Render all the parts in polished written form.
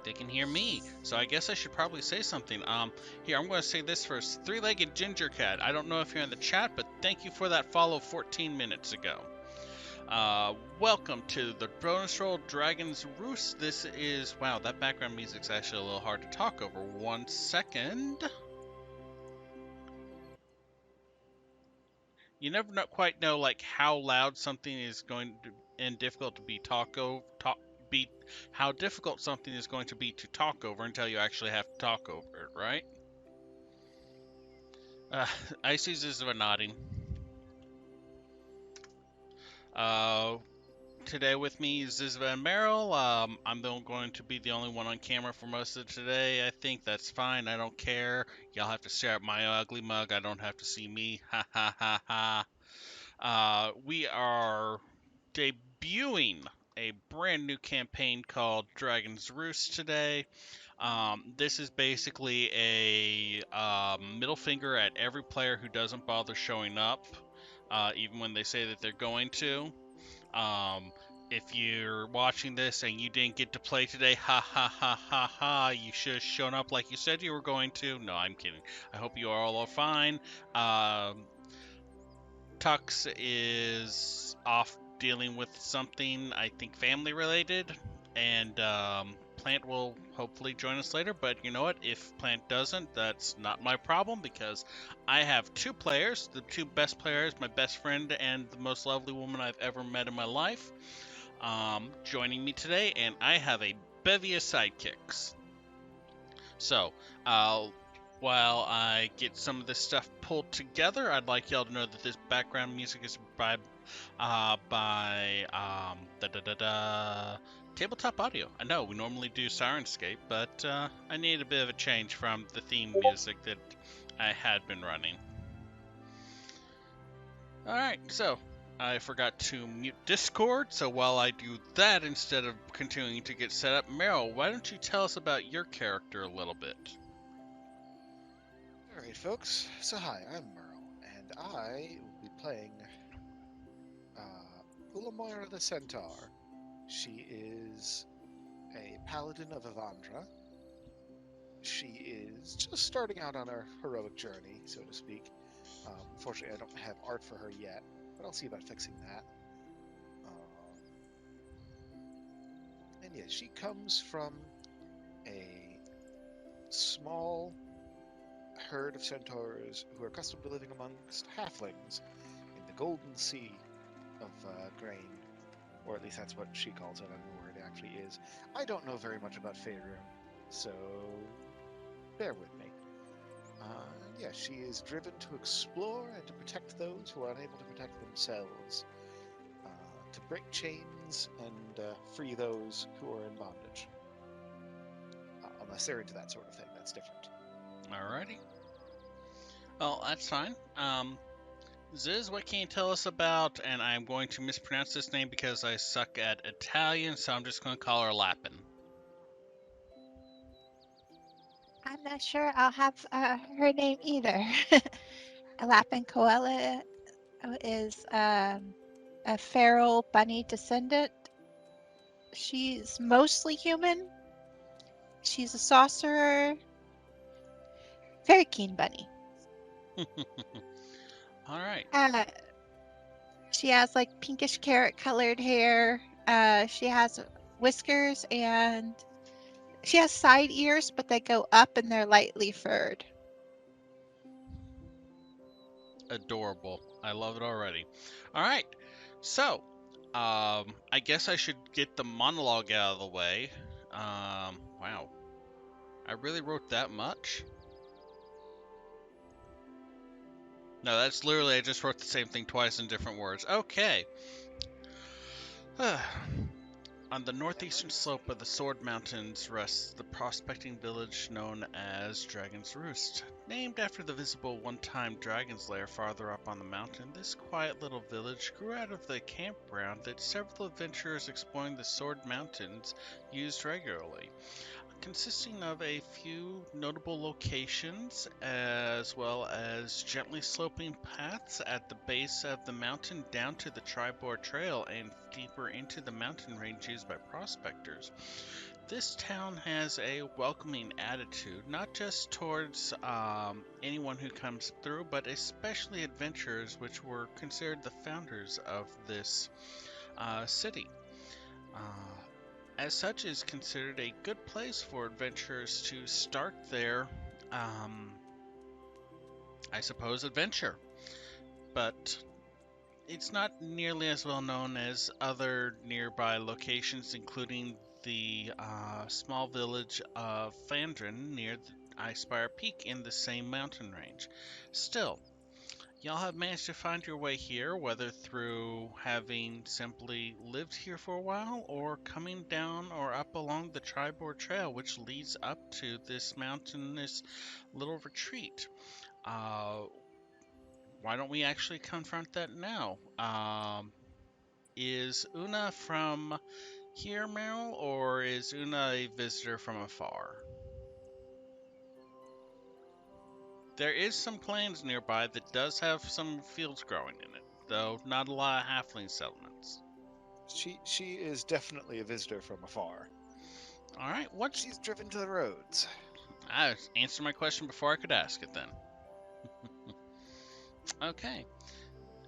they can hear me. So I guess I should probably say something. Here, I'm going to say this first. Three-legged ginger cat. I don't know if you're in the chat, but thank you for that follow 14 minutes ago. Welcome to the bonus roll Dragon's Roost. This is, wow, that background music's actually a little hard to talk over. 1 second. You never quite know like how loud something is going to and difficult to be how difficult something is going to be to talk over until you actually have to talk over it, right? I see Zizva nodding. Today with me is Zizva and Meryl. I'm going to be the only one on camera for most of today. I think that's fine. I don't care. Y'all have to stare at my ugly mug. I don't have to see me. Ha ha ha ha. We are debuting a brand new campaign called Dragon's Roost today. This is basically a middle finger at every player who doesn't bother showing up, even when they say that they're going to. If you're watching this and you didn't get to play today, ha ha ha ha ha, you should have shown up like you said you were going to. No, I'm kidding. I hope you all are fine. Tux is off dealing with something, I think family related, and Plant will hopefully join us later. But you know what? If Plant doesn't, that's not my problem because I have two players, the two best players, my best friend and the most lovely woman I've ever met in my life, joining me today, and I have a bevy of sidekicks. So, while I get some of this stuff pulled together, I'd like y'all to know that this background music is by Tabletop Audio. I know we normally do Sirenscape, but I need a bit of a change from the theme music that I had been running. Alright, so I forgot to mute Discord, so while I do that instead of continuing to get set up, Meryl, why don't you tell us about your character a little bit? Alright, folks. So hi, I'm Merle, and I will be playing Ulamoira the Centaur. She is a paladin of Avandra. She is just starting out on her heroic journey, so to speak. Unfortunately, I don't have art for her yet, but I'll see about fixing that. And yeah, she comes from a small herd of centaurs who are accustomed to living amongst halflings in the Golden Sea of grain, or at least that's what she calls it. I don't know where it actually is. I don't know very much about Faerun, so bear with me. Yeah, she is driven to explore and to protect those who are unable to protect themselves, to break chains and free those who are in bondage. Unless they're into that sort of thing, that's different. Alrighty. Well, that's fine. Ziz, what can you tell us about? And I'm going to mispronounce this name because I suck at Italian, so I'm just going to call her Lapin. I'm not sure I'll have her name either. Lapin Coella is a feral bunny descendant. She's mostly human. She's a sorcerer. Very keen bunny. All right. She has like pinkish carrot colored hair. She has whiskers and she has side ears, but they go up and they're lightly furred. Adorable. I love it already. All right. So, I guess I should get the monologue out of the way. Wow. I really wrote that much? No, that's literally, I just wrote the same thing twice in different words. Okay. On the northeastern slope of the Sword Mountains rests the prospecting village known as Dragon's Roost. Named after the visible one-time dragon's lair farther up on the mountain, this quiet little village grew out of the campground that several adventurers exploring the Sword Mountains used regularly, consisting of a few notable locations as well as gently sloping paths at the base of the mountain down to the Tribord Trail and deeper into the mountain range used by prospectors. This town has a welcoming attitude, not just towards anyone who comes through, but especially adventurers, which were considered the founders of this city. Uh, as such, is considered a good place for adventurers to start their, um, I suppose, adventure. But it's not nearly as well known as other nearby locations, including the small village of Fandrin near Icespire Peak in the same mountain range. Still, y'all have managed to find your way here, whether through having simply lived here for a while or coming down or up along the Tribord Trail, which leads up to this mountainous little retreat. Uh, why don't we actually confront that now? Is Una from here, Meryl, or is Una a visitor from afar? There is some clans nearby that does have some fields growing in it, though not a lot of halfling settlements. She is definitely a visitor from afar. All right, what's She's driven to the roads. I answered my question before I could ask it then. Okay,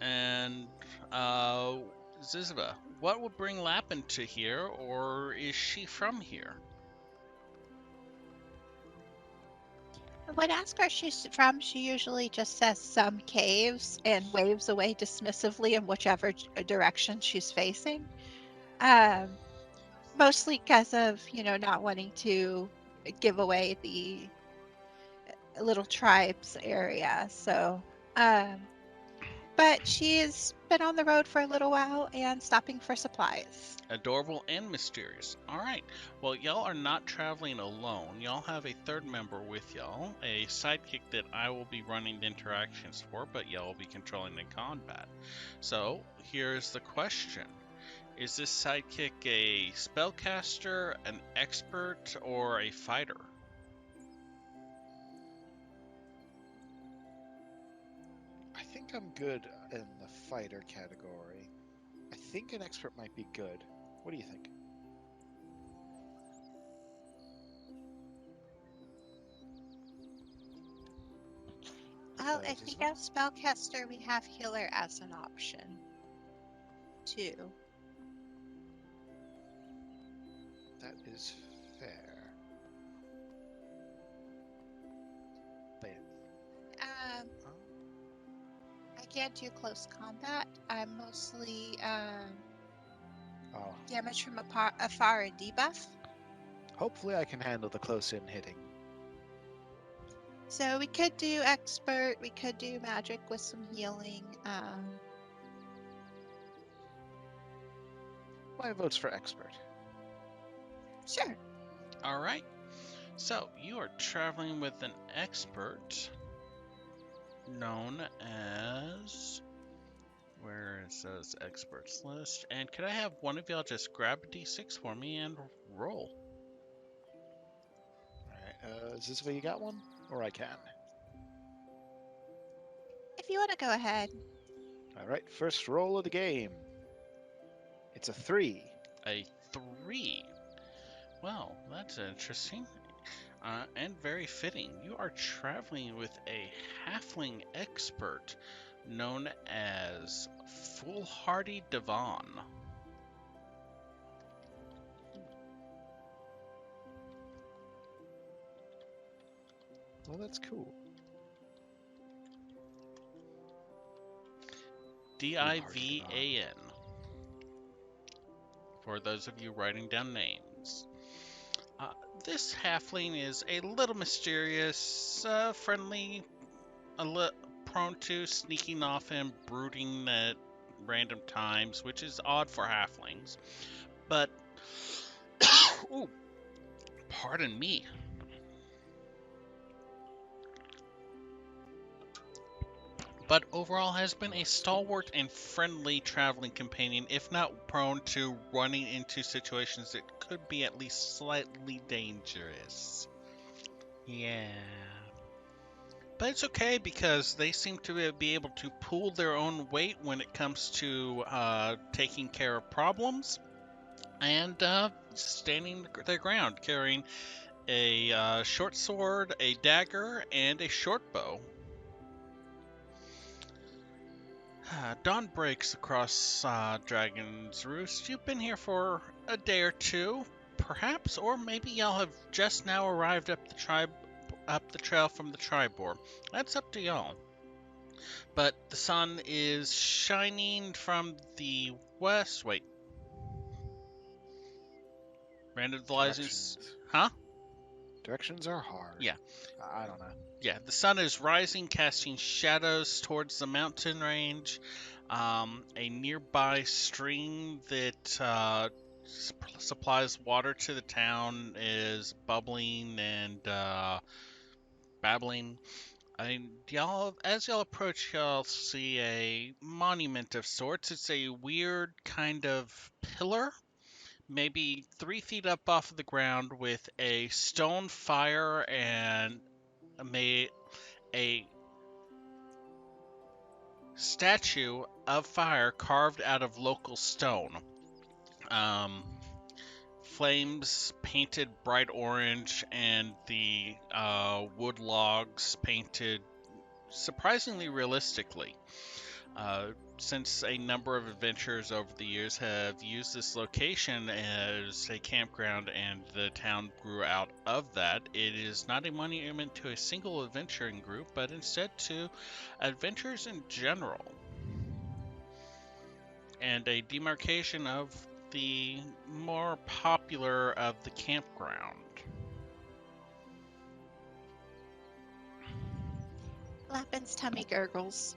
and uh, Zizba, what would bring Lappin to here, or is she from here? When asked where she's from, she usually just says some caves and waves away dismissively in whichever direction she's facing. Um, Mostly because of, not wanting to give away the little tribes area. So, um, but she's been on the road for a little while and stopping for supplies. Adorable and mysterious. All right. Well, y'all are not traveling alone. Y'all have a third member with y'all, a sidekick that I will be running the interactions for, but y'all will be controlling the combat. So, here's the question. Is this sidekick a spellcaster, an expert, or a fighter? I think I'm good in the fighter category. I think an expert might be good. What do you think? Well, I think Zizma? as spellcaster, we have healer as an option too. That is fair. But Um, oh, I can't do close combat. I'm mostly oh, damage from afar and debuff. hopefully I can handle the close-in hitting. So we could do expert. We could do magic with some healing. My vote's for expert. Sure. All right. So, you are traveling with an expert known as. Where is those experts list? And could I have one of y'all just grab a d6 for me and roll? Alright, Zizva, you got one? Or I can. If you want to go ahead. Alright, first roll of the game. It's a 3. A 3. Well, that's interesting. And very fitting. You are traveling with a halfling expert known as Foolhardy Devon. Well, that's cool. Divan. For those of you writing down names. Uh, this halfling is a little mysterious, friendly, prone to sneaking off and brooding at random times, which is odd for halflings. But, ooh, pardon me. But overall has been a stalwart and friendly traveling companion, if not prone to running into situations that could be at least slightly dangerous. Yeah. But it's okay because they seem to be able to pull their own weight when it comes to taking care of problems. and standing their ground, carrying a short sword, a dagger, and a short bow. Dawn breaks across Dragon's Roost. You've been here for a day or two, perhaps, or maybe y'all have just now arrived up the trail from the Tribor. That's up to y'all. But the sun is shining from the west. Wait, random. Directions. Huh? Directions are hard. Yeah. I don't know. Yeah, the sun is rising, casting shadows towards the mountain range. A nearby stream that supplies water to the town is bubbling and babbling. As y'all approach, y'all see a monument of sorts. It's a weird kind of pillar, maybe 3 feet up off of the ground, with a stone fire and a statue of fire carved out of local stone. Um, Flames painted bright orange, and the wood logs painted surprisingly realistically. Since a number of adventurers over the years have used this location as a campground and the town grew out of that, it is not a monument to a single adventuring group, but instead to adventurers in general, and a demarcation of the more popular of the campground. Lappin's tummy gurgles.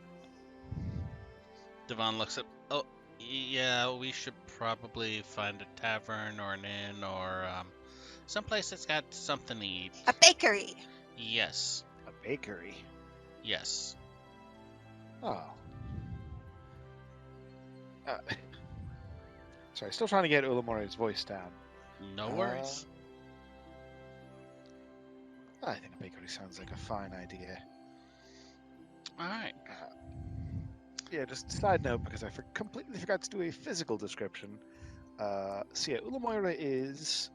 Devon looks up. Oh, yeah, we should probably find a tavern or an inn or someplace that's got something to eat. A bakery. Yes. A bakery. Yes. Oh. Sorry, still trying to get Ulamore's voice down. No worries. I think a bakery sounds like a fine idea. All right. Yeah, just side note, because I completely forgot to do a physical description. So yeah, Ulamoira is,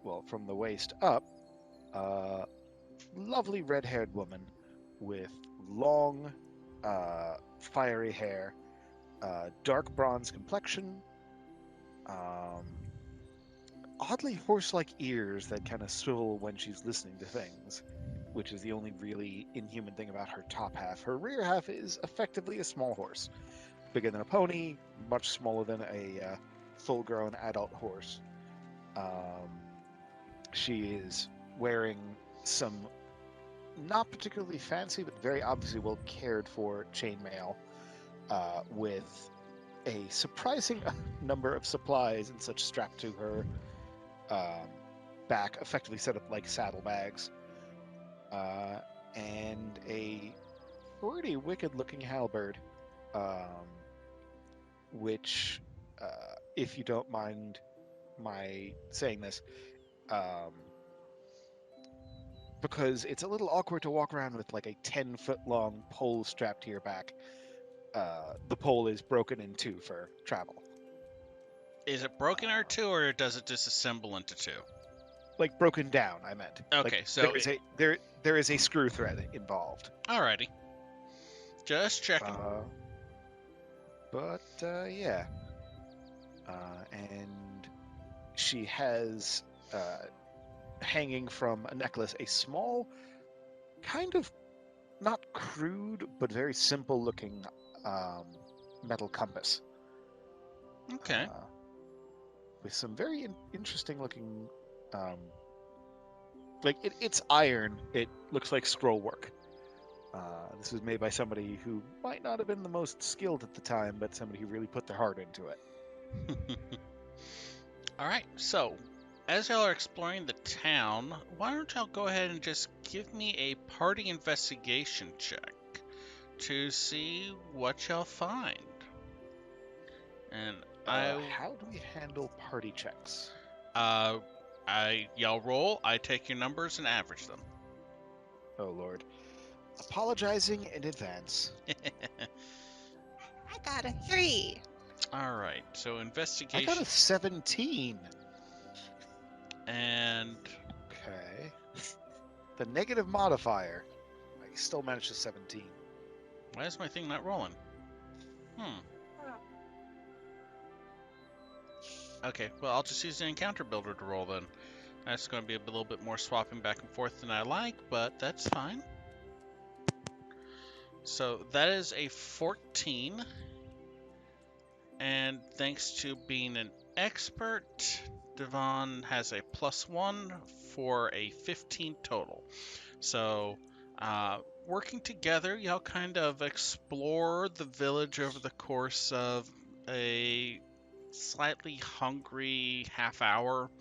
well, from the waist up, lovely red-haired woman with long, fiery hair, dark bronze complexion, oddly horse-like ears that kind of swivel when she's listening to things, which is the only really inhuman thing about her top half. Her rear half is effectively a small horse, bigger than a pony, much smaller than a full-grown adult horse. She is wearing some not particularly fancy, but very obviously well cared for chainmail, with a surprising number of supplies and such strapped to her back, effectively set up like saddlebags, and a pretty wicked-looking halberd, which, if you don't mind my saying this, because it's a little awkward to walk around with like a 10-foot long pole strapped to your back. The pole is broken in two for travel. Is it broken into two, or does it disassemble into two? Like broken down, I meant. Okay, like, so there is a screw thread involved. Alrighty. Just checking. Yeah. And she has hanging from a necklace a small, kind of not crude but very simple looking metal compass. Okay. With some very interesting looking, like it's iron. It looks like scroll work. This was made by somebody who might not have been the most skilled at the time, but somebody who really put their heart into it. Alright, so as y'all are exploring the town, why don't y'all go ahead and just give me a party investigation check to see what y'all find. And how do we handle party checks? y'all roll, I take your numbers and average them. Oh Lord. Apologizing in advance. I got a 3. All right. So I got investigation a 17. and Okay. The negative modifier. I still managed a 17. why is my thing not rolling? Okay, well, I'll just use the encounter builder to roll then. That's going to be a little bit more swapping back and forth than I like, but that's fine. So that is a 14. And thanks to being an expert, Devon has a +1 for a 15 total. So, working together, y'all kind of explore the village over the course of a slightly hungry half hour.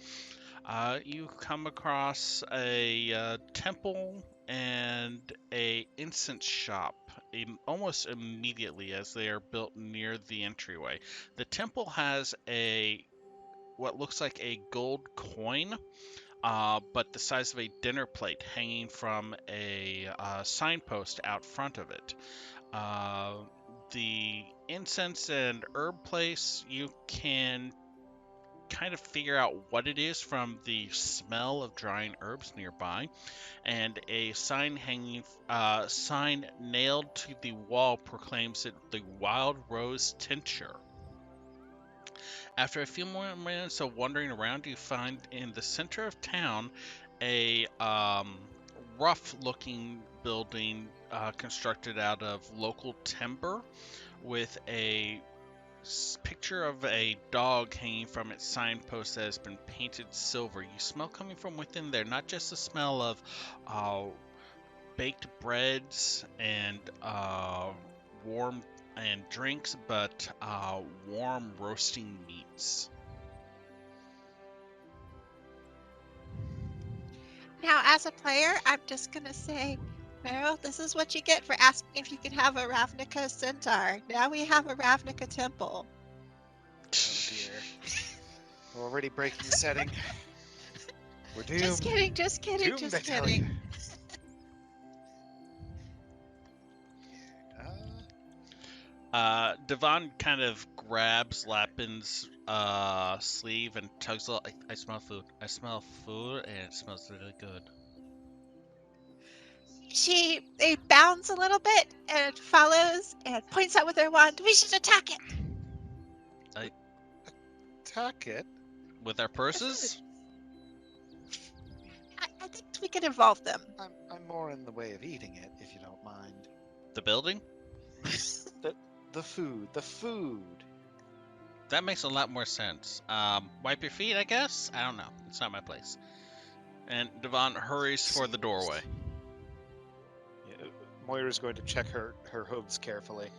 You come across a temple and a incense shop almost immediately as they are built near the entryway. The temple has a what looks like a gold coin, but the size of a dinner plate hanging from a signpost out front of it. Uh, the incense and herb place, you can kind of figure out what it is from the smell of drying herbs nearby, and a sign nailed to the wall proclaims it the Wild Rose Tincture. After a few more minutes of wandering around, you find in the center of town a rough-looking building constructed out of local timber with a picture of a dog hanging from its signpost that has been painted silver. You smell coming from within there not just the smell of uh, baked breads and warm and drinks, but warm roasting meats. Now, as a player, I'm just gonna say, Meryl, this is what you get for asking if you can have a Ravnica centaur. Now we have a Ravnica temple. Oh dear. We're already breaking the setting. We're doomed. Just kidding, just kidding, Doomed, I just tell kidding. you. Devon kind of grabs Lapin's sleeve and tugs. I smell food. I smell food, and it smells really good. She bounds a little bit and follows and points out with her wand. We should attack it. Attack it? With our purses? I think we can involve them. I'm more in the way of eating it, if you don't mind. The building? The food. That makes a lot more sense. Wipe your feet, I guess? I don't know. It's not my place. And Devon hurries for the doorway. Yeah, Moira's going to check her hooves carefully.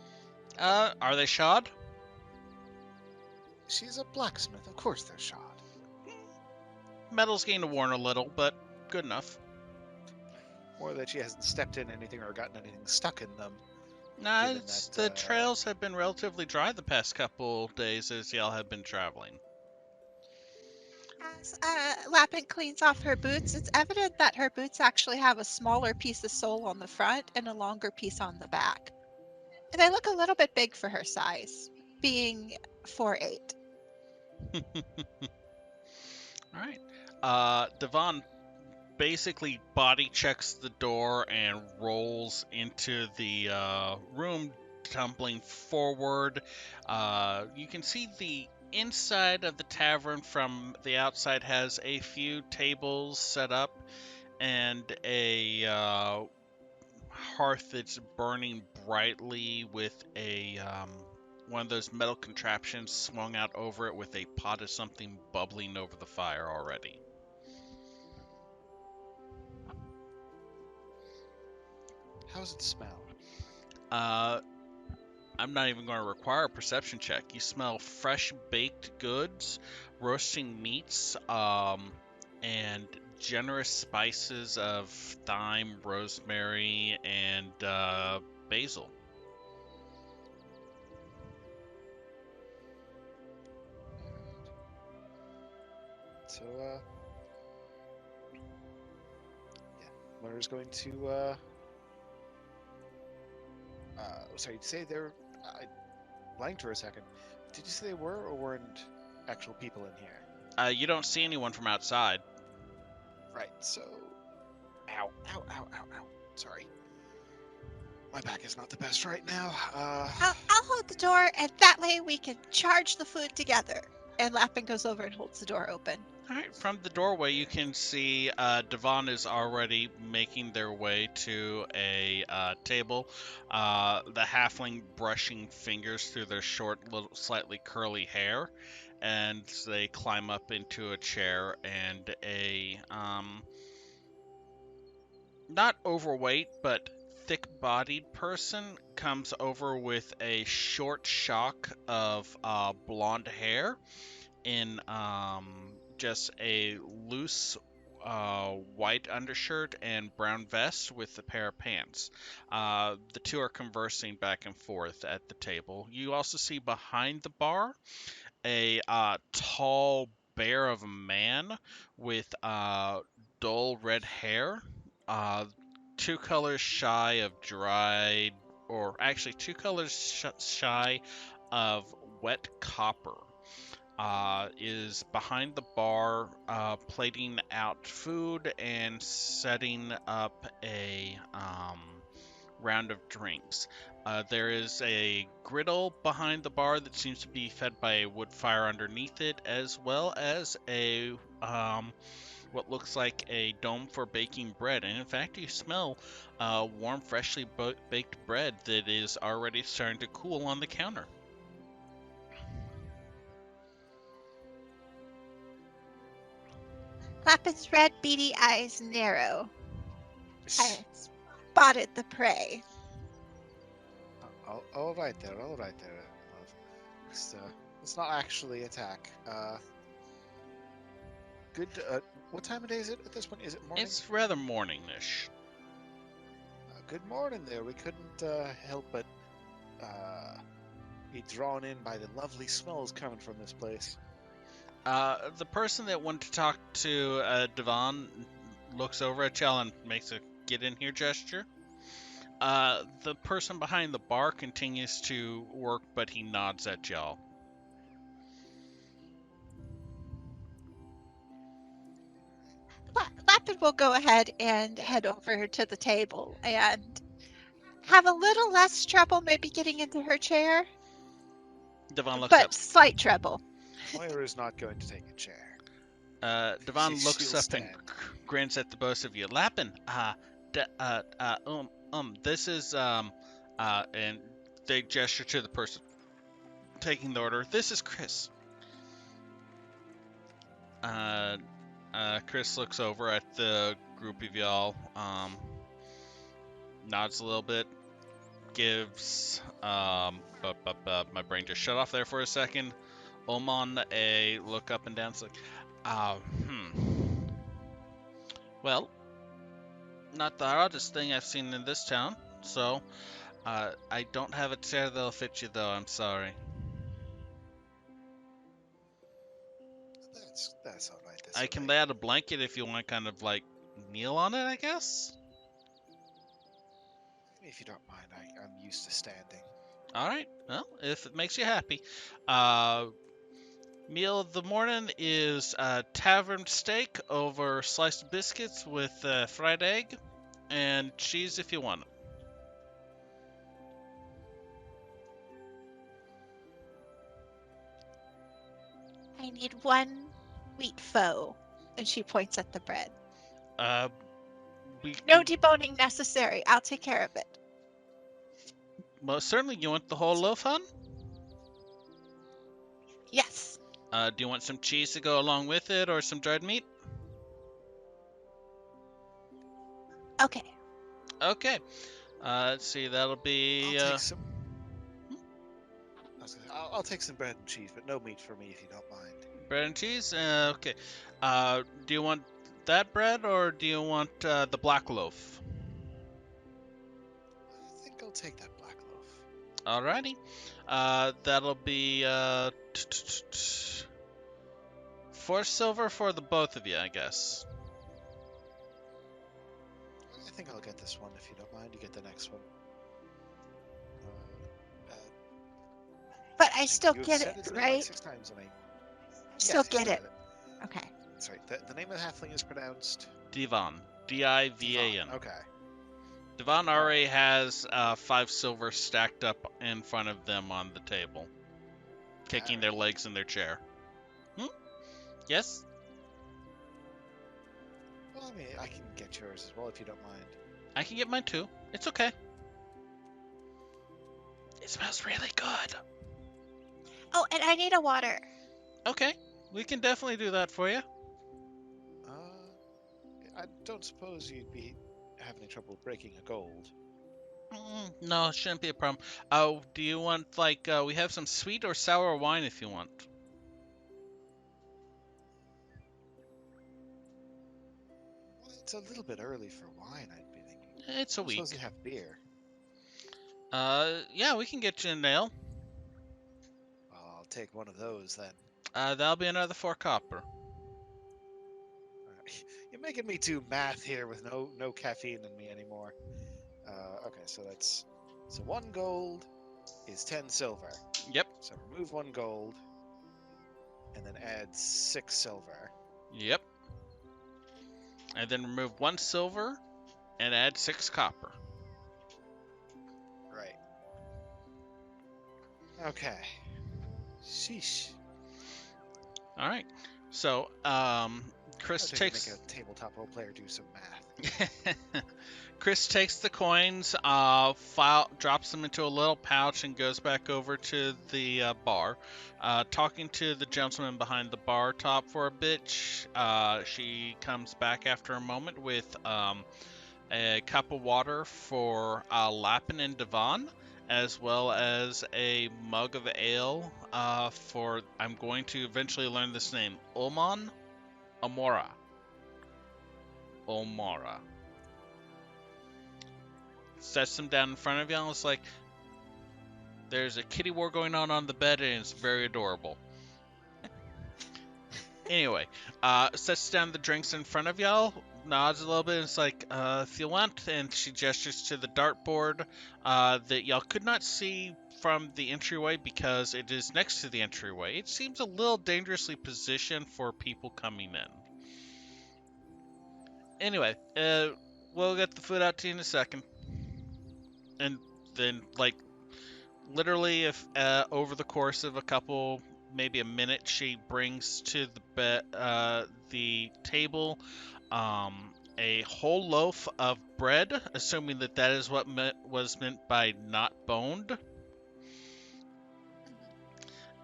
Are they shod? She's a blacksmith. Of course they're shod. Metal's getting worn a little, but good enough. More that she hasn't stepped in anything or gotten anything stuck in them. Nah, the trails have been relatively dry the past couple days as y'all have been traveling. As Lapin cleans off her boots, it's evident that her boots actually have a smaller piece of sole on the front and a longer piece on the back. And they look a little bit big for her size, being 4'8". Alright. Devon basically body checks the door and rolls into the room, tumbling forward. You can see the inside of the tavern from the outside has a few tables set up and a hearth that's burning brightly with a one of those metal contraptions swung out over it with a pot of something bubbling over the fire already. How's it smell? I'm not even going to require a perception check. You smell fresh baked goods, roasting meats, and generous spices of thyme, rosemary, and basil. So, yeah, Moira's going to, sorry, say they're, I blanked for a second. Did you say they were or weren't actual people in here? You don't see anyone from outside. Right, so... Ow, ow, ow, ow, ow. Sorry. My back is not the best right now. I'll hold the door, and that way we can charge the food together. And Lappin goes over and holds the door open. All right, from the doorway, you can see Devon is already making their way to a table. The halfling brushing fingers through their short, little, slightly curly hair, and they climb up into a chair. And a not overweight but thick-bodied person comes over with a short shock of blonde hair in just a loose white undershirt and brown vest with a pair of pants. The two are conversing back and forth at the table. You also see behind the bar a tall bear of a man with dull red hair, uh, two colors shy of dried, or actually two colors shy of wet copper, is behind the bar, plating out food and setting up a round of drinks. There is a griddle behind the bar that seems to be fed by a wood fire underneath it, as well as a what looks like a dome for baking bread. And in fact, you smell warm, freshly baked bread that is already starting to cool on the counter. Lappin's red beady eyes narrow. I spotted the prey. All right there, love. It's not actually attack. Good. What time of day is it at this point? Is it morning? It's rather morning-ish. Good morning there. We couldn't help but be drawn in by the lovely smells coming from this place. The person that wanted to talk to Devon looks over at y'all and makes a get in here gesture. The person behind the bar continues to work, but he nods at y'all. Lappin will go ahead and head over to the table and have a little less trouble maybe getting into her chair, Devon looks but up. slight trouble. Moira is not going to take a chair. Devon looks She'll up and stand. grins at the both of you. Lappin, this is, and they gesture to the person taking the order. This is Chris. Chris looks over at the group of y'all, nods a little bit, gives, my brain just shut off there for a second. Oman a look up and down. It's like, well, not the oddest thing I've seen in this town, so, I don't have a chair that'll fit you though, I'm sorry. That's all right. I can lay out a blanket if you want to kind of like kneel on it, I guess. If you don't mind, I'm used to standing. All right. Well, if it makes you happy. Meal of the morning is tavern steak over sliced biscuits with fried egg and cheese if you want it. I need one wheat foe. And she points at the bread. We No deboning necessary. I'll take care of it. most certainly. You want the whole loaf, hon? Yes. Do you want some cheese to go along with it or some dried meat? Okay. Okay. Let's see. That'll be. I'll take some. I'll take some bread and cheese, but no meat for me if you don't mind. Bread and cheese? Okay. Do you want that bread or do you want the black loaf? I think I'll take that black loaf. Alrighty. That'll be 4 silver for the both of you, I guess. I think I'll get this one if you don't mind. You get the next one. But I still You've get said it, his name like right? 6 times, and I yes, still you still get it. get it. Okay. That's right. The name of the halfling is pronounced Divan. Divan. Divan. Okay. Divan All already right. has 5 silver stacked up in front of them on the table, kicking All their right. legs in their chair. Hmm? Yes? Well, I mean, I can get yours as well if you don't mind. I can get mine too. It's okay. It smells really good. Oh, and I need a water. Okay, we can definitely do that for you. I don't suppose you'd be having any trouble breaking a gold. No, it shouldn't be a problem. Do you want, we have some sweet or sour wine if you want. Well, it's a little bit early for wine, I'd be thinking. It's I a don't suppose week. you have beer. Yeah, we can get you an ale. I'll take one of those then. That'll be another 4 copper. You're making me do math here with no caffeine in me anymore. Okay, so 1 gold is 10 silver. Yep, So remove 1 gold and then add 6 silver. yep. And then remove 1 silver and add 6 copper. Right. Okay. Sheesh. All right. So, Chris I'll take takes make a tabletop role player do some math. Chris takes the coins, drops them into a little pouch, and goes back over to the bar. Talking to the gentleman behind the bar top for a bit, she comes back after a moment with a cup of water for Lapin and Devon, as well as a mug of ale for, I'm going to eventually learn this name, Oman Amora. Omara. Sets them down in front of you, and it's like, there's a kitty war going on the bed, and it's very adorable. Anyway, sets down the drinks in front of y'all, nods a little bit, and it's like, if you want, and she gestures to the dartboard that y'all could not see from the entryway because it is next to the entryway. It seems a little dangerously positioned for people coming in. Anyway, we'll get the food out to you in a second. And then, literally, if over the course of a couple, maybe a minute, she brings to the table a whole loaf of bread, assuming that is what was meant by not boned,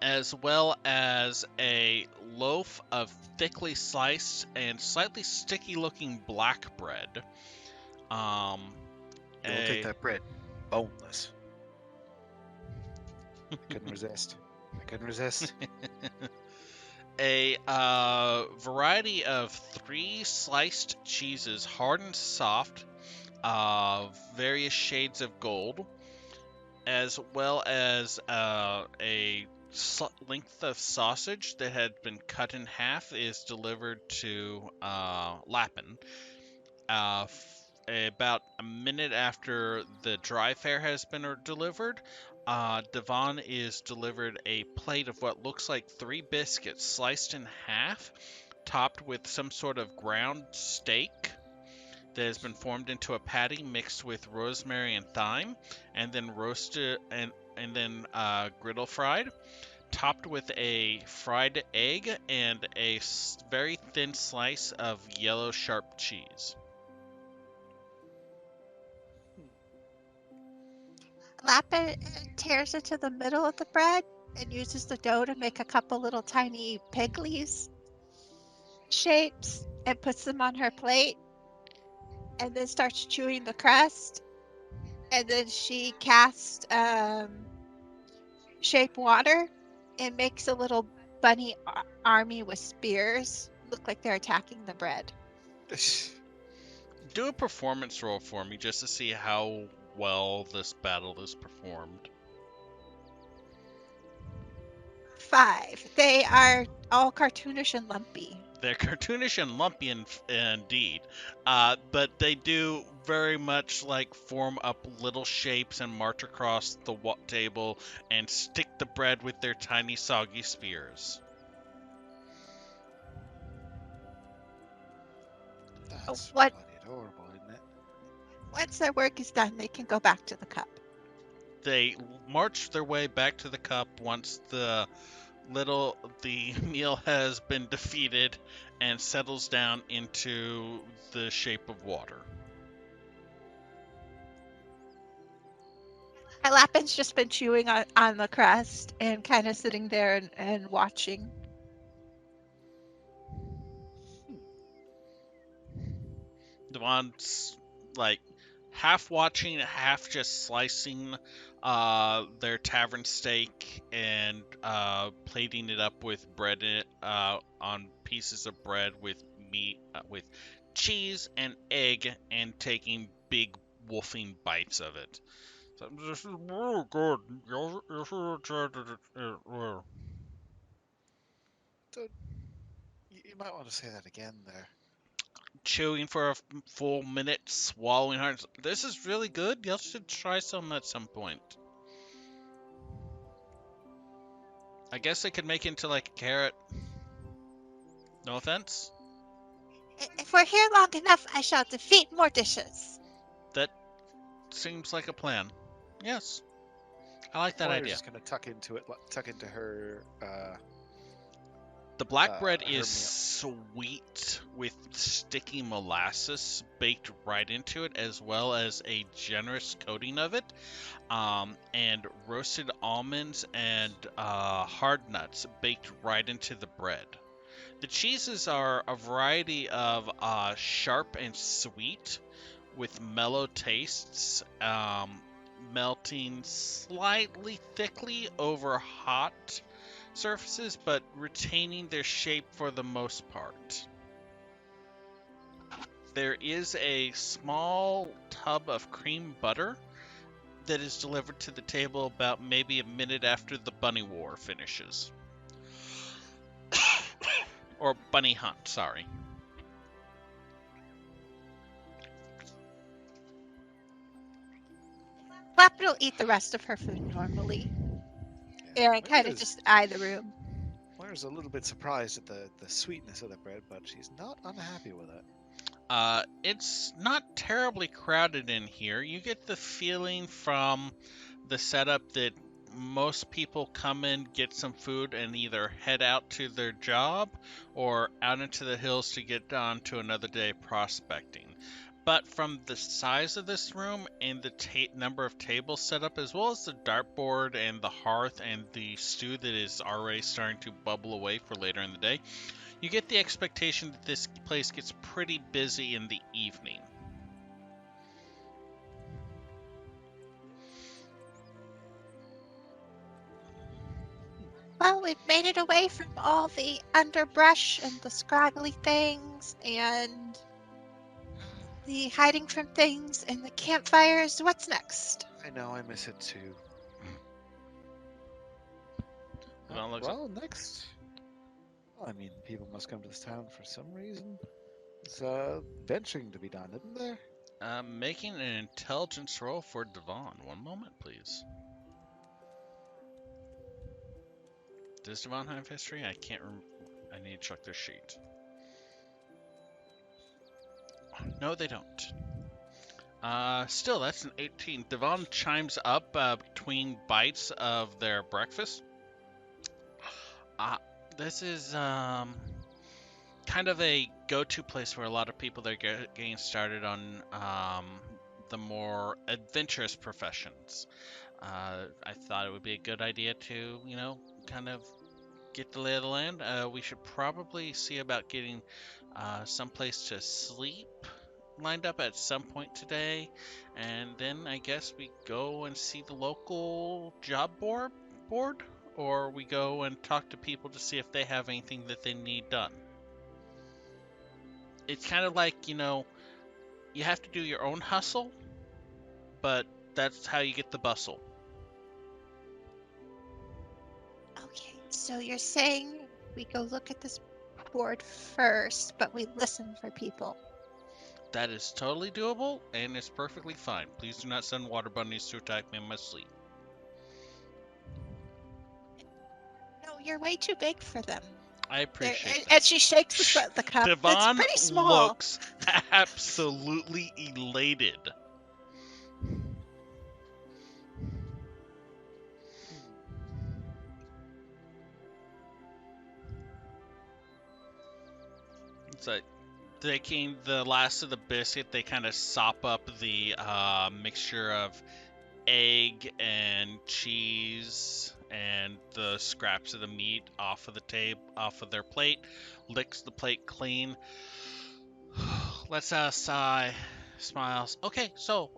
as well as a loaf of thickly sliced and slightly sticky-looking black bread. You will take that bread, boneless. I couldn't resist. A variety of 3 sliced cheeses, hard and soft, various shades of gold, as well as a length of sausage that had been cut in half is delivered to Lapin. About a minute after the dry fare has been delivered, Devon is delivered a plate of what looks like 3 biscuits sliced in half, topped with some sort of ground steak that has been formed into a patty mixed with rosemary and thyme, and then roasted and then griddle fried, topped with a fried egg and a very thin slice of yellow sharp cheese. Lapin tears into the middle of the bread and uses the dough to make a couple little tiny pigglies shapes and puts them on her plate and then starts chewing the crust. And then she casts shape water and makes a little bunny army with spears look like they're attacking the bread. Do a performance roll for me just to see how well this battle is performed. 5. They are all cartoonish and lumpy. They're cartoonish and lumpy indeed, but they do very much like form up little shapes and march across the table and stick the bread with their tiny soggy spears. That's What bloody adorable, isn't it? once their work is done, they can go back to the cup. They march their way back to the cup once the meal has been defeated and settles down into the shape of water. Lapin's just been chewing on the crust and kind of sitting there and watching. Devon's like half watching, half just slicing their tavern steak and plating it up with bread on pieces of bread with meat, with cheese and egg, and taking big wolfing bites of it. So, this is really good. You should try it. So you might want to say that again there. Chewing for a full minute, swallowing hard. This is really good. You should try some at some point. I guess I could make it into like a carrot. No offense. If we're here long enough, I shall defeat more dishes. That seems like a plan. Yes, I like that Moira's idea. just gonna tuck into her The black bread her is meal. sweet with sticky molasses baked right into it, as well as a generous coating of it, and roasted almonds and hard nuts baked right into the bread. The cheeses are a variety of sharp and sweet with mellow tastes, melting slightly thickly over hot surfaces, but retaining their shape for the most part. There is a small tub of cream butter that is delivered to the table about maybe a minute after the bunny war finishes. Or bunny hunt, sorry. Lapin will eat the rest of her food normally Yeah, and kind of just eye the room. Moira's a little bit surprised at the sweetness of the bread, but she's not unhappy with it. It's not terribly crowded in here. You get the feeling from the setup that most people come in, get some food, and either head out to their job or out into the hills to get on to another day prospecting. But from the size of this room and the number of tables set up, as well as the dartboard and the hearth and the stew that is already starting to bubble away for later in the day, you get the expectation that this place gets pretty busy in the evening. Well, we've made it away from all the underbrush and the scraggly things and the hiding from things and the campfires. What's next? I know, I miss it too. Well, next. Well, I mean, people must come to this town for some reason. There's benching to be done, isn't there? Making an intelligence roll for Devon. One moment, please. Does Devon have history? I can't remember. I need to check their sheet. No, they don't. Still, that's an 18. Devon chimes up between bites of their breakfast. This is kind of a go-to place for a lot of people that are getting started on the more adventurous professions. I thought it would be a good idea to, kind of get the lay of the land. We should probably see about getting some place to sleep lined up at some point today, and then I guess we go and see the local job board, or we go and talk to people to see if they have anything that they need done. It's kind of like, you have to do your own hustle, but that's how you get the bustle. Okay, so you're saying we go look at this board first, but we listen for people. That is totally doable, and it's perfectly fine. Please do not send water bunnies to attack me in my sleep. No, you're way too big for them. I appreciate And that. she shakes the cup. It's Devon pretty small. looks absolutely elated. It's like taking the last of the biscuit, they kind of sop up the mixture of egg and cheese and the scraps of the meat off of the off of their plate, licks the plate clean. Let's sigh, smiles. Okay, so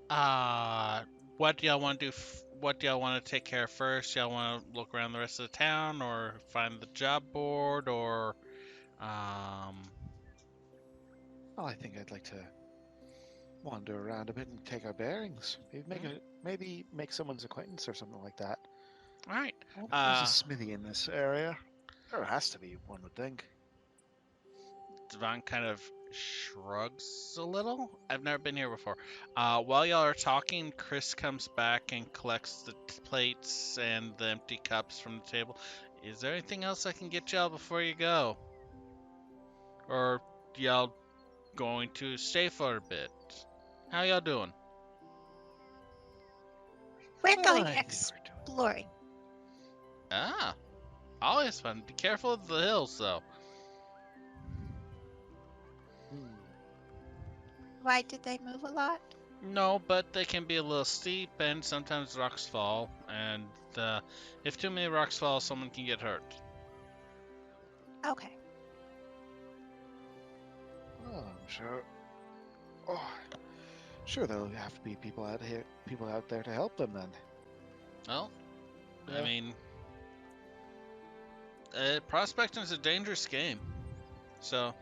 what do y'all want to do? What do y'all want to take care of first? Y'all want to look around the rest of the town, or find the job board, or Well, I think I'd like to wander around a bit and take our bearings. Maybe make someone's acquaintance or something like that. all right. I wonder if there's a smithy in this area. There has to be, one would think. Devon kind of shrugs a little. I've never been here before. While y'all are talking, Chris comes back and collects the plates and the empty cups from the table. Is there anything else I can get y'all before you go? Or y'all going to stay for a bit? How y'all doing? We're going I think we're doing. exploring. Ah, always fun. Be careful of the hills, though. Why did they move a lot? No, but they can be a little steep, and sometimes rocks fall. And if too many rocks fall, someone can get hurt. Okay. Oh, I'm sure. Oh, sure there'll have to be people out there to help them then. Well, Yeah. I mean, prospecting is a dangerous game. So,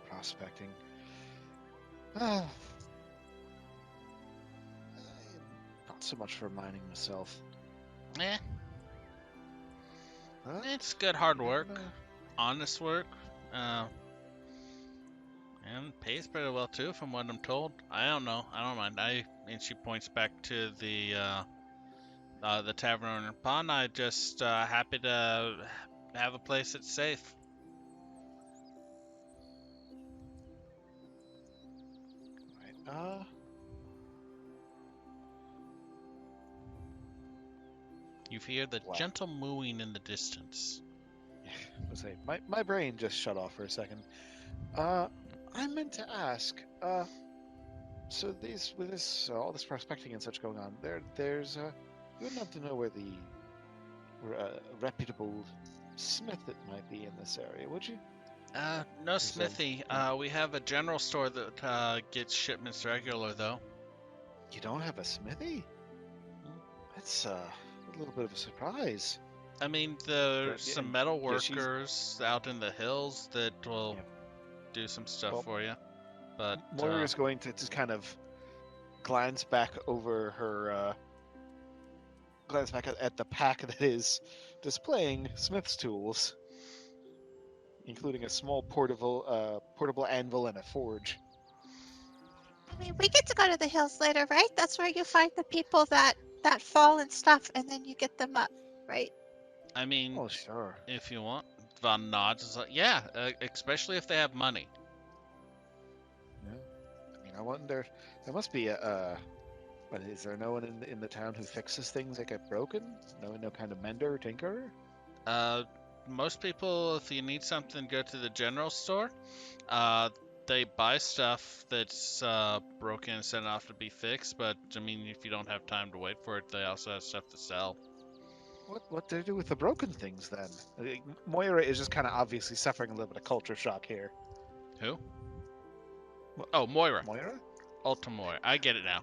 Prospecting. Ah, not so much for mining myself. eh, Huh? it's good hard You never work, know. honest work, and pays pretty well too, from what I'm told. I don't know. I don't mind. And she points back to the tavern owner. Pond. I just happy to have a place that's safe. Right. You hear the Wow. gentle mooing in the distance. Let's say my brain just shut off for a second. I meant to ask. So with this all this prospecting and such going on, there's you wouldn't have to know where the reputable smith it might be in this area, would you? No There's smithy. We have a general store that gets shipments regular, though. You don't have a smithy? That's a little bit of a surprise. I mean, there's Yeah, some metal yeah, she's- workers out in the hills that will Yeah. do some stuff Well, for you. But Moira's going to just kind of glance back over her, glance back at the pack that is displaying Smith's tools, including a small portable anvil and a forge. I mean, we get to go to the hills later, right? That's where you find the people that fall and stuff, and then you get them up, right? I mean, Oh, sure. if you want, Von nods. Is like, yeah, especially if they have money. Yeah. I mean, I wonder. There must be but is there no one in the town who fixes things that get broken? No kind of mender or tinkerer? Most people, if you need something, go to the general store. They buy stuff that's broken and sent off to be fixed. But I mean, if you don't have time to wait for it, they also have stuff to sell. What do they do with the broken things then? Moira is just kind of obviously suffering a little bit of culture shock here. Who? Oh, Moira. Moira? Ultra Moira. I get it now.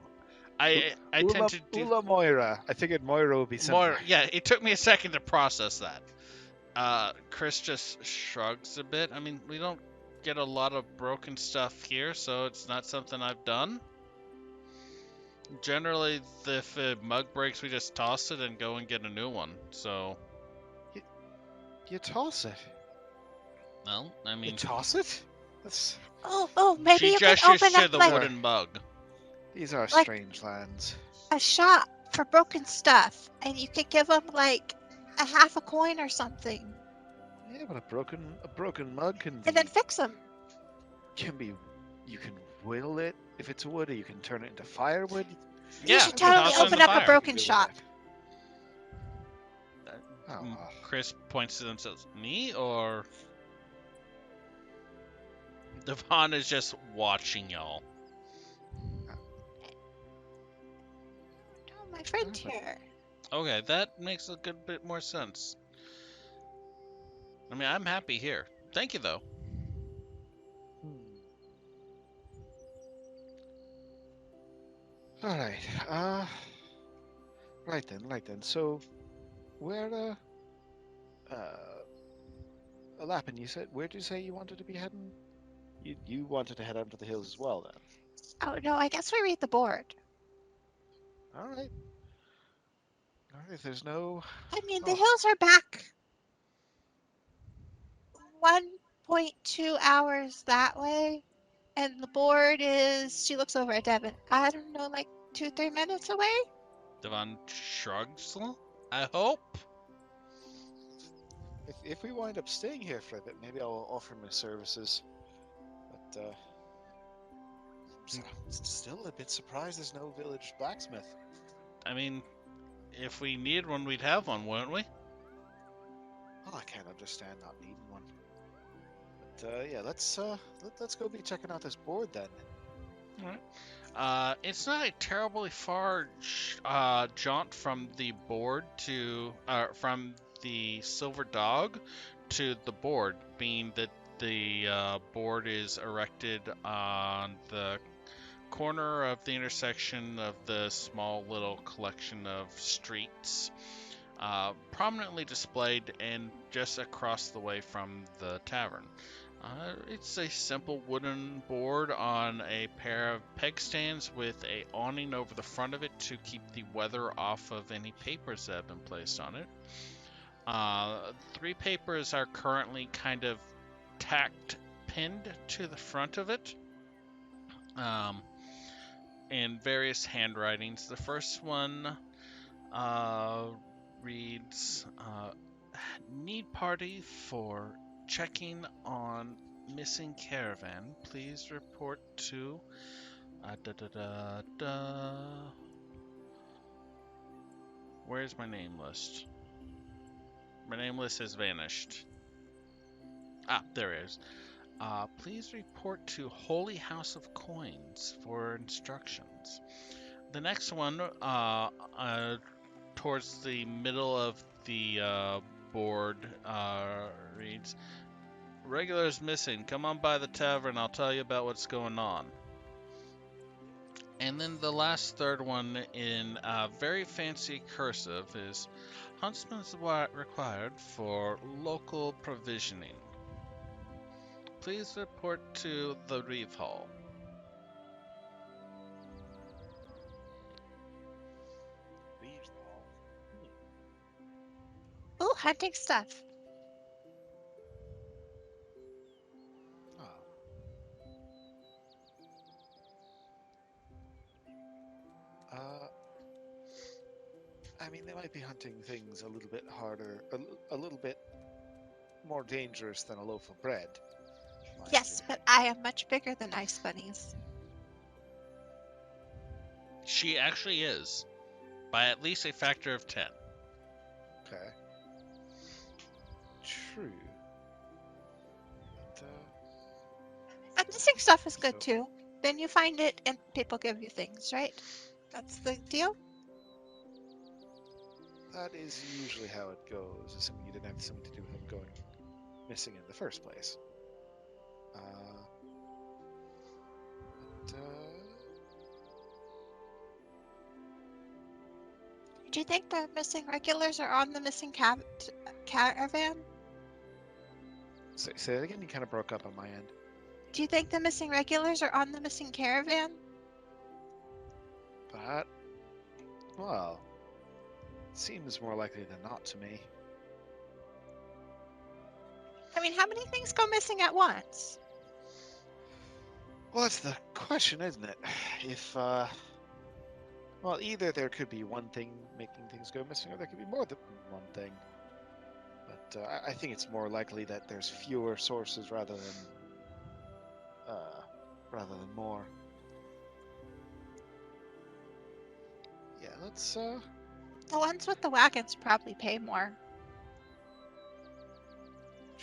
I Ula, tend to do Ula Moira. I figured Moira would be simpler. Moira. Yeah, it took me a second to process that. Chris just shrugs a bit. I mean, we don't get a lot of broken stuff here, so it's not something I've done. Generally, if a mug breaks, we just toss it and go and get a new one. So, You toss it. Well, I You mean, toss it? That's Oh, maybe she you can gestures open to up the like wooden mug. these are like strange lands. a shop for broken stuff, and you could give them like a half a coin or something, Yeah, but a broken mug and then fix them. can be you can whittle it if it's wood, or you can turn it into firewood. You Yeah, should There's totally toss it in open the up a things fire. you can broken do with shop. it. Uh, Oh well. Chris points to themselves. Me or Devon is just watching y'all. Oh, my friend But here. Okay, that makes a good bit more sense. I mean, I'm happy here. Thank you, though. all right. Right then. So where Lapin, where'd you say you wanted to be heading? You wanted to head out to the hills as well then. Oh no, I guess we read the board. All right. All right. If there's no I mean, the oh hills are back 1.2 hours that way, and the board is. She looks over at Devin. I don't know, like 2-3 minutes away. Devon shrugs. I hope. if we wind up staying here for a bit, maybe I'll offer my services. But still a bit surprised there's no village blacksmith. I mean, if we needed one, we'd have one, wouldn't we? Oh, I can't understand not needing one. But yeah, let's go be checking out this board then. All right. It's not a terribly far jaunt from the board to, from the Silver Dog to the board, being that the board is erected on the corner of the intersection of the small little collection of streets, prominently displayed and just across the way from the tavern. It's a simple wooden board on a pair of peg stands with a awning over the front of it to keep the weather off of any papers that have been placed on it. Three papers are currently kind of tacked pinned to the front of it, um, in various handwritings. The first one uh, reads, "Need party for checking on missing caravan. Please report to da da da da. Where's my name list? My name list has vanished. Ah, there it is. Please report to Holy House of Coins for instructions." The next one, towards the middle of the board, reads, "Regulars missing. Come on by the tavern. I'll tell you about what's going on." And then the last third one in very fancy cursive is, "Huntsman's required for local provisioning. Please report to the Reeve Hall." Reeves Hall. Ooh, hunting stuff. Oh. Uh, I mean, they might be hunting things a little bit harder, a little bit more dangerous than a loaf of bread, mind you. Yes, but I am much bigger than ice bunnies. She actually is, by at least a factor of 10. Okay. True. But, But missing stuff is good so too. Then you find it, and people give you things, right? That's the deal. that is usually how it goes, assuming you didn't have something to do with them going missing in the first place. Uh, but, Do you think the missing regulars are on the missing caravan? say that again. You kind of broke up on my end. Do you think the missing regulars are on the missing caravan? That, well, seems more likely than not to me. I mean, how many things go missing at once? Well, that's the question, isn't it? If, well, either there could be one thing making things go missing, or there could be more than one thing. But I think it's more likely that there's fewer sources uh, rather than more. Yeah, let's. The ones with the wagons probably pay more.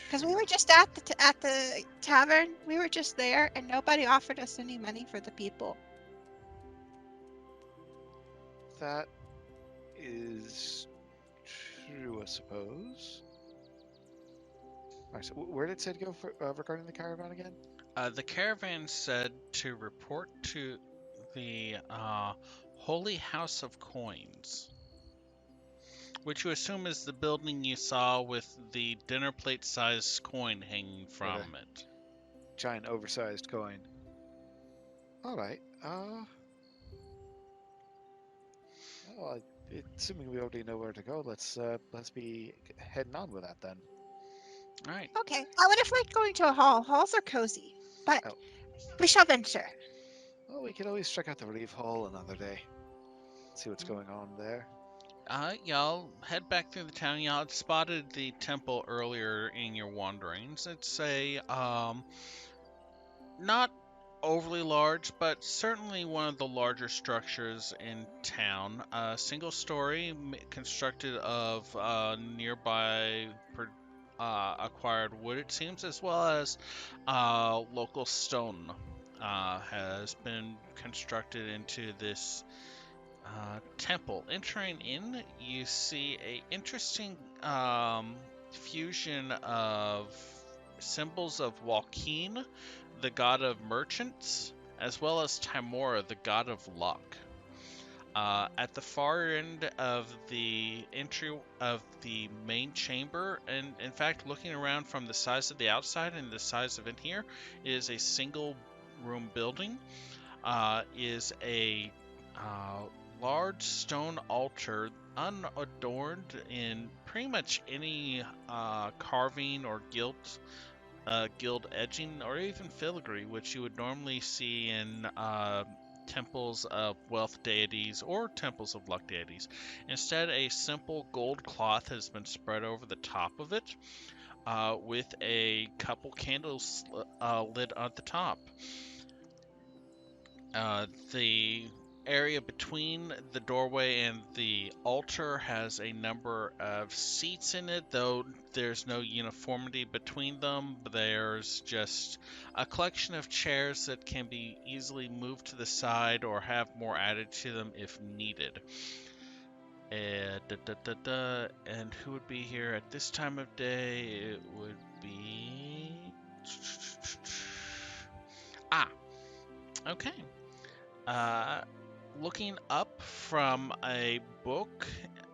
Because we True. were just at the tavern. We were just there, and nobody offered us any money for the people. That is true, I suppose. All right, so where did Sid go for regarding the caravan again? The caravan said to report to the Holy House of Coins, which you assume is the building you saw with the dinner plate sized coin hanging Yeah, the from it. giant oversized coin. All right. Well, assuming we already know where to go, let's be heading on with that then. All right. Okay, I would have liked going to a hall. Halls are cozy, but Oh, we shall venture. well, we could always check out the Relief Hall another day. See what's going on there. Y'all head back through the town. Y'all had spotted the temple earlier in your wanderings. It's a not overly large, but certainly one of the larger structures in town. Single story, constructed of nearby acquired wood, it seems, as well as local stone. Has been constructed into this temple. Entering in, you see a interesting fusion of symbols of Walkeen, the god of merchants, as well as Timora, the god of luck. At the far end of the entry of the main chamber, and in fact, looking around from the size of the outside and the size of in here, is a single room building. Is a uh, large stone altar, unadorned in pretty much any carving or gilt edging, or even filigree, which you would normally see in temples of wealth deities or temples of luck deities. Instead, a simple gold cloth has been spread over the top of it, with a couple candles lit at the top. The area between the doorway and the altar has a number of seats in it, though there's no uniformity between them. There's just a collection of chairs that can be easily moved to the side or have more added to them if needed. And who would be here at this time of day? It would be. Ah, okay. Uh, Looking up from a book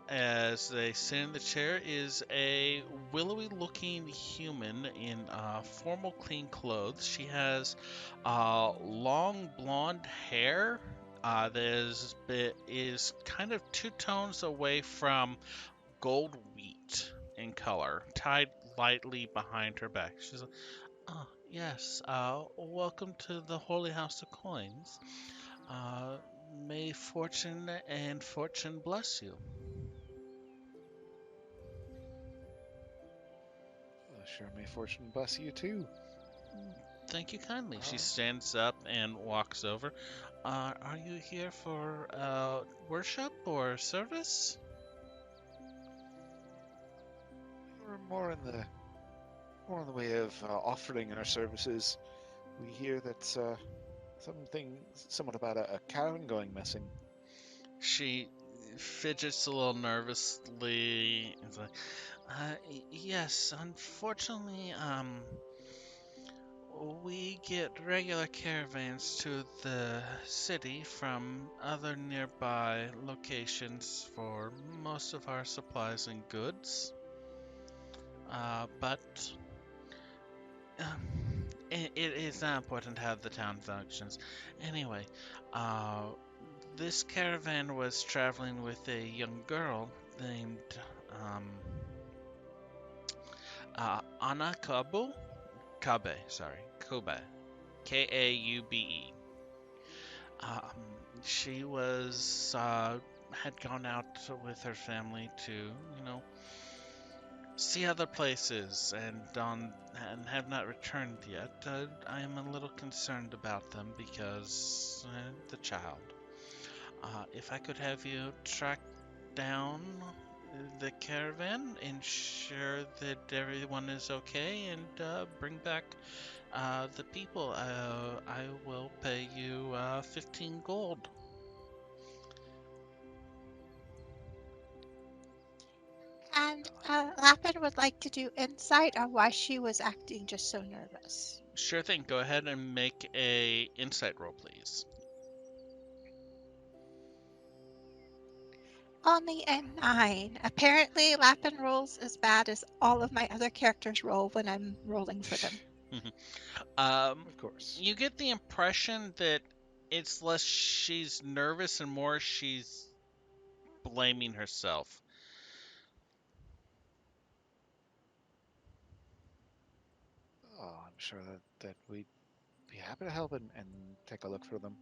as they sit in the chair is a willowy looking human in formal clean clothes. She has long blonde hair that is kind of two tones away from gold wheat in color, tied lightly behind her back. She's like, "Oh, yes, welcome to the Holy House of Coins. Uh, may fortune bless you." Sure, may fortune bless you too. Thank you kindly. She Uh, stands up and walks over. Are you here for worship or service? we're more in the way of offering our services. We hear that something somewhat about a caravan going missing. She fidgets a little nervously. It's like, yes, unfortunately, we get regular caravans to the city from other nearby locations for most of our supplies and goods. But it is not important how the town functions. Anyway, uh, this caravan was traveling with a young girl named um, Anna Kabe, sorry, Kobe, Kaube. She was had gone out with her family to, see other places and have not returned yet. I am a little concerned about them because the child. If I could have you track down the caravan, ensure that everyone is okay, and bring back the people, I will pay you 15 gold. And Lapin would like to do insight on why she was acting just so nervous. Sure thing. Go ahead and make a insight roll, please. Only a 9. Apparently, Lapin rolls as bad as all of my other characters roll when I'm rolling for them. um, Of course. you get the impression that it's less she's nervous and more she's blaming herself. Oh, I'm sure that we'd be happy to help and take a look for them.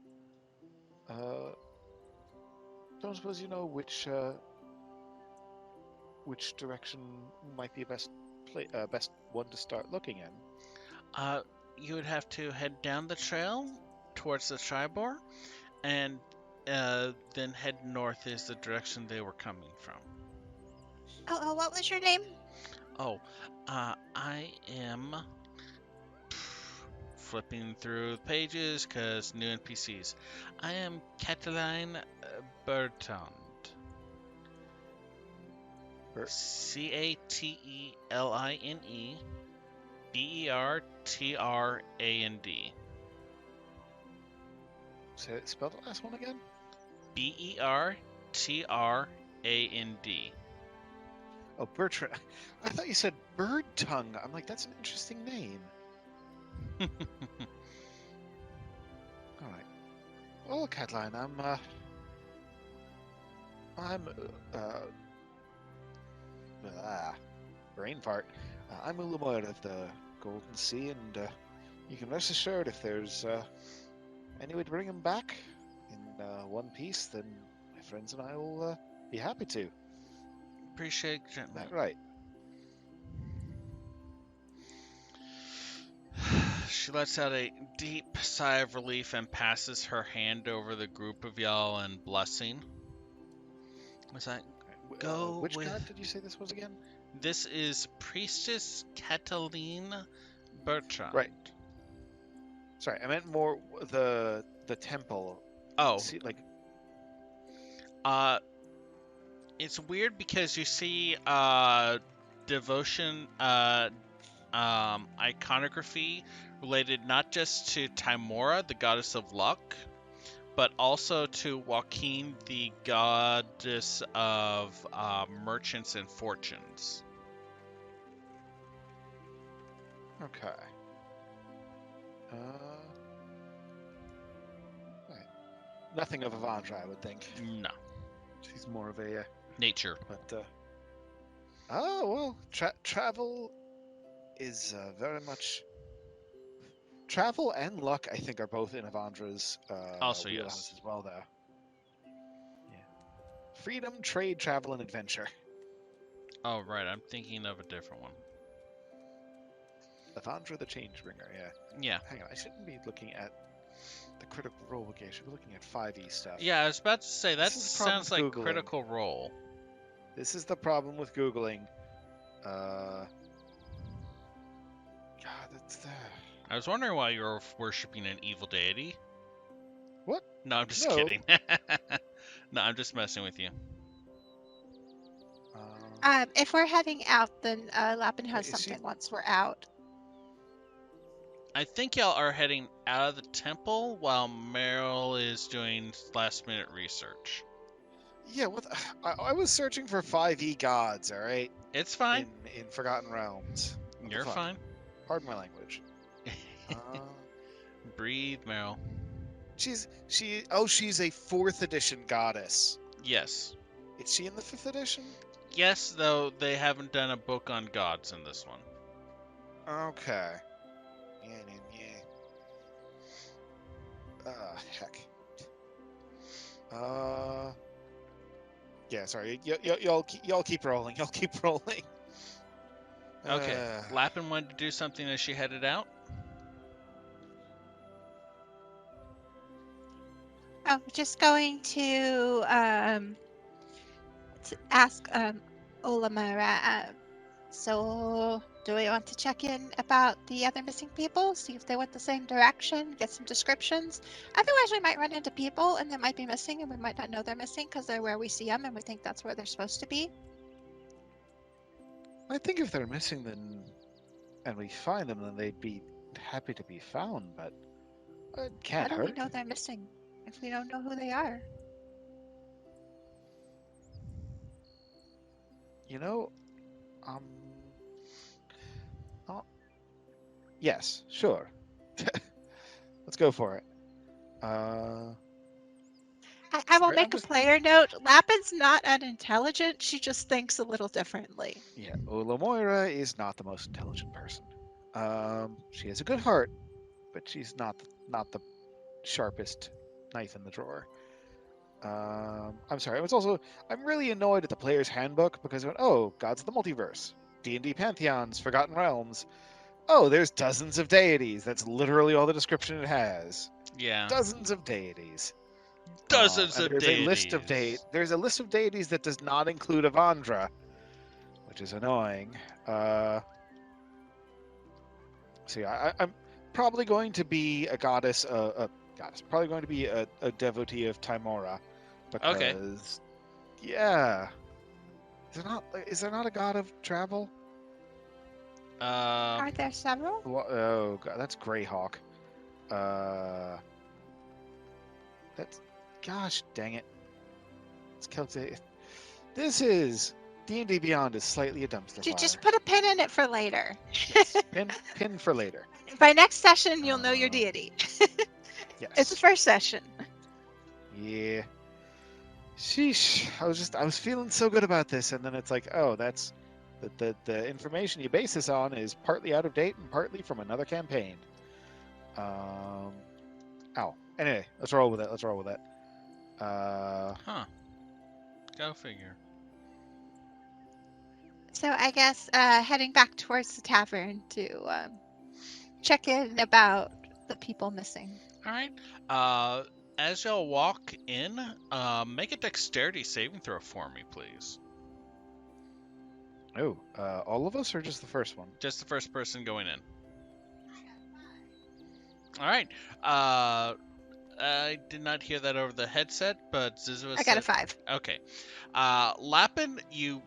Don't suppose you know which direction might be best one to start looking in. Uh, you would have to head down the trail towards the Tribor, and then head north is the direction they were coming from. Oh, what was your name? Oh, I am flipping through the pages because new NPCs. I am Cataline Bertrand. Catline Bertrand. Spell the last one again. Bertrand. Oh, Bertrand. I thought you said bird tongue. I'm like, that's an interesting name. All right. Well, Cataline, brain fart. I'm Ulamoy of the Golden Sea, and you can rest assured if there's any way to bring him back in one piece, then my friends and I will be happy to. Appreciate Is gently. that right? She lets out a deep sigh of relief and passes her hand over the group of y'all in blessing. It's like, go Which with. god did you say this was again? This is Priestess Cataline Bertrand. Right. Sorry, I meant more the temple. Oh, See, like, it's weird because you see devotion iconography related not just to Timora, the goddess of luck, but also to Joaquin, the goddess of merchants and fortunes. okay. Right. Nothing of Avandra, I would think. No. She's more of a Nature. but oh well, travel is very much travel and luck. I think are both in Avandra's Also, wheelhouse yes. as well, though. Yeah, freedom, trade, travel, and adventure. Oh, right. I'm thinking of a different one. Avandra the Changebringer. Yeah. Yeah. Hang on, I shouldn't be looking at the critical role. Okay, I should be looking at 5e stuff. Yeah, I was about to say, that This is the problem sounds with like Googling. Critical Role. This is the problem with Googling. God, that's the. I was wondering why you were worshipping an evil deity. What? No, I'm just No. kidding. No, I'm just messing with you. If we're heading out, then Lapin has Is she- something once we're out. I think y'all are heading out of the temple while Meryl is doing last minute research. Yeah, what? I was searching for 5e gods. All right. It's fine. In Forgotten Realms. What the You're fuck? fine. Pardon my language. Breathe, Meryl. She's a 4th edition goddess. Yes. Is she in the 5th edition? Yes, though they haven't done a book on gods in this one. Okay. Yeah, yeah. Heck. Yeah, sorry. Y'all keep rolling. Y'all keep rolling. Okay. Lappin wanted to do something as she headed out. I'm just going to ask Olamara. So, do we want to check in about the other missing people? See if they went the same direction, get some descriptions. Otherwise, we might run into people and they might be missing and we might not know they're missing because they're where we see them and we think that's where they're supposed to be. I think if they're missing, then and we find them, then they'd be happy to be found. But it How can't do we hurt. know they're missing if we don't know who they are? You know, um, oh, yes, sure. Let's go for it. I will Sorry, I'm make a just player note. Lapin's not unintelligent. She just thinks a little differently. yeah. Ulamoira is not the most intelligent person. She has a good heart, but she's not the sharpest knife in the drawer. I'm sorry. I'm really annoyed at the player's handbook because it went, oh, gods of the multiverse, D&D pantheons, forgotten realms. Oh, there's dozens of deities. That's literally all the description it has. Yeah. Dozens of deities. Dozens And of deities. there's a list of deities that does not include Avandra, which is annoying. So yeah, I'm probably going to be a goddess, probably going to be a devotee of Timora, Okay. because yeah, is there not a god of travel? Um. Are there several? Oh god, that's Greyhawk. Uh, that's gosh dang it. Let's calculate. This is D&D Beyond is slightly a dumpster Just fire. put a pin in it for later. Yes, pin for later. By next session, you'll know your Uh, deity. It's the yes. first session. Yeah. Sheesh. I was feeling so good about this, and then it's like, oh, that's the information you base this on is partly out of date and partly from another campaign. Ow. Anyway, let's roll with it. Let's roll with it. Huh. Go figure. So I guess heading back towards the tavern to check in about the people missing. All right. As y'all walk in, make a dexterity saving throw for me, please. Oh, all of us or just the first one? Just the first person going in. All right. I did not hear that over the headset, but Zizua I got a said. 5. Okay. Lappin, you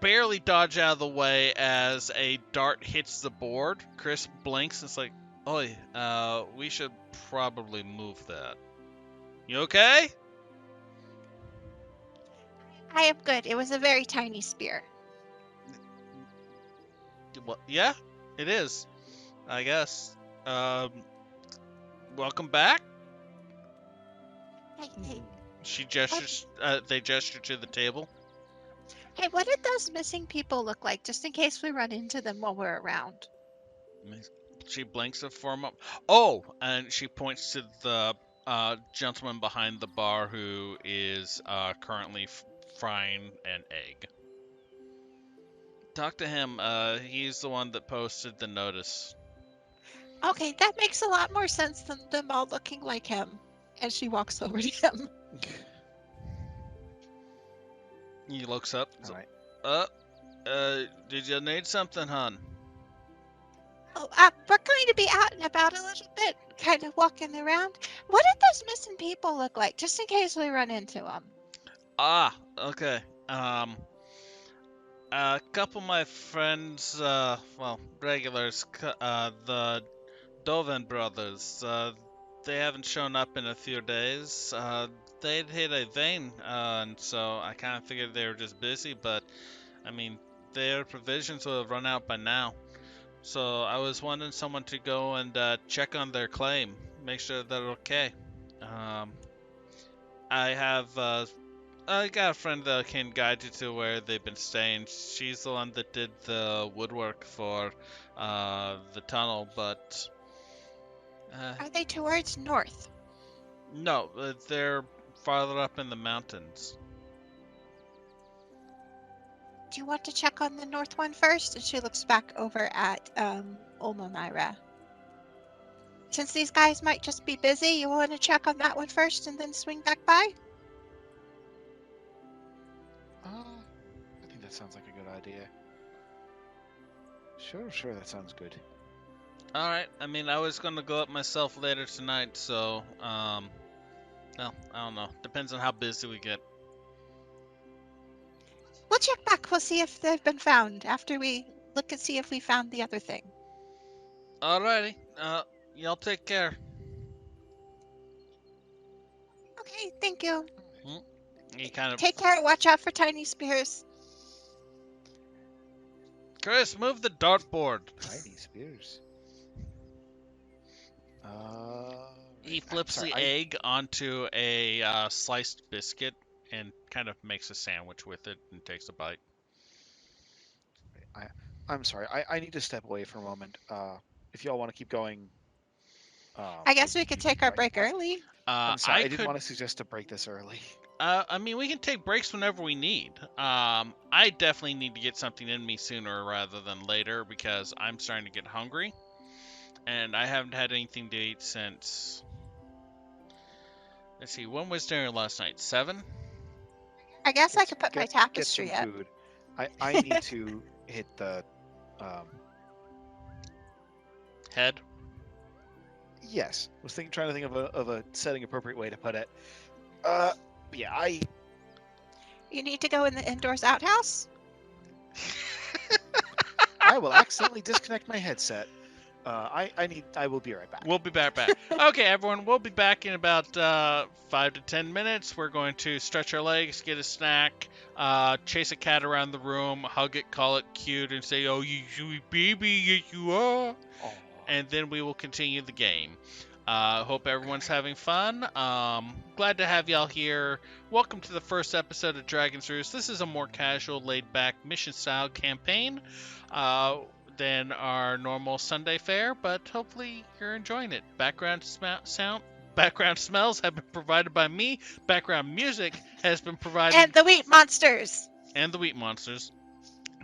barely dodge out of the way as a dart hits the board. Chris blinks. It's like, oi, we should probably move that. You okay? I am good. It was a very tiny spear. Well, yeah, it is. I guess. Um, welcome back. Hey, She gestures. They gesture to the table. hey, what did those missing people look like? Just in case we run into them while we're around. She blinks it for a moment. Oh, and she points to the gentleman behind the bar who is currently frying an egg. Talk to him. He's the one that posted the notice. Okay, that makes a lot more sense than them all looking like him. And she walks over to him. He looks up. All right. Did you need something, hon? Oh, we're going to be out and about a little bit, kind of walking around. What did those missing people look like, just in case we run into them? Ah, okay. A couple of my friends, well, regulars, the Doven brothers, they haven't shown up in a few days. They'd hit a vein, and so I kind of figured they were just busy, but, I mean, their provisions will have run out by now. So I was wanting someone to go and check on their claim, make sure they're okay. I have I got a friend that can guide you to where they've been staying. She's the one that did the woodwork for the tunnel, but Are they towards north? no, they're farther up in the mountains. Do you want to check on the north one first? And she looks back over at Myra. Since these guys might just be busy, you want to check on that one first and then swing back by? I think that sounds like a good idea. Sure, that sounds good. All right. I mean, I was gonna go up myself later tonight, so no, I don't know. Depends on how busy we get. We'll check back. We'll see if they've been found after we look and see if we found the other thing. Alrighty. Y'all take care. Okay, thank you. He kind of. Take care. Watch out for tiny spears. Chris, move the dartboard. Tiny spears. He Right, flips sorry, the egg onto a sliced biscuit and kind of makes a sandwich with it and takes a bite. I'm sorry. I need to step away for a moment. If y'all want to keep going, I guess we you could keep take our going. break early. I'm sorry. I didn't could. want to suggest to break this early. I mean, we can take breaks whenever we need. I definitely need to get something in me sooner rather than later because I'm starting to get hungry, and I haven't had anything to eat since. Let's see, when was dinner last night? 7? I guess I could put my Get some tapestry up. food. I need to hit the. Head. Yes, was trying to think of a setting appropriate way to put it. Yeah, You need to go in the indoors outhouse? I will accidentally disconnect my headset. I will be right back. We'll be back. Okay, everyone, we'll be back in about 5 to 10 minutes. We're going to stretch our legs, get a snack, chase a cat around the room, hug it, call it cute, and say, "Oh, you sweet baby, yes you are." Aw. And then we will continue the game. Hope everyone's having fun. Glad to have y'all here. Welcome to the first episode of Dragon's Roost. This is a more casual, laid-back, mission-style campaign than our normal Sunday fare, but hopefully you're enjoying it. Background smells have been provided by me. Background music has been provided, And the wheat monsters. and the Wheat Monsters.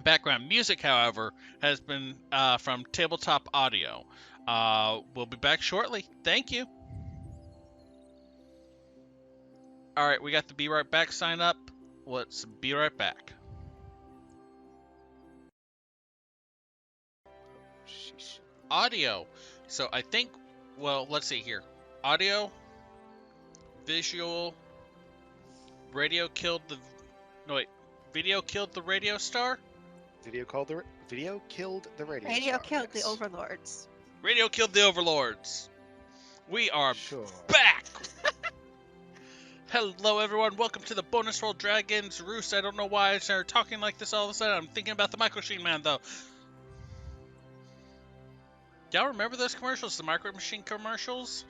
Background music, however, has been from Tabletop Audio. We'll be back shortly. Thank you. All right, we got the Be Right Back sign up. Let's be right back. Sheesh. Audio. So I think, well, let's see here. Audio, visual, radio killed the. No, wait. Video killed the radio star? Video killed the radio. Radio star, killed yes. the overlords. Radio killed the overlords. We are Sure. back! Hello, everyone. Welcome to the Bonus Roll Dragons Roost. I don't know why I started talking like this all of a sudden. I'm thinking about the Micro Machine Man, though. Y'all remember those commercials? The Micro Machine commercials?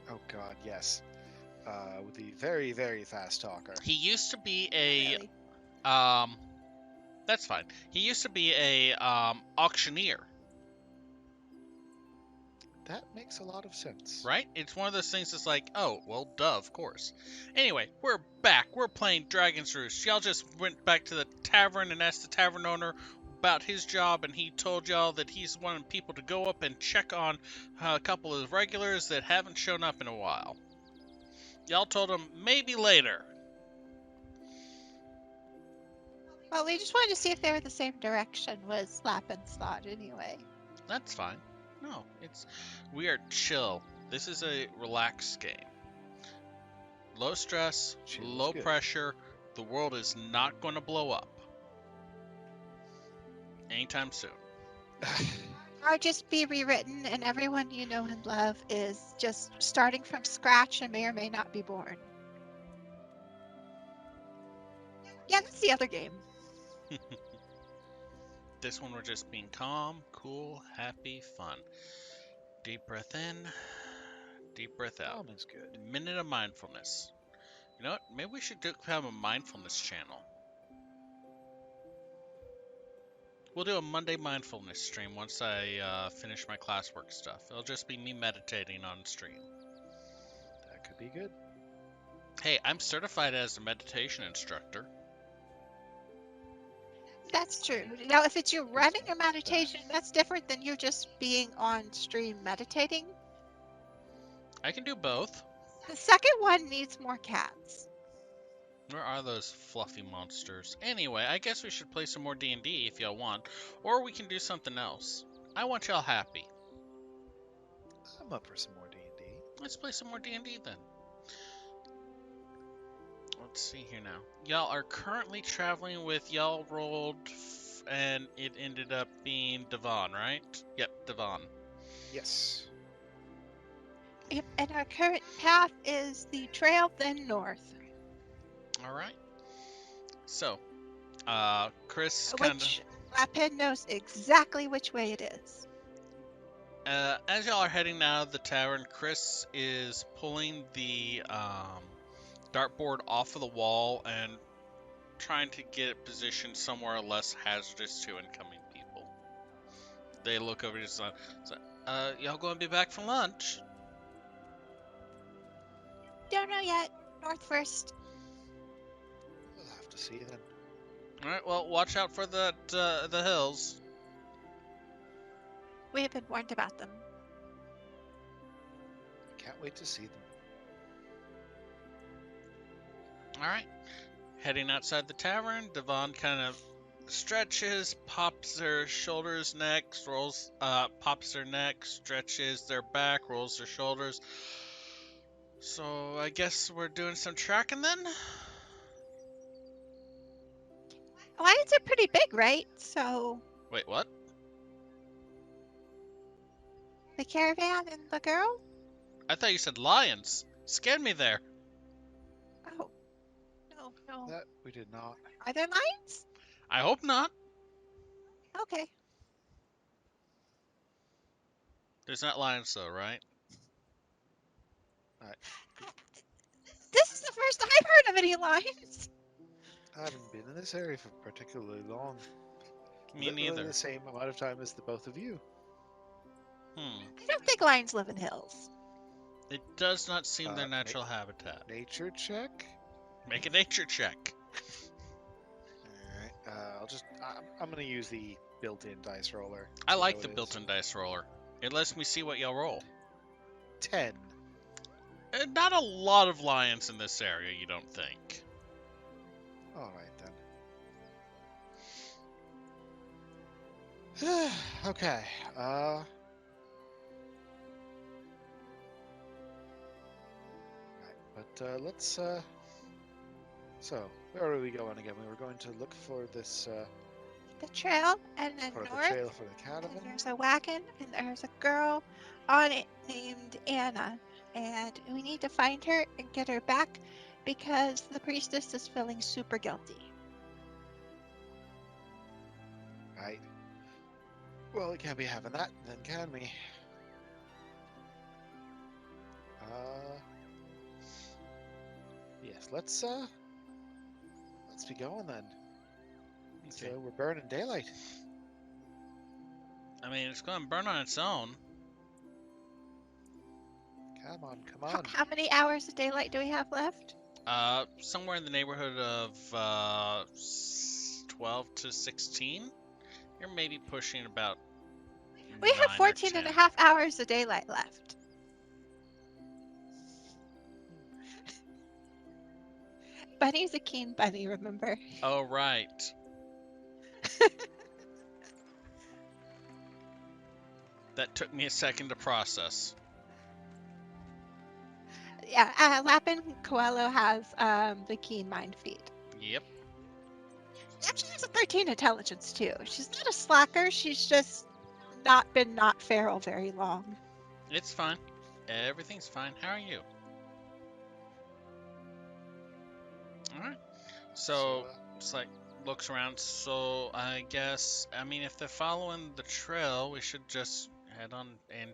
Oh God, yes. With the very, very fast talker. He used to be a Really. That's fine. He used to be a auctioneer, That makes a lot of sense. right? It's one of those things that's like, oh, well, duh, of course. Anyway, we're back. We're playing Dragon's Roost. Y'all just went back to the tavern and asked the tavern owner about his job, and he told y'all that he's wanting people to go up and check on a couple of regulars that haven't shown up in a while. Y'all told him maybe later. Well, we just wanted to see if they were the same direction, was Lappin's thought anyway. That's fine. No, we are chill. This is a relaxed game. Low stress, Chill is low good. pressure. The world is not going to blow up anytime soon. Or just be rewritten, and everyone you know and love is just starting from scratch and may or may not be born. Yeah, that's the other game. This one we're just being calm, cool, happy, fun. Deep breath in, deep breath out. Is good. Minute of mindfulness. You know what? Maybe we should have a mindfulness channel. We'll do a Monday mindfulness stream once I finish my classwork stuff. It'll just be me meditating on stream. That could be good. Hey, I'm certified as a meditation instructor. That's true. Now, if it's you running a Respect meditation, that. that's different than you just being on stream meditating. I can do both. The second one needs more cats. Where are those fluffy monsters? Anyway, I guess we should play some more D&D if y'all want, or we can do something else. I want y'all happy. I'm up for some more D&D. Let's play some more D&D then. Let's see here now. Y'all are currently traveling with y'all rolled, and it ended up being Devon, right? Yep, Devon. Yes. Yep, and our current path is the trail, then north. All right. So, Chris kind of. Which Lapin knows exactly which way it is. As y'all are heading out of the tavern, Chris is pulling the dartboard off of the wall and trying to get it positioned somewhere less hazardous to incoming people. They look over to his son. Y'all going to be back for lunch? Don't know yet. North first. We'll have to see then. All right. Well, watch out for the hills. We have been warned about them. Can't wait to see them. All right. Heading outside the tavern, Devon kind of stretches, pops their shoulders, necks, pops their neck, stretches their back, rolls their shoulders. So I guess we're doing some tracking then. Lions are pretty big, right? So Wait, what? the caravan and the girl? I thought you said lions. Scared me there. Oh, no. That we did not. Are there lions? I hope not. Okay. There's not lions though, right? This is the first I've heard of any lions. I haven't been in this area for particularly long. Me Literally neither. the same amount of time as the both of you. I don't think lions live in hills. It does not seem their Uh, natural habitat. Nature check. Make a nature check. All right. I'm gonna use the built-in dice roller. I See like how the it is. built-in dice roller. It lets me see what y'all roll. 10. Not a lot of lions in this area, you don't think? All right then. Okay. Right, but let's. So where are we going again? We were going to look for this The trail, and then for the north. trail for the And caravan. there's a wagon, and there's a girl on it named Anna. And we need to find her and get her back because the priestess is feeling super guilty. Right. Well, we can't be having that, then, can we? Yes. Let's be going then. So Okay. we're burning daylight. I mean, it's going to burn on its own. Come on. How many hours of daylight do we have left? Somewhere in the neighborhood of 12 to 16. You're maybe pushing about We have 9 or 14 10. and a half hours of daylight left. Bunny's a keen bunny, remember? Oh, right. That took me a second to process. Yeah, Lapin Coelho has the keen mind feat. Yep. Actually has a 13 intelligence too. She's not a slacker, she's just not been not feral very long. It's fine. Everything's fine. How are you? Alright. So, it's like, looks around. So, I guess, I mean, if they're following the trail, we should just head on. And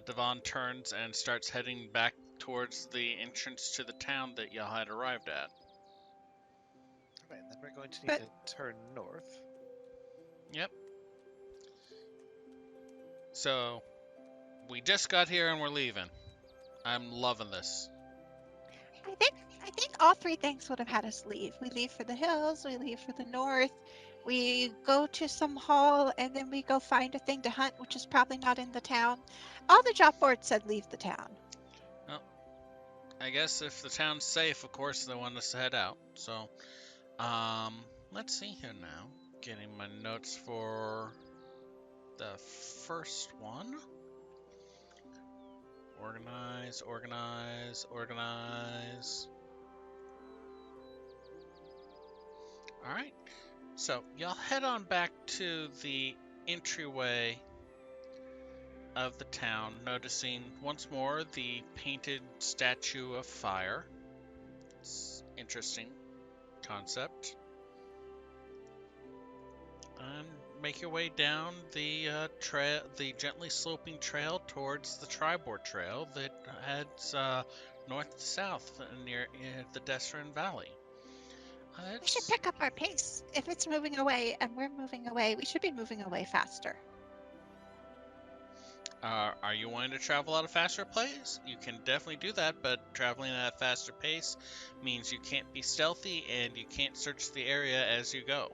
Devon turns and starts heading back towards the entrance to the town that y'all had arrived at. Alright, then we're going to need But to turn north. Yep. So, we just got here and we're leaving. I'm loving this. I think all three things would have had us leave. We leave for the hills, we leave for the north, we go to some hall, and then we go find a thing to hunt, which is probably not in the town. All the job boards said leave the town. Well, I guess if the town's safe, of course they want us to head out. So, let's see here now. Getting my notes for the first one. Organize, organize, organize. Alright, so y'all head on back to the entryway of the town, noticing once more the painted statue of fire. It's interesting concept. And make your way down the trail, the gently sloping trail towards the Tribord Trail that heads north to south near the Desrin Valley. We should It's pick up our pace. If it's moving away and we're moving away, we should be moving away faster. Are you wanting to travel at a faster pace? You can definitely do that, but traveling at a faster pace means you can't be stealthy and you can't search the area as you go.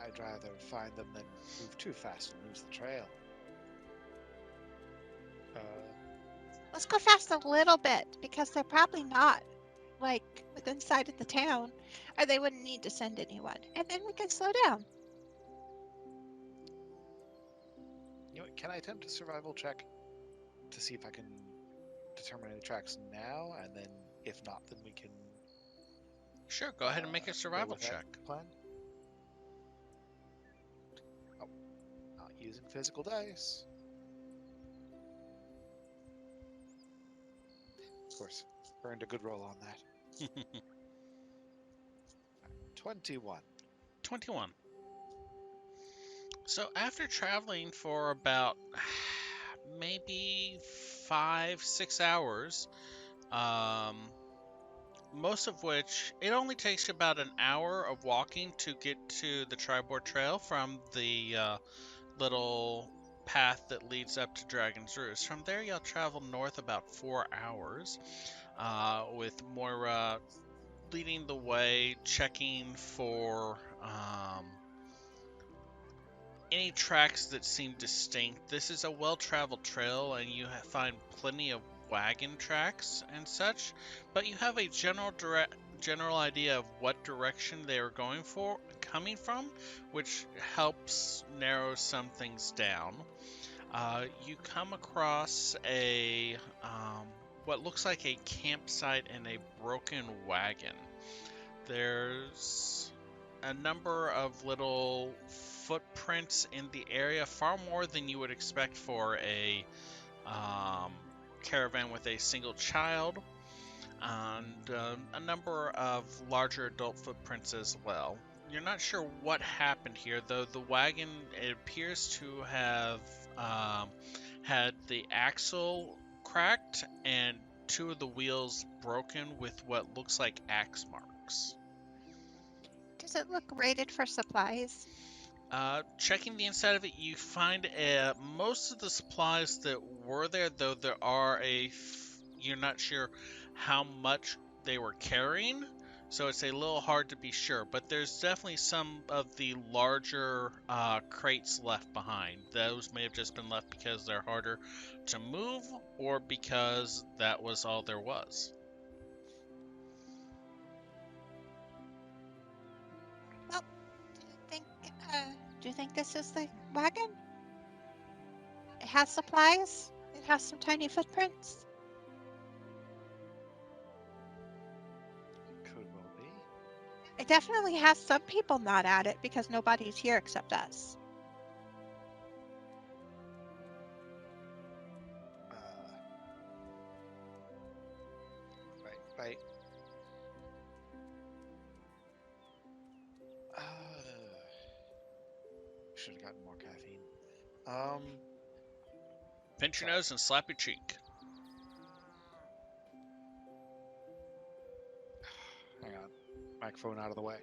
I'd rather find them than move too fast and lose the trail. Let's go fast a little bit because they're probably not like within sight of the town, or they wouldn't need to send anyone. And then we can slow down. You know what, can I attempt a survival check to see if I can determine any tracks now, and then if not, then we can Sure, go ahead and make a go survival with that check. plan? Oh, not using physical dice. Of course, earned a good roll on that. 21. 21. So after traveling for about maybe 5, 6 hours, um, most of which it only takes you about an hour of walking to get to the Tribord Trail from the little path that leads up to Dragon's Roost. From there, you'll travel north about 4 hours, with Moira leading the way, checking for any tracks that seem distinct. This is a well-traveled trail, and you find plenty of wagon tracks and such, but you have a general idea of what direction they are coming from, which helps narrow some things down. You come across a what looks like a campsite and a broken wagon. There's a number of little footprints in the area, far more than you would expect for a um, caravan with a single child, and a number of larger adult footprints as well. You're not sure what happened here, though the wagon, it appears to have um, had the axle cracked and two of the wheels broken with what looks like axe marks. Does it look rated for supplies? Checking the inside of it, you find most of the supplies that were there, though there are you're not sure how much they were carrying, so it's a little hard to be sure. But there's definitely some of the larger crates left behind. Those may have just been left because they're harder to move, or because that was all there was. Well, think, uh, do you think this is the wagon? It has supplies. It has some tiny footprints. Could well be. It definitely has some people not at it because nobody's here except us. Uh, right. Uh, should have gotten more caffeine. Um, Pinch your sorry. nose and slap your cheek. Hang on. Microphone out of the way.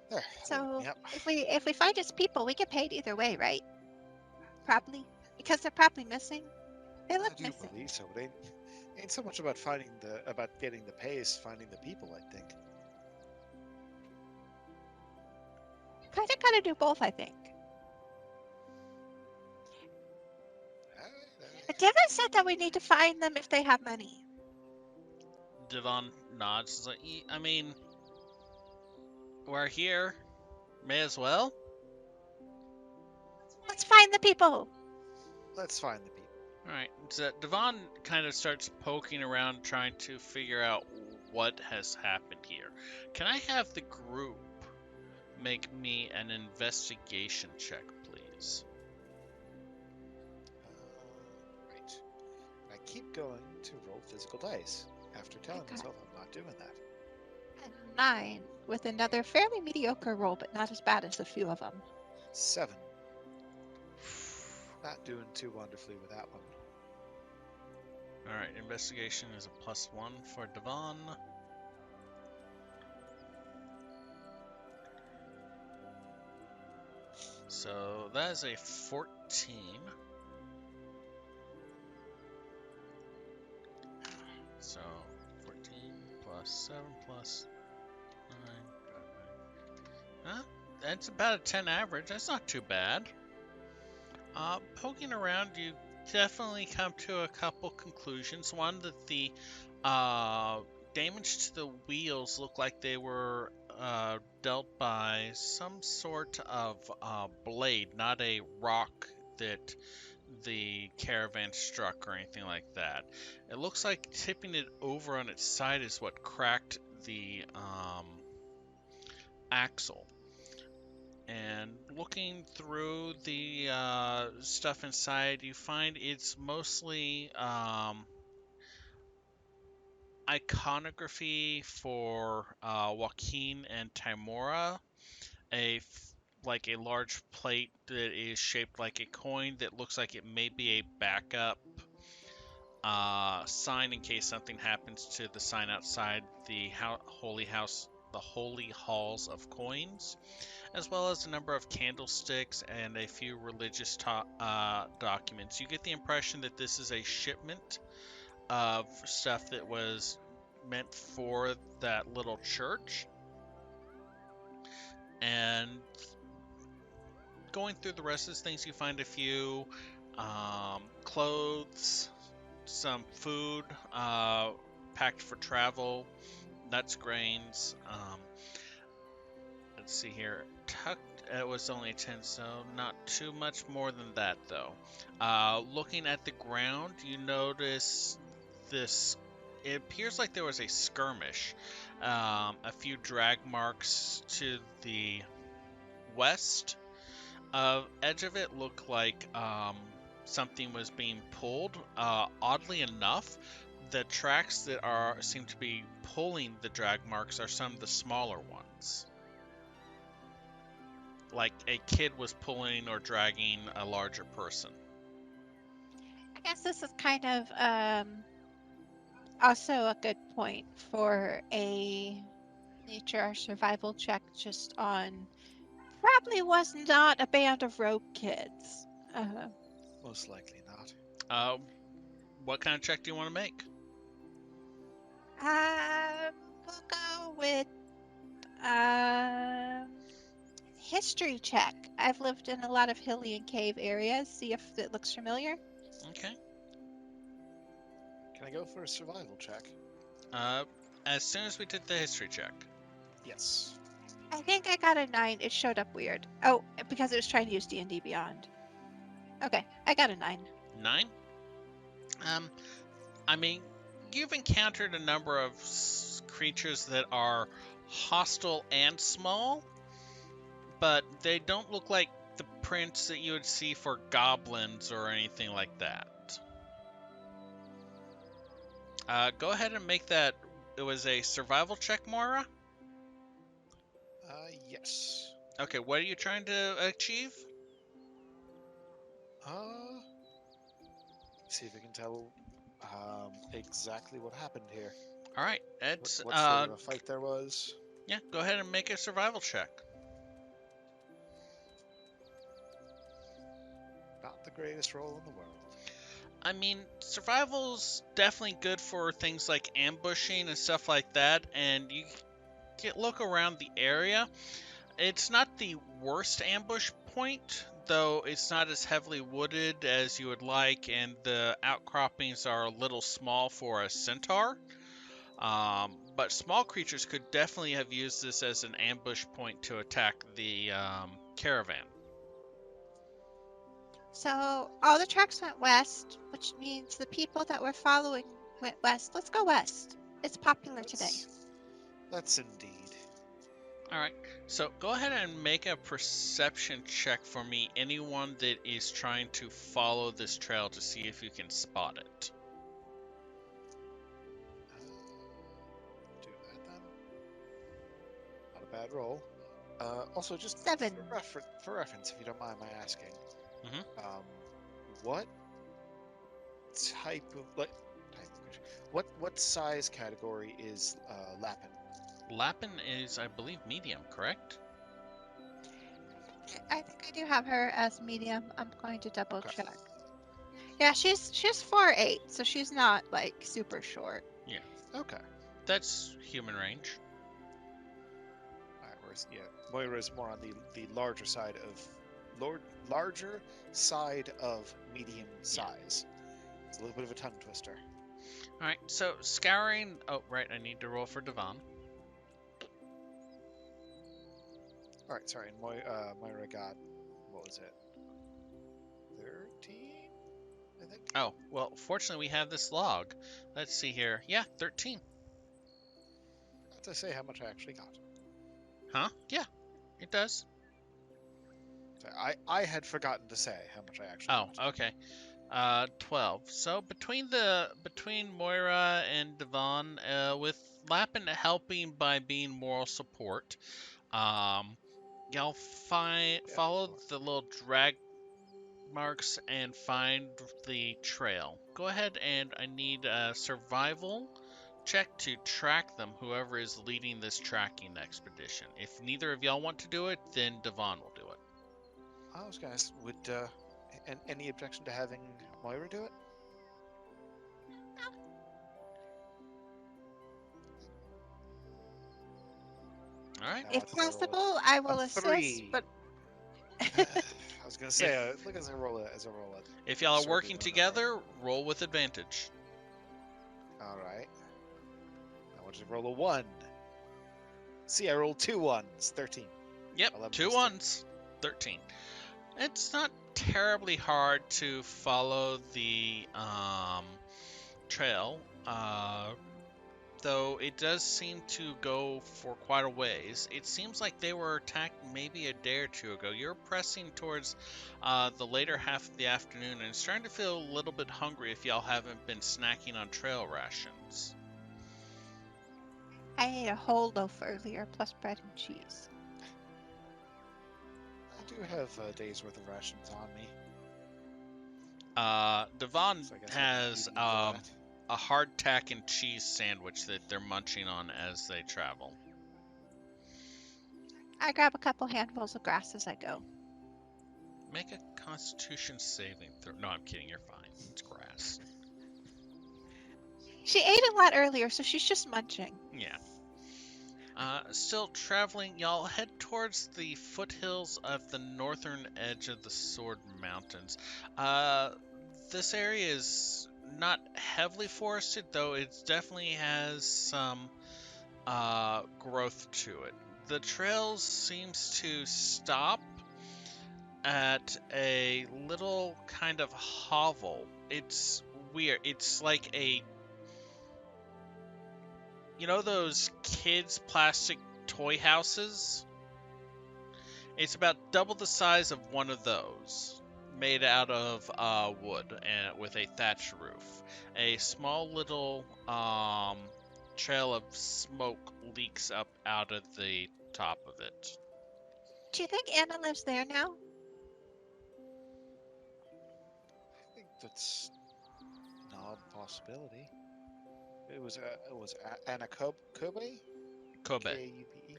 There. That'll wake So me up. if we find his people, we get paid either way, right? Probably. Because they're probably missing. They I look do missing. believe so. But ain't so much about getting the pay as finding the people. I think. Kind of gotta do both, I think. Devin said that we need to find them if they have money. Devon nods. He's like, I mean, we're here. May as well. Let's find the people. Let's find the people. All right. So Devon kind of starts poking around, trying to figure out what has happened here. Can I have the group make me an investigation check, please? Right. I keep going to roll physical dice after telling got- myself I'm not doing that. A 9 with another fairly mediocre roll, but not as bad as a few of them. 7. Not doing too wonderfully with that one. All right. Investigation is a +1 for Devon. So that is a 14. So 14 plus 7 plus 9. Huh? That's about a 10 average. That's not too bad. Poking around, you definitely come to a couple conclusions. One, that the damage to the wheels look like they were dealt by some sort of blade, not a rock that the caravan struck or anything like that. It looks like tipping it over on its side is what cracked the axle. And looking through the stuff inside, you find it's mostly iconography for Joaquin and Timora, like a large plate that is shaped like a coin that looks like it may be a backup sign in case something happens to the sign outside the holy house, the holy halls of coins, as well as a number of candlesticks and a few religious documents. You get the impression that this is a shipment of stuff that was meant for that little church. And going through the rest of these things, you find a few clothes, some food packed for travel, nuts, grains. Let's see here. It was only 10, so not too much more than that, though. Looking at the ground, you notice this. It appears like there was a skirmish. A few drag marks to the west. Edge of it looked like something was being pulled. Oddly enough, the tracks that seem to be pulling the drag marks are some of the smaller ones. Like a kid was pulling or dragging a larger person. I guess this is kind of also a good point for a nature or survival check just on probably was not a band of rogue kids. Uh, Most likely not. What kind of check do you want to make? we'll go with um, history check. I've lived in a lot of hilly and cave areas. See if it looks familiar. Okay. Can I go for a survival check? As soon as we did the history check. Yes. I think I got a 9. It showed up weird. Oh, because it was trying to use D&D Beyond. Okay, I got a 9. 9? I mean, you've encountered a number of creatures that are hostile and small, but they don't look like the prints that you would see for goblins or anything like that. Go ahead and make that. It was a survival check, Moira? Yes. Okay, what are you trying to achieve? See if we can tell exactly what happened here. All right, What, Ed's. what sort of a fight there was. Yeah, go ahead and make a survival check. Not the greatest roll in the world. I mean, survival's definitely good for things like ambushing and stuff like that, and you look around the area. It's not the worst ambush point, though it's not as heavily wooded as you would like, and the outcroppings are a little small for a centaur. But small creatures could definitely have used this as an ambush point to attack the caravan. So all the tracks went west, which means the people that we're following went west. Let's go west. It's popular today. That's indeed. All right, so go ahead and make a perception check for me. Anyone that is trying to follow this trail to see if you can spot it. Do that then. Not a bad roll. Also, just 7. for reference, if you don't mind my asking, Mhm. what type of what size category is Lapin? Lapin is, I believe, medium, correct? I think I do have her as medium. I'm going to double Okay. check. Yeah, she's 4'8", so she's not like super short. Yeah. Okay. That's human range. Alright, whereas Moira is more on the larger side of larger side of medium size. It's a little bit of a tongue twister. All right, so scouring. Oh, right, I need to roll for Devon. Alright, sorry, and Moira got, what was it? 13, I think? Oh, well, fortunately, we have this log. Let's see here. Yeah, 13. Not to say how much I actually got. Huh? Yeah, it does. I had forgotten to say how much I actually Oh, got. okay. 12. So between Moira and Devon, with Lapin helping by being moral support, y'all follow the little drag marks and find the trail. Go ahead and I need a survival check to track them, whoever is leading this tracking expedition. If neither of y'all want to do it, then Devon will do it. I was gonna ask, would any objection to having Moira do it? All right. Now If did I roll possible, I a will assist, 3? but I was gonna say, If look as I roll it, if y'all are absurdly working low together, roll with advantage. number. All right. I want you to roll a 1. See, I rolled 2 1s. 13. Yep, 11 two plus ones. 13. It's not terribly hard to follow the trail, though it does seem to go for quite a ways. It seems like they were attacked maybe a day or two ago. You're pressing towards the later half of the afternoon and starting to feel a little bit hungry if y'all haven't been snacking on trail rations. I ate a whole loaf earlier, plus bread and cheese. I do have a day's worth of rations on me. Devon So I guess I has can eat that. a hardtack and cheese sandwich that they're munching on as they travel. I grab a couple handfuls of grass as I go. Make a Constitution saving throw. No, I'm kidding. You're fine. It's grass. She ate a lot earlier, so she's just munching. Yeah. Still traveling, y'all head towards the foothills of the northern edge of the Sword Mountains. This area is not heavily forested, though it definitely has some growth to it. The trail seems to stop at a little kind of hovel. It's weird. It's like you know those kids' plastic toy houses? It's about double the size of one of those, made out of wood and with a thatch roof. A small little trail of smoke leaks up out of the top of it. Do you think Anna lives there now? That's an odd possibility. It was Anakobe? Kobe. K-A-U-B-E?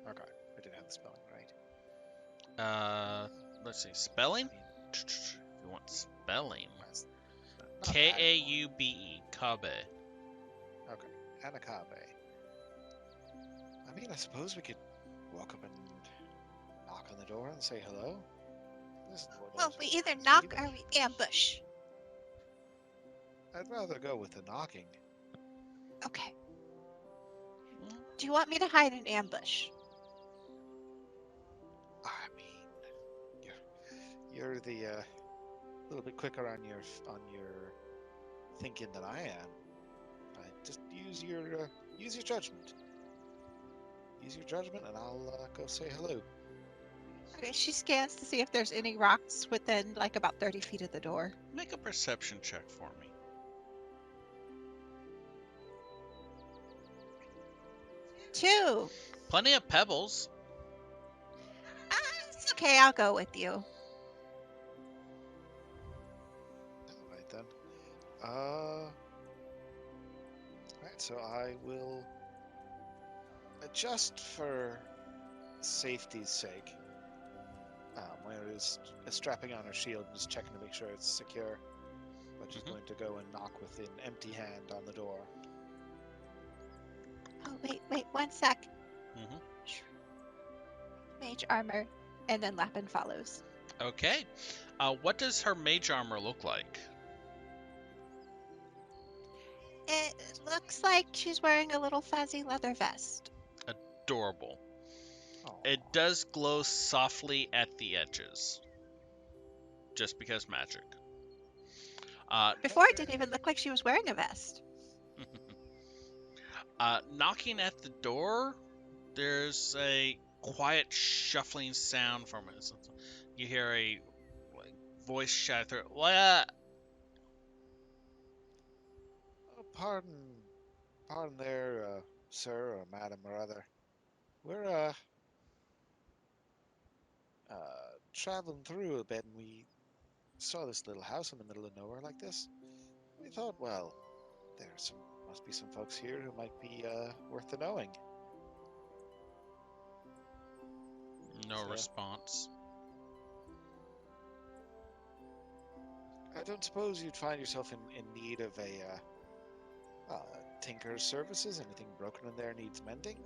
Okay, I didn't have the spelling right. Let's see. Spelling? I mean, If you want spelling. that's not that important. Kaube. Kobe. Okay, Anakabe. I mean, I suppose we could walk up and knock on the door and say hello. This is what Well, those we either things knock be, but or we ambush. I'd rather go with the knocking. Okay. Do you want me to hide an ambush? I mean, you're the little bit quicker on your thinking than I am. Just use your judgment. Use your judgment, and I'll go say hello. Okay, she scans to see if there's any rocks within like about 30 feet of the door. Make a perception check for me. 2. Plenty of pebbles. It's okay, I'll go with you. All right then. Right. So I will just for safety's sake. Moira is strapping on her shield and just checking to make sure it's secure. But she's going to go and knock with an empty hand on the door. Oh, wait, 1 sec. Mm-hmm. Mage armor, and then Lapin follows. Okay. What does her mage armor look like? It looks like she's wearing a little fuzzy leather vest. Adorable. Aw. It does glow softly at the edges. Just because magic. Before it didn't even look like she was wearing a vest. Knocking at the door, there's a quiet shuffling sound from it. You hear a voice shout through. What? Pardon there, sir or madam or other. We're traveling through a bit, and we saw this little house in the middle of nowhere like this. We thought, well, must be some folks here who might be worth the knowing. No So, response. I don't suppose you'd find yourself in need of a tinker's services? Anything broken in there needs mending?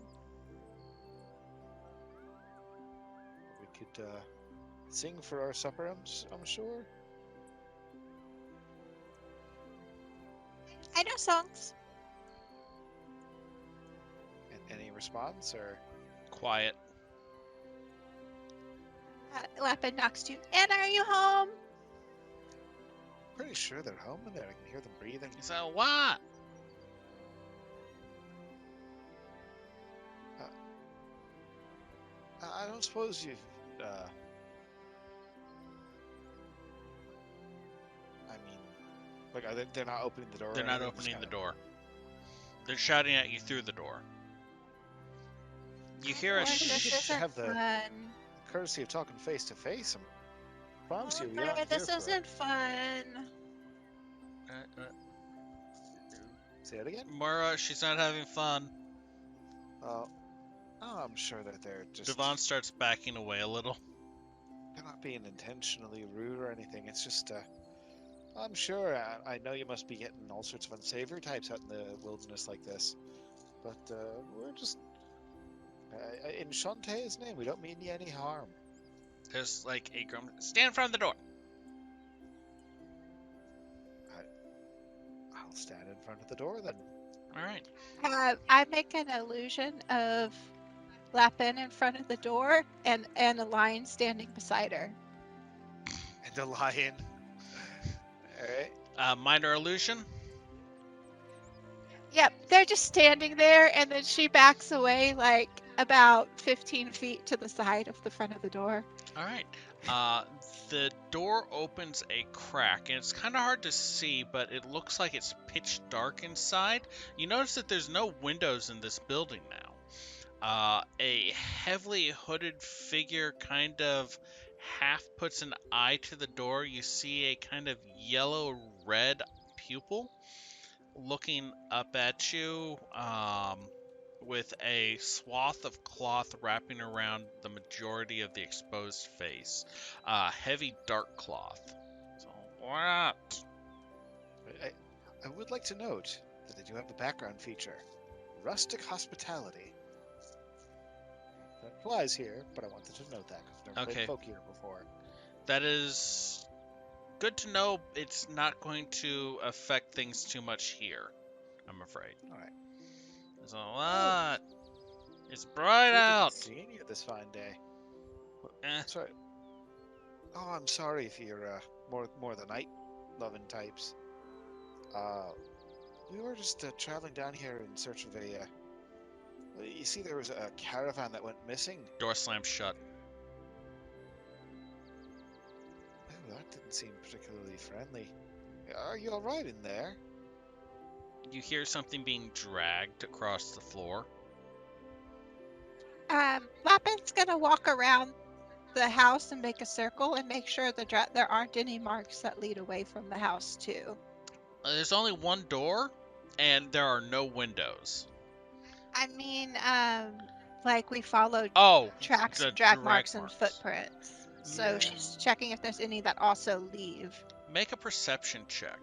We could sing for our supper, I'm sure. I know songs. And any response, or Quiet. Lapin knocks to you. Anna, are you home? pretty sure they're home in there. I can hear them breathing. So what? I don't suppose you've. I mean, like, they're not opening the door. They're or not anything, just opening the kinda- door. They're shouting at you through the door. You hear a This sh- isn't have the- fun. Courtesy of talking face to face, I promise you, we Oliver, aren't this here for it. isn't fun. Say it again. Moira, she's not having fun. Oh, I'm sure that they're just. Devon starts backing away a little. They're not being intentionally rude or anything. It's just. I'm sure. I know you must be getting all sorts of unsavory types out in the wilderness like this, but we're just. In Shantae's name, we don't mean you any harm. There's like a grum. Stand in front of the door. I'll stand in front of the door then. All right. I make an illusion of Lapin in front of the door and a lion standing beside her. And a lion. Alright. Minor illusion. Yep, they're just standing there, and then she backs away like about 15 feet to the side of the front of the door. All right. The door opens a crack, and it's kind of hard to see, but it looks like it's pitch dark inside. You notice that there's no windows in this building now. A heavily hooded figure kind of half puts an eye to the door, you see a kind of yellow-red pupil looking up at you, with a swath of cloth wrapping around the majority of the exposed face. Heavy dark cloth. So, what? I would like to note that they do have a background feature, rustic hospitality. That applies here, but I wanted to note that because I've never played Okay, folk here before. that is good to know. It's not going to affect things too much here, I'm afraid. All right. There's a Oh, lot. It's bright sure didn't out. see any of this fine day. Eh, Sorry. Oh, I'm sorry if you're more the night loving types. Uh, we were just traveling down here in search of a. You see, there was a caravan that went missing. door slammed shut. Oh, that didn't seem particularly friendly. Are you all right in there? You hear something being dragged across the floor. Lapin's gonna walk around the house and make a circle and make sure there aren't any marks that lead away from the house too. There's only one door, and there are no windows. I mean, like we followed Oh, tracks the and drag drag marks and marks. footprints. So Yeah. she's checking if there's any that also leave. Make a perception check.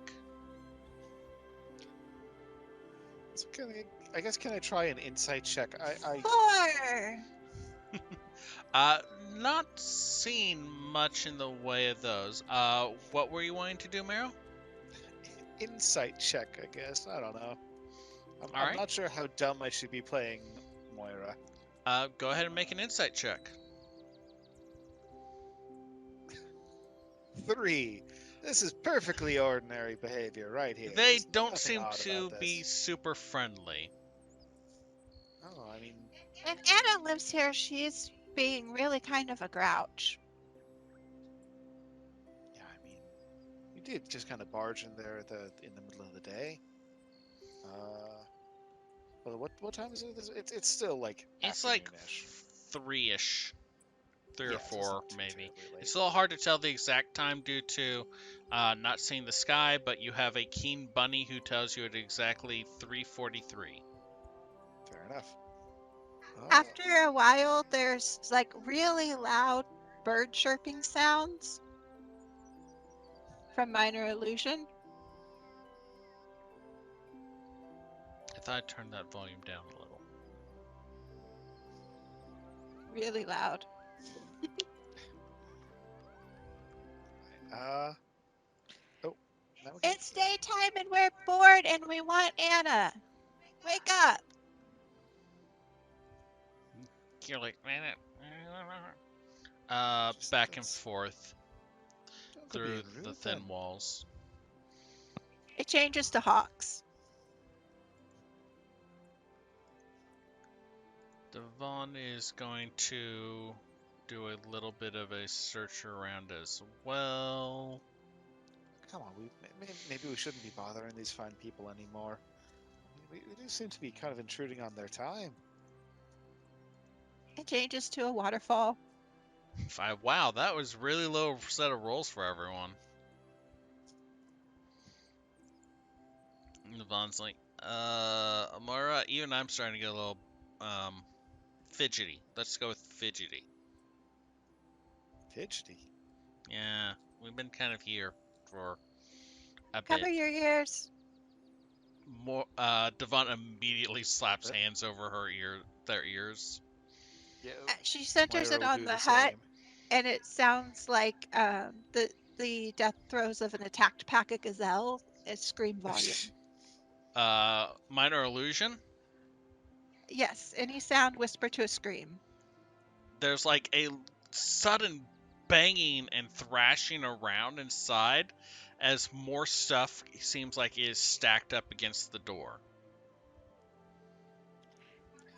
So I guess can I try an insight check? I 4. Uh, not seeing much in the way of those. What were you wanting to do, Meryl? insight check. I guess I don't know. All I'm right. not sure how dumb I should be playing Moira. Go ahead and make an insight check. 3. This is perfectly ordinary behavior right here. They There's don't nothing seem odd to about be this. super friendly. Oh, I mean, If Anna lives here, she's being really kind of a grouch. yeah, I mean, we did just kind of barge in there in the middle of the day. Well, what time is it? It's still like It's like afternoonish. 3-ish. 3 or Yeah, so it's 4, not too maybe. terribly late. It's a little hard to tell the exact time due to not seeing the sky, but you have a keen bunny who tells you at exactly 3:43. Fair enough. After a while, there's like really loud bird chirping sounds from Minor Illusion. I thought I'd turn that volume down a little. Really loud. Oh, now we can- It's daytime and we're bored and we want Anna. Wake up. You're like, Just- back and that's- forth don't go through being the rude thin then. walls. It changes to hawks. Devon is going to do a little bit of a search around as well. Come on, maybe we shouldn't be bothering these fine people anymore. We do seem to be kind of intruding on their time. It changes to a waterfall. Wow, that was really low set of rolls for everyone. And Devon's like, Amara, even I'm starting to get a little, fidgety. Let's go with fidgety. Fidgety. Yeah, we've been kind of here for a Cover bit. your ears. More, Devon immediately slaps What? hands over their ears. Yeah, She centers Moira it will on do the the hut, same. and it sounds like the death throes of an attacked pack of gazelle at scream volume. Minor illusion. Yes, any sound whisper to a scream. There's like a sudden banging and thrashing around inside as more stuff seems like is stacked up against the door.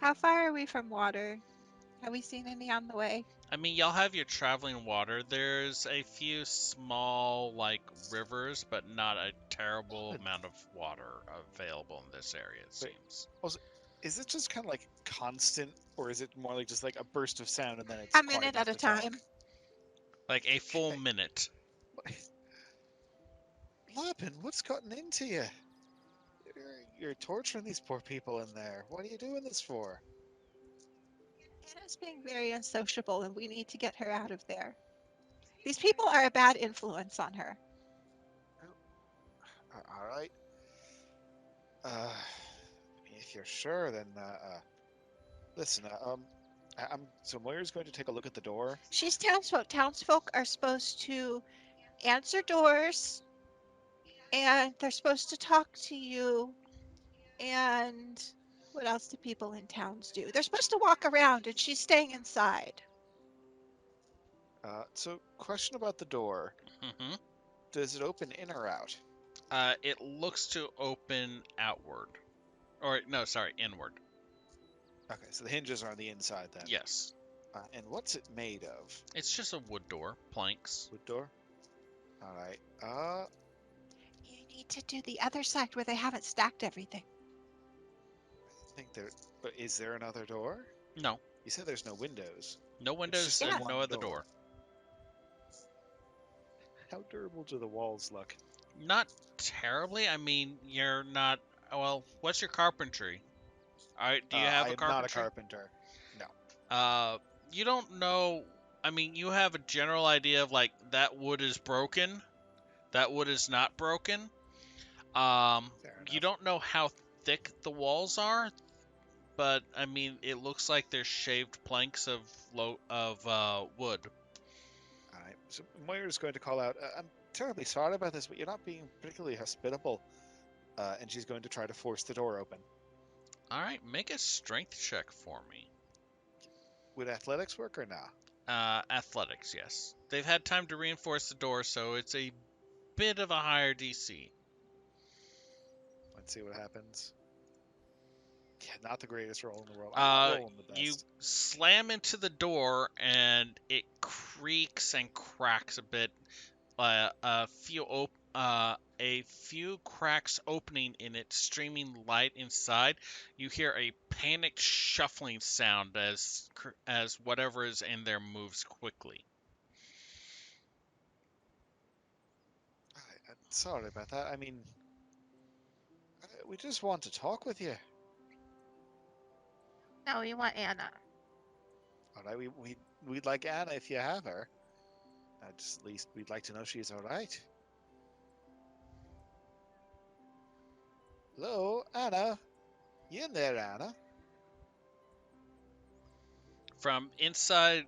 How far are we from water? Have we seen any on the way? I mean, y'all have your traveling water. There's a few small, like, rivers, but not a terrible Good. amount of water available in this area, it Wait. seems. Is it just kind of like constant, or is it more like just like a burst of sound and then it's A quiet minute enough at a to talk? time. Like a full Okay. minute. Lapin, what's gotten into you? You're torturing these poor people in there. What are you doing this for? Anna's being very unsociable, and we need to get her out of there. These people are a bad influence on her. All right. If you're sure, then listen. So Moira's going to take a look at the door. She's townsfolk. Townsfolk are supposed to answer doors, and they're supposed to talk to you. And what else do people in towns do? They're supposed to walk around, and she's staying inside. So question about the door. Hmm. Does it open in or out? It looks to open outward. Or, no, sorry, inward. Okay, so the hinges are on the inside then. Yes. And what's it made of? It's just a wood door, planks. Wood door? All right. You need to do the other side where they haven't stacked everything. I think there. But is there another door? No. You said there's no windows. No It's windows just Yeah. and one no other door. door. How durable do the walls look? Not terribly. I mean, you're not. Well, what's your carpentry? Alright, do you have I a am not a carpentry? carpenter. No. You don't know. I mean, you have a general idea of like that wood is broken, that wood is not broken. Fair You enough. don't know how thick the walls are, but I mean, it looks like they're shaved planks of wood. All right. So Moira's going to call out. I'm terribly sorry about this, but you're not being particularly hospitable. And she's going to try to force the door open. All right, make a strength check for me. Would athletics work or not? Athletics, yes. They've had time to reinforce the door, so it's a bit of a higher DC. Let's see what happens. Yeah, not the greatest roll in the world. I'm not rolling the You best. slam into the door and it creaks and cracks a bit. A few cracks opening in it, streaming light inside. You hear a panicked shuffling sound as whatever is in there moves quickly. I'm sorry about that. I mean, we just want to talk with you. No, we want Anna. All right, we'd like Anna if you have her. Just at least we'd like to know she's all right. Hello, Anna. You in there, Anna? From inside,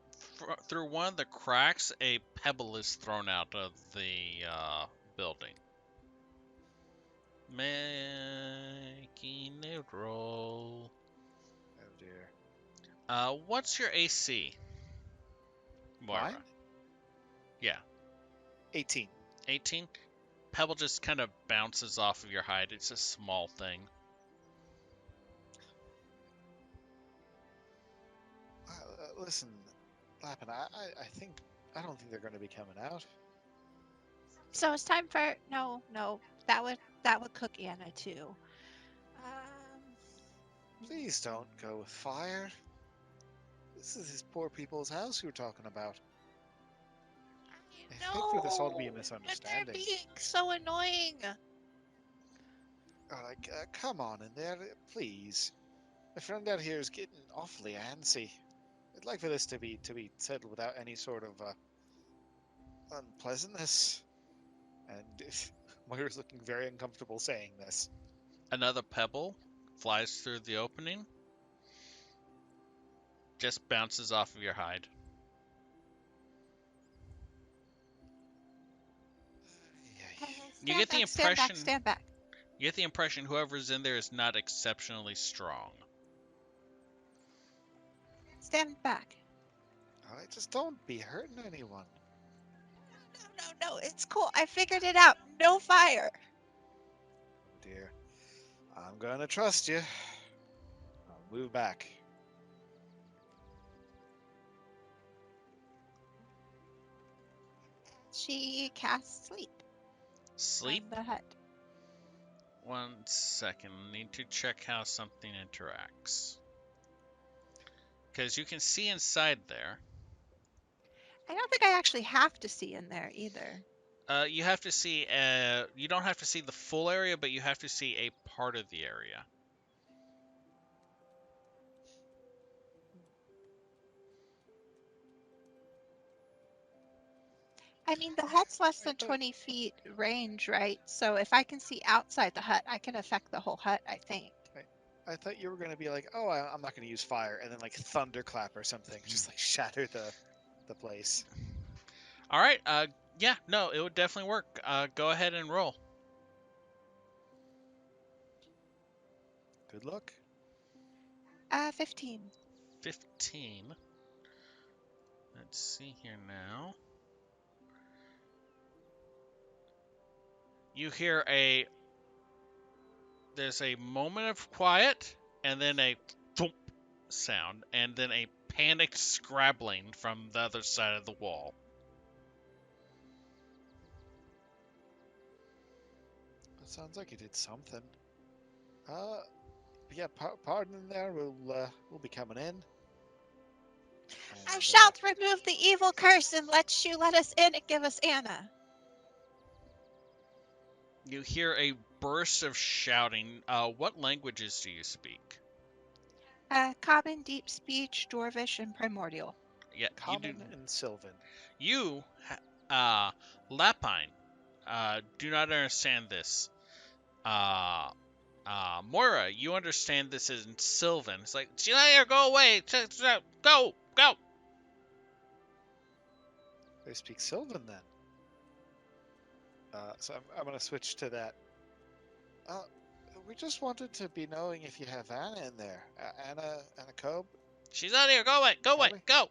through one of the cracks, a pebble is thrown out of the building. Making a roll. Oh dear. What's your AC, Moira? Mine? Yeah, 18. 18. Pebble just kind of bounces off of your hide. It's a small thing. Listen, Lappin, I don't think they're going to be coming out. So it's time for no. That would cook Anna too. Please don't go with fire. This is his poor people's house you're talking about. I hate for this all to be a No, and they're misunderstanding. being so annoying. Come on in there, please. My friend out here is getting awfully antsy. I'd like for this to be settled without any sort of unpleasantness. And Moira's looking very uncomfortable saying this. Another pebble flies through the opening. Just bounces off of your hide. You Stand get the back, stand back, impression stand back. you get the impression whoever's in there is not exceptionally strong. Stand back. All right, just don't be hurting anyone. No, it's cool. I figured it out. No fire. Oh dear. I'm gonna trust you. I'll move back. She casts sleep Sleep? on the hut. 1 second. Need to check how something interacts. Because you can see inside there. I don't think I actually have to see in there either. You have to see. You don't have to see the full area, but you have to see a part of the area. I mean, the hut's less I than thought, 20 feet range, right? So if I can see outside the hut, I can affect the whole hut, I think. I thought you were going to be like, oh, I'm not going to use fire, and then like thunderclap or something, just like shatter the place. All right. Yeah. No, it would definitely work. Go ahead and roll. Good luck. 15. 15. Let's see here now. You hear there's a moment of quiet, and then a thump sound, and then a panicked scrabbling from the other side of the wall. That sounds like you did something. Yeah, pardon there. We'll be coming in. I And shall remove the evil curse and let us in and give us Anna. You hear a burst of shouting. What languages do you speak? Common, deep speech, dwarvish, and primordial. Yeah, you do. Common and Sylvan. You, Lapine, do not understand this. Uh, Moira, you understand this in Sylvan. It's like, Gilead, go away. Go, go. They speak Sylvan then. So I'm going to switch to that. Uh, we just wanted to be knowing if you have Anna in there. Anna Cobe? She's out here. Go away. Go away. Cobe? Go.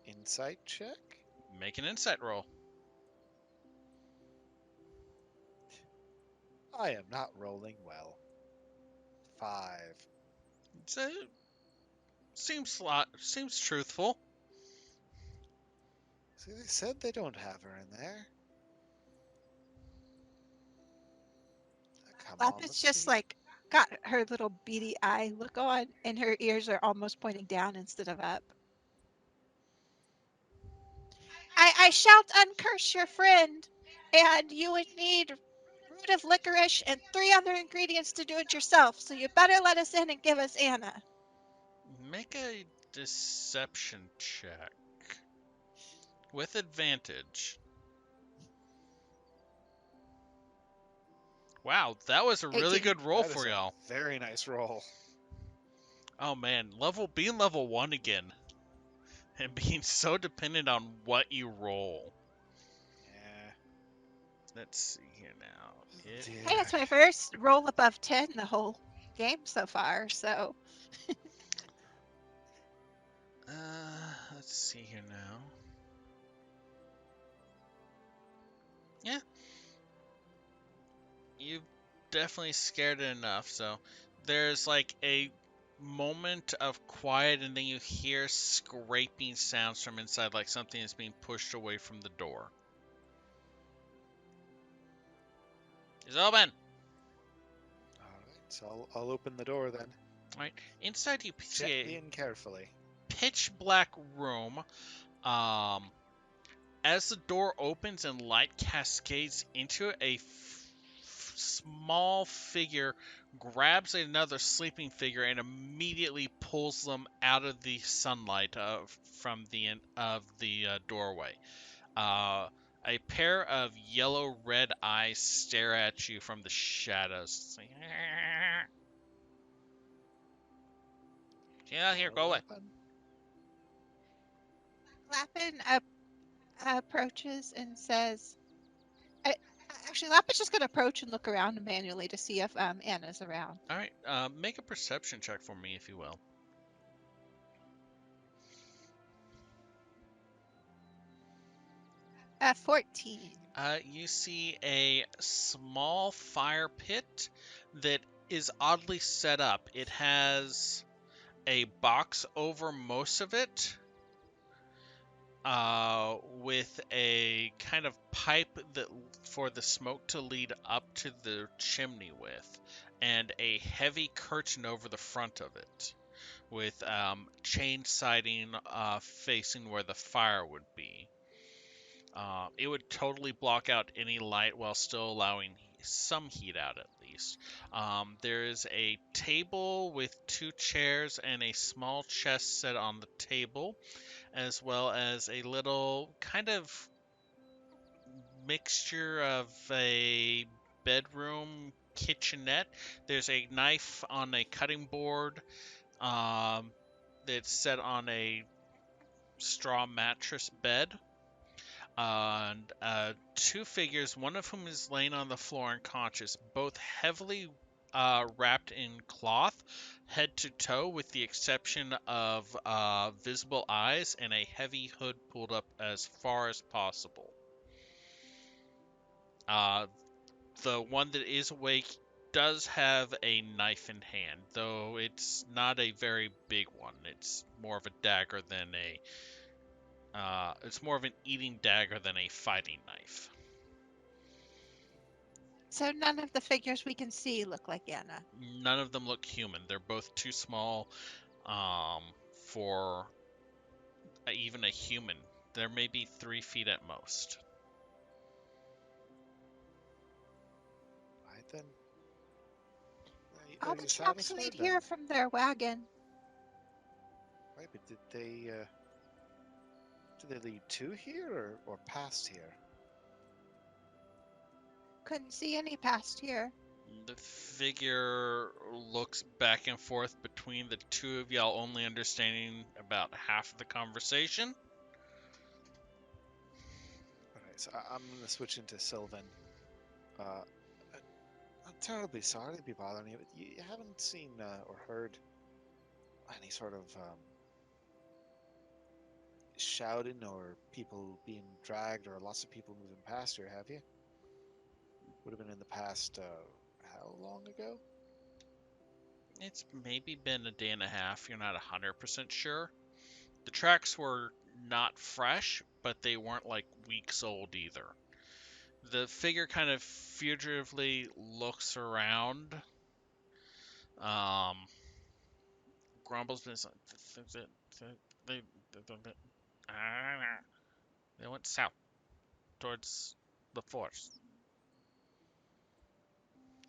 Insight check? Make an insight roll. I am not rolling well. 5. It's seems truthful. See, they said they don't have her in there. Come on, Lapis let's just see. like got her little beady eye look on, and her ears are almost pointing down instead of up. I shall uncurse your friend, and you would need root of licorice and 3 other ingredients to do it yourself. So you better let us in and give us Anna. Make a deception check with advantage. Wow, that was a really 18. good roll That is for a y'all. very nice roll. Oh man, being level 1 again and being so dependent on what you roll. Yeah. Let's see here now. Hey, Dear. it's my first roll above 10 the whole game so far. So Let's see here now. Yeah, you've definitely scared it enough. So there's like a moment of quiet, and then you hear scraping sounds from inside, like something is being pushed away from the door. It's open. All right, so I'll open the door then. All right, inside you see Gently a and carefully. pitch black room. Um, as the door opens and light cascades into it, a small figure grabs another sleeping figure and immediately pulls them out of the sunlight from the doorway. A pair of yellow-red eyes stare at you from the shadows. It's like, get out here, go away. Lapin approaches and says, actually, Lapin's just going to approach and look around manually to see if Anna's around. All right, make a perception check for me, if you will. 14. You see a small fire pit that is oddly set up. It has a box over most of it, with a kind of pipe that for the smoke to lead up to the chimney with, and a heavy curtain over the front of it. with chain siding facing where the fire would be. It would totally block out any light while still allowing some heat out at least. There is a table with two chairs and a small chest set on the table, as well as a little kind of mixture of a bedroom kitchenette. There's a knife on a cutting board um, that's set on a straw mattress bed. And two figures, one of whom is laying on the floor unconscious, both heavily wrapped in cloth, head to toe, with the exception of visible eyes and a heavy hood pulled up as far as possible. Uh, the one that is awake does have a knife in hand, though it's not a very big one. It's more of a dagger than a. It's more of an eating dagger than a fighting knife. So none of the figures we can see look like Anna. None of them look human. They're both too small um, for even a human. They're maybe 3 feet at most. Right then. All Are the you tracks lead satisfied then? here from their wagon. Right, but did they lead to here or past here? Couldn't see any past here. The figure looks back and forth between the two of y'all, only understanding about half of the conversation. Alright, so I'm gonna switch into Sylvan. Uh, I'm terribly sorry to be bothering you, but you haven't seen or heard any sort of shouting or people being dragged or lots of people moving past here, have you? Would have been in the past, how long ago? It's maybe been a day and a half. You're not 100% sure. The tracks were not fresh, but they weren't like weeks old either. The figure kind of fugitively looks around, um, grumbles, they, they went south towards the forest.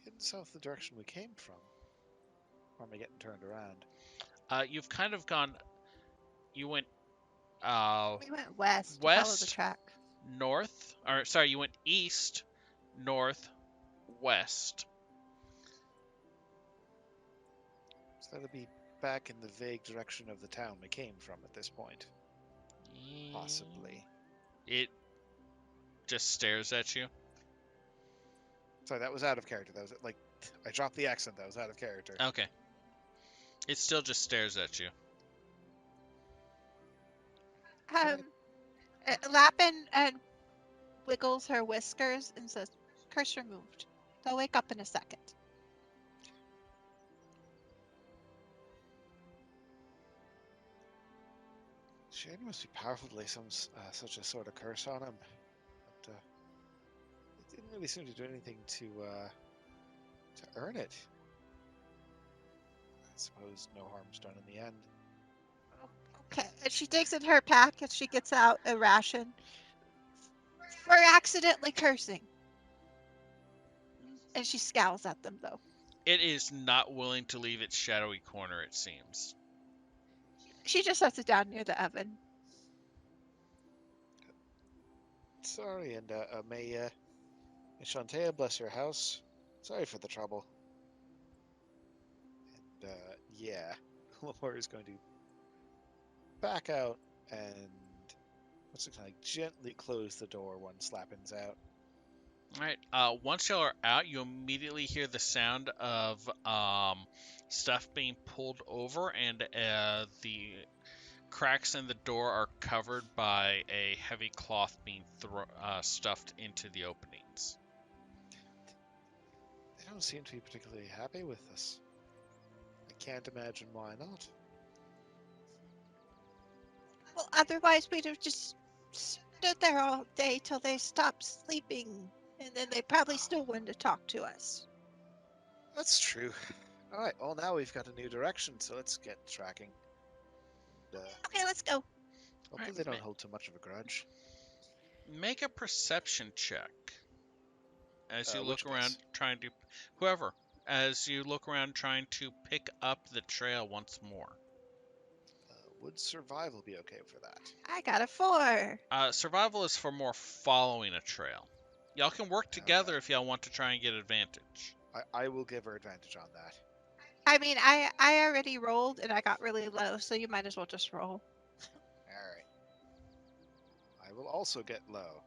In south the direction we came from. Or am I getting turned around? You've kind of gone. You went We went west to follow the west, track. north, or sorry, you went east, north, west. So that'll be back in the vague direction of the town we came from at this point. Possibly. It just stares at you. Sorry, that was out of character. That was like I dropped the accent. That was out of character. Okay. It still just stares at you. Um, Lappin wiggles her whiskers and says, "Curse removed. They'll wake up in a second." Shane must be powerful to lay such a sort of curse on him. But it didn't really seem to do anything to earn it. I suppose no harm's done in the end. Okay. And she digs in her pack and she gets out a ration for accidentally cursing. And she scowls at them though. It is not willing to leave its shadowy corner, it seems. She just sets it down near the oven. Sorry, and may Shantae bless your house. Sorry for the trouble. And yeah, Lamar is going to back out and what's it kind of like gently close the door once Lappin's out. Alright, once y'all are out, you immediately hear the sound of stuff being pulled over, and the cracks in the door are covered by a heavy cloth being stuffed into the openings. They don't seem to be particularly happy with us. I can't imagine why not. Well, otherwise we'd have just stood there all day till they stopped sleeping. And then they probably still wanted to talk to us. That's true. All right. Well, now we've got a new direction, so let's get tracking. And, Okay, let's go. hopefully they don't hold too much of a grudge. Make a perception check as you look Which around dice? trying to whoever as you look around trying to pick up the trail once more. Would survival be okay for that? I got a 4. Survival is for more following a trail. Y'all can work together Okay. if y'all want to try and get advantage. I will give her advantage on that. I mean, I already rolled and I got really low, so you might as well just roll. All right. I will also get low.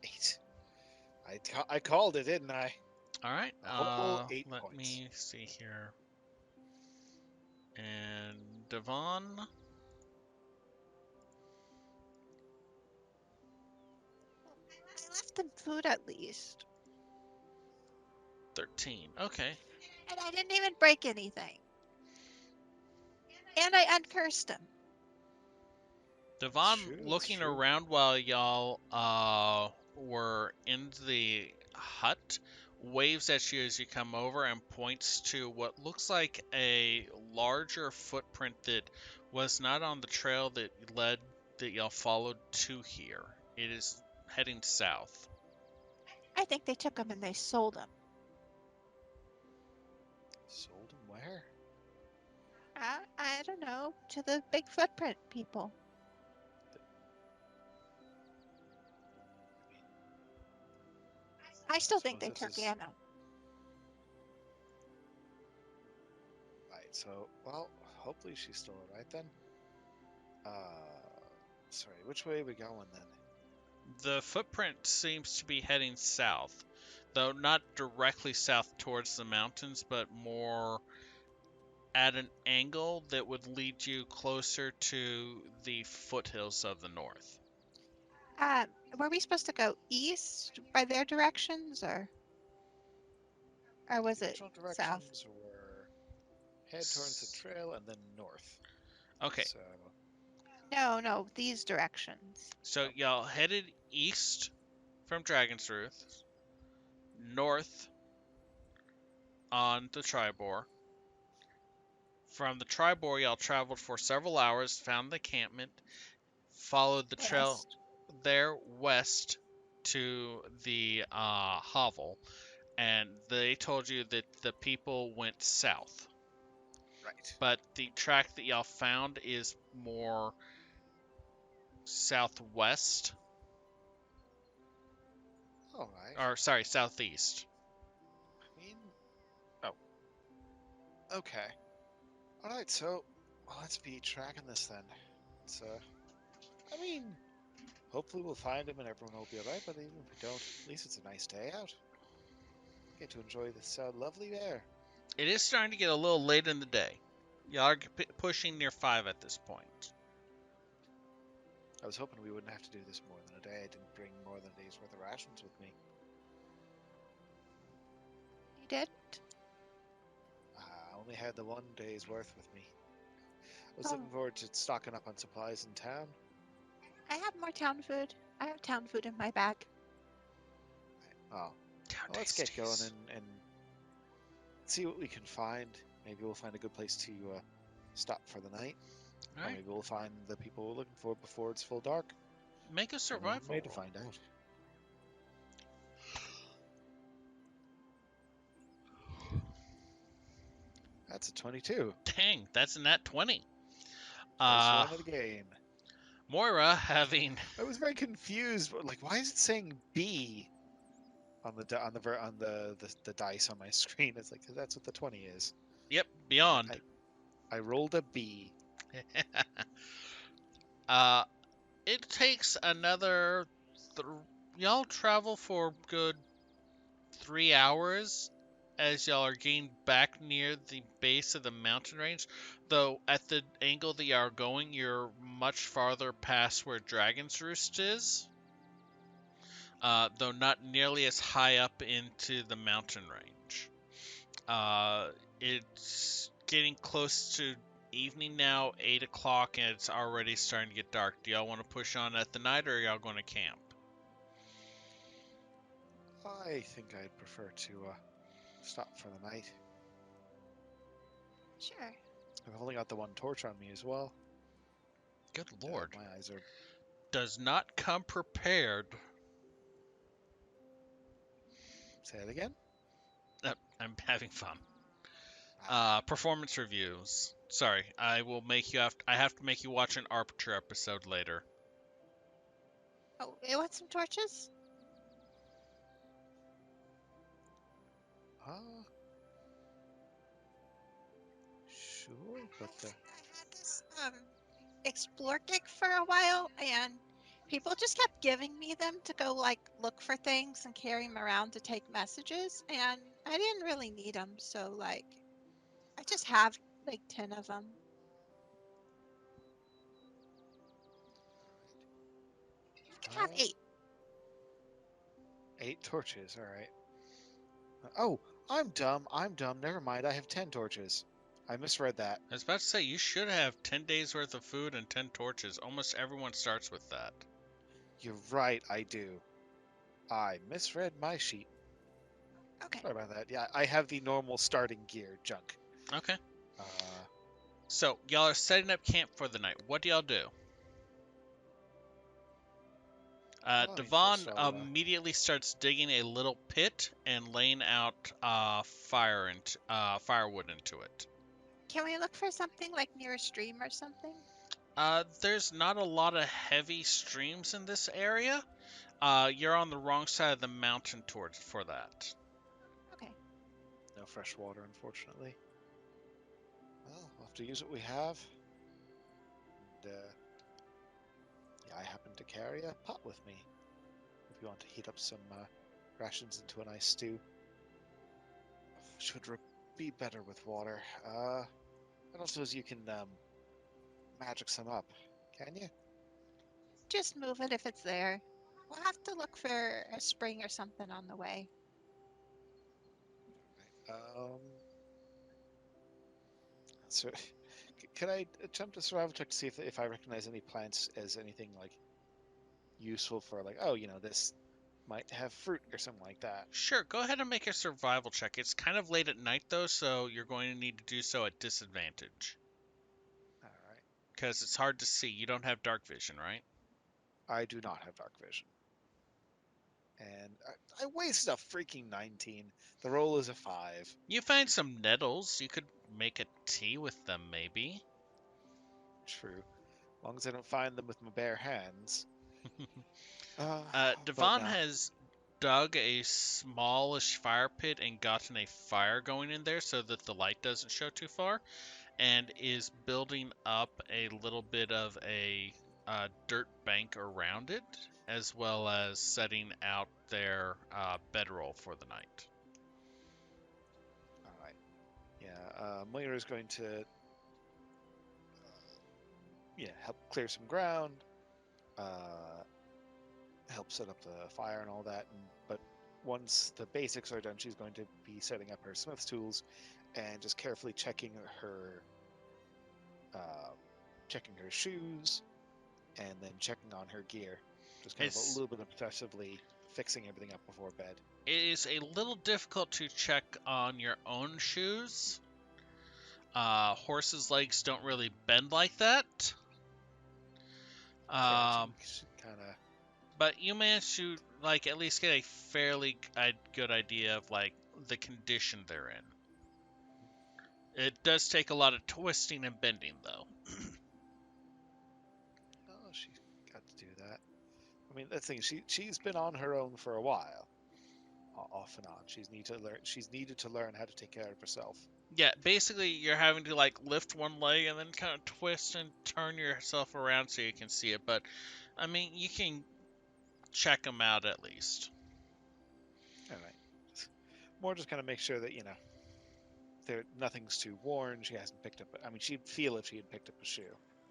8. I called it, didn't I? All right. A whole 8 Let points. me see here. And Devon. I left them food at least. 13. Okay. And I didn't even break anything. And I uncursed them. It's Devon, true. It's looking true. around while y'all were in the hut, waves at you as you come over and points to what looks like a larger footprint that was not on the trail that y'all followed to here. It is heading south. I think they took them and they sold them. Sold them where? I don't know, to the big footprint people. I still think Suppose they this took is Anna. right. So, well, hopefully she's still alright then. Uh, sorry. Which way are we going then? The footprint seems to be heading south, though not directly south towards the mountains, but more at an angle that would lead you closer to the foothills of the north. Um, were we supposed to go east by their directions, or The was it original south? directions were head towards the trail and then north. Okay, So, No, these directions. so oh, y'all headed east from Dragon's Roost, north on the Tribor. From the Tribor, y'all traveled for several hours, found the encampment, followed the trail West. there west to the hovel, and they told you that the people went south. right. But the track that y'all found is more southwest, All right. or sorry, southeast. I mean, oh, okay. All right. So, well, let's be tracking this then. So, I mean, hopefully we'll find him and everyone will be all right. But even if we don't, at least it's a nice day out. Get to enjoy this lovely air. It is starting to get a little late in the day. Y'all are pushing near 5 at this point. I was hoping we wouldn't have to do this more than a day. I didn't bring more than a day's worth of rations with me. You did? I only had the 1 day's worth with me. I was Oh, looking forward to stocking up on supplies in town. I have more town food. I have town food in my bag. Oh, Down well, let's get going tasties. and see what we can find. Maybe we'll find a good place to stop for the night. All Or right, maybe we'll find the people we're looking for before it's full dark. make a Don't know when survival we're made to roll. find out. That's a 22. Dang, that's a nat 20. First Uh, one of the game. Moira having I was very confused. Like, why is it saying B on the dice on my screen? It's like, 'cause that's what the 20 is. yep, I, beyond. I rolled a B. uh, it takes another. Th- y'all travel for good 3 hours as y'all are getting back near the base of the mountain range. Though at the angle that y'all are going, you're much farther past where Dragon's Roost is. Though not nearly as high up into the mountain range. Uh, it's getting close to evening now, 8 o'clock, and it's already starting to get dark. Do y'all want to push on at the night, or are y'all going to camp? I think I'd prefer to stop for the night. Sure. I've only got the one torch on me as well. Good And, lord. my eyes are. Does not come prepared. Say it again. I'm having fun. Ah, Performance reviews. Sorry, I will make you I have to make you watch an Arbiter episode later. Oh, you want some torches? uh, sure, but I had this explore gig for a while, and people just kept giving me them to go like look for things and carry them around to take messages, and I didn't really need them, so like I just have like 10 of them. You can have uh, 8. 8 torches. All right. Oh, I'm dumb. I'm dumb. Never mind. I have 10 torches. I misread that. I was about to say, you should have 10 days worth of food and 10 torches. Almost everyone starts with that. You're right. I do. I misread my sheet. Okay. Sorry about that. Yeah, I have the normal starting gear junk. Okay. Uh, So, y'all are setting up camp for the night. What do y'all do? well, I mean, first Devon I'll. immediately starts digging a little pit and laying out firewood into it. Can we look for something like near a stream or something? There's not a lot of heavy streams in this area. You're on the wrong side of the mountain towards for that. Okay. No fresh water, unfortunately. Well, we'll have to use what we have. And, yeah, I happen to carry a pot with me. If you want to heat up some rations into a nice stew. Should be better with water. I don't suppose you can magic some up, can you? Just move it if it's there. We'll have to look for a spring or something on the way. Um, so, can I attempt a survival check to see if I recognize any plants as anything like useful for like, oh, this might have fruit or something like that. Sure, go ahead and make a survival check. It's kind of late at night though, so you're going to need to do so at disadvantage. All right. Because it's hard to see. You don't have dark vision, right? I do not have dark vision. And I wasted a freaking 19. The roll is a 5. You find some nettles. You could make a tea with them, maybe. True. As long as I don't find them with my bare hands. Uh, but Devon no. has dug a smallish fire pit and gotten a fire going in there so that the light doesn't show too far, and is building up a little bit of a dirt bank around it, as well as setting out their bedroll for the night. All right. Yeah, Moira is going to yeah, help clear some ground, uh, help set up the fire and all that. But once the basics are done, she's going to be setting up her smith's tools and just carefully uh, checking her shoes, and then checking on her gear. Just kind of a It's little bit obsessively fixing everything up before bed. it is a little difficult to check on your own shoes. Horses' legs don't really bend like that. Yeah, she Um, should kind of. but you managed to like at least get a fairly good idea of like the condition they're in. It does take a lot of twisting and bending, though. Oh, she got to do that. I mean, the thing she's been on her own for a while, off and on. She's needed to learn how to take care of herself. Yeah, basically you're having to like lift one leg and then kind of twist and turn yourself around so you can see it. But I mean, you can check them out at least. All right. More just kind of make sure that nothing's too worn. She hasn't picked up. I mean, she'd feel if she had picked up a shoe.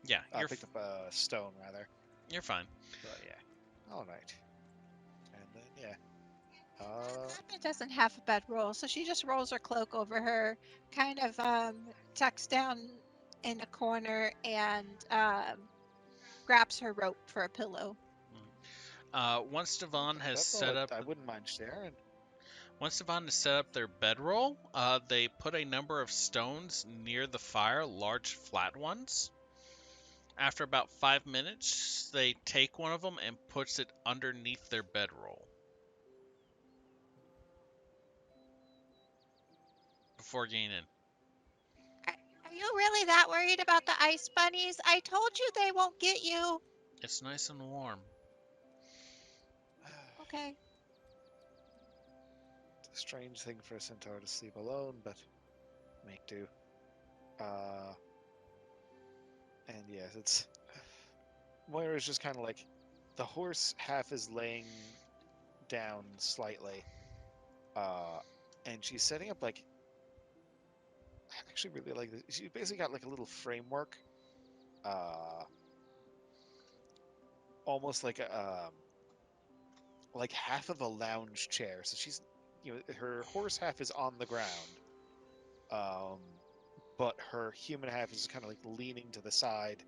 Yeah, Picked up a stone rather. you're fine. But yeah. All right. And then yeah. Abby doesn't have a bedroll, so she just rolls her cloak over her, kind of tucks down in a corner, and grabs her rope for a pillow. Once I've Devon got a has bedroll. set up, I wouldn't mind sharing. Once Devon has set up their bedroll, they put a number of stones near the fire, large flat ones. After about 5 minutes, they take one of them and puts it underneath their bedroll before getting in. Are you really that worried about the ice bunnies? I told you they won't get you. It's nice and warm. Okay. It's a strange thing for a centaur to sleep alone, but make do. Uh, and yes, it's Moira's just kind of like the horse half is laying down slightly, uh, and she's setting up like I actually really like this. She basically got like a little framework, uh, almost like half of a lounge chair. So she's her horse half is on the ground, um, but her human half is kind of like leaning to the side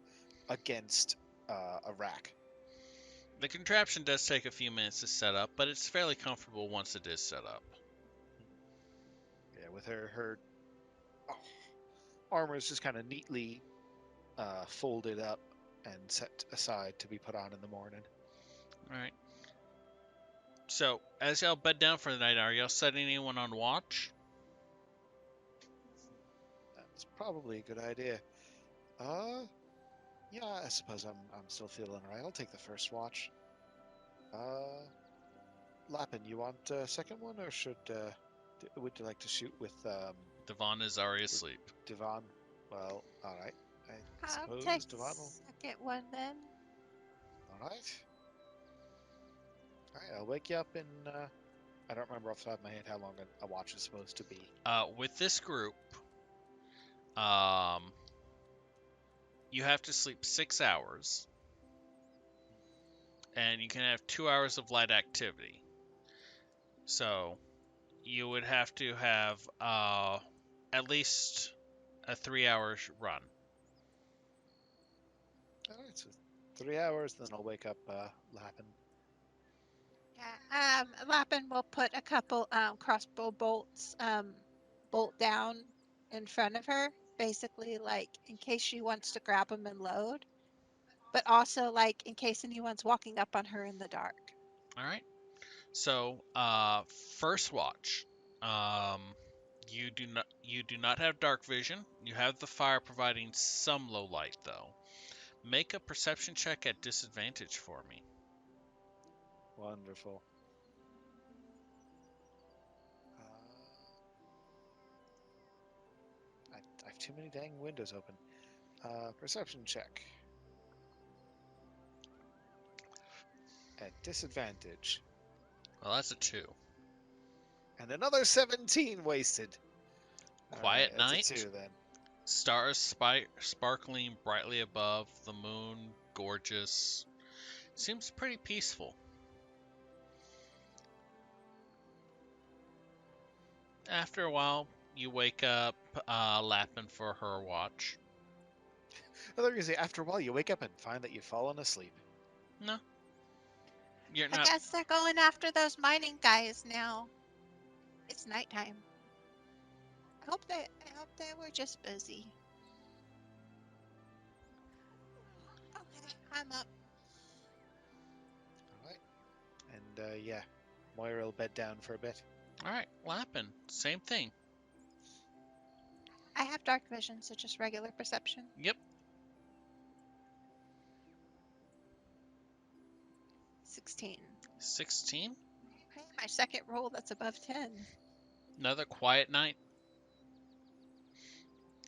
against a rack. The contraption does take a few minutes to set up, but it's fairly comfortable once it is set up. Yeah, with her armor is just kind of neatly folded up and set aside to be put on in the morning. Alright. So, as y'all bed down for the night, are y'all setting anyone on watch? That's probably a good idea. Yeah, I suppose I'm still feeling right. I'll take the first watch. Uh, Lappin, you want a second one, or would you like to shoot with Devon is already asleep. Devon? Well, all right. I I'll take suppose Devon will. second one then. All right. All right. I'll wake you up in. I don't remember off the top of my head how long a watch is supposed to be. With this group, um, you have to sleep 6 hours, and you can have 2 hours of light activity. So, you would have to have at least a 3 hour run. All right. So 3 hours, then I'll wake up Lappin. Yeah. Lappin will put a couple crossbow bolts bolt down in front of her, basically like in case she wants to grab them and load, but also like in case anyone's walking up on her in the dark. All right. So, first watch. Um, you do not have dark vision. You have the fire providing some low light though. Make a perception check at disadvantage for me. Wonderful. I have too many dang windows open. Perception check. At disadvantage. Well, that's a 2. And another 17 wasted. Alright, Quiet that's a night. 2 then. Stars sparkling brightly above. The moon gorgeous. Seems pretty peaceful. After a while, you wake up, lapping for her watch. I thought you were going to say, after a while, you wake up and find that you've fallen asleep. No, you're I not. guess they're going after those mining guys now. It's nighttime. I hope they were just busy. Okay, I'm up. Alright. And, yeah, Moira will bed down for a bit. All right, lapping. Same thing. I have dark vision, so just regular perception. Yep. 16. 16. Hey, my second roll that's above 10. Another quiet night.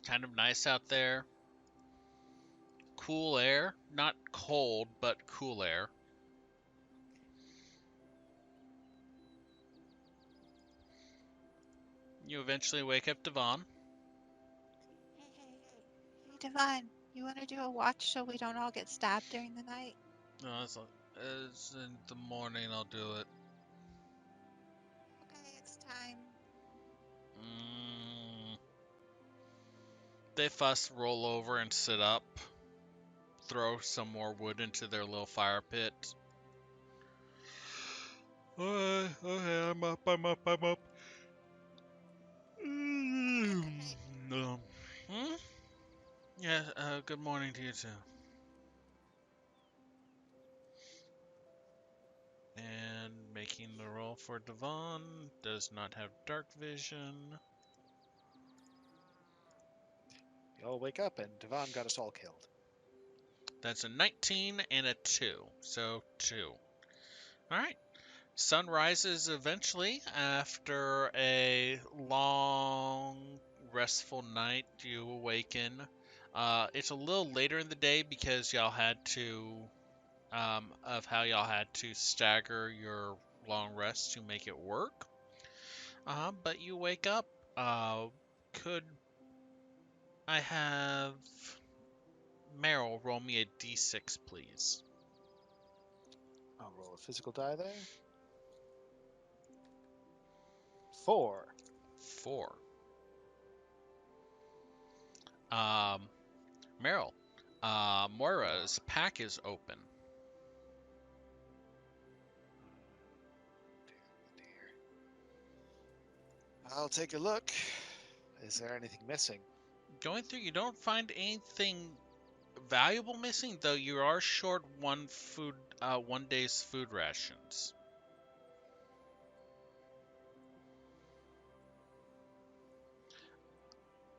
Kind of nice out there. Cool air. Not cold, but cool air. You eventually wake up Devon. Hey, Devon, you want to do a watch so we don't all get stabbed during the night? No, it's in the morning. I'll do it. Okay, it's time. Mm. They fuss, roll over, and sit up. Throw some more wood into their little fire pit. Okay, I'm up. Yeah, good morning to you too. And making the roll for Devon does not have dark vision. You all wake up, and Devon got us all killed. That's a 19 and a 2. So 2. Alright. Sun rises eventually after a long, restful night. You awaken. It's a little later in the day because y'all had to, of how y'all had to stagger your long rest to make it work. But you wake up. Could I have Meryl roll me a d6, please? I'll roll a physical die there. 4. 4. Um, Meryl, Moira's pack is open. Dear. I'll take a look. Is there anything missing? Going through, you don't find anything valuable missing, though you are short one day's food rations.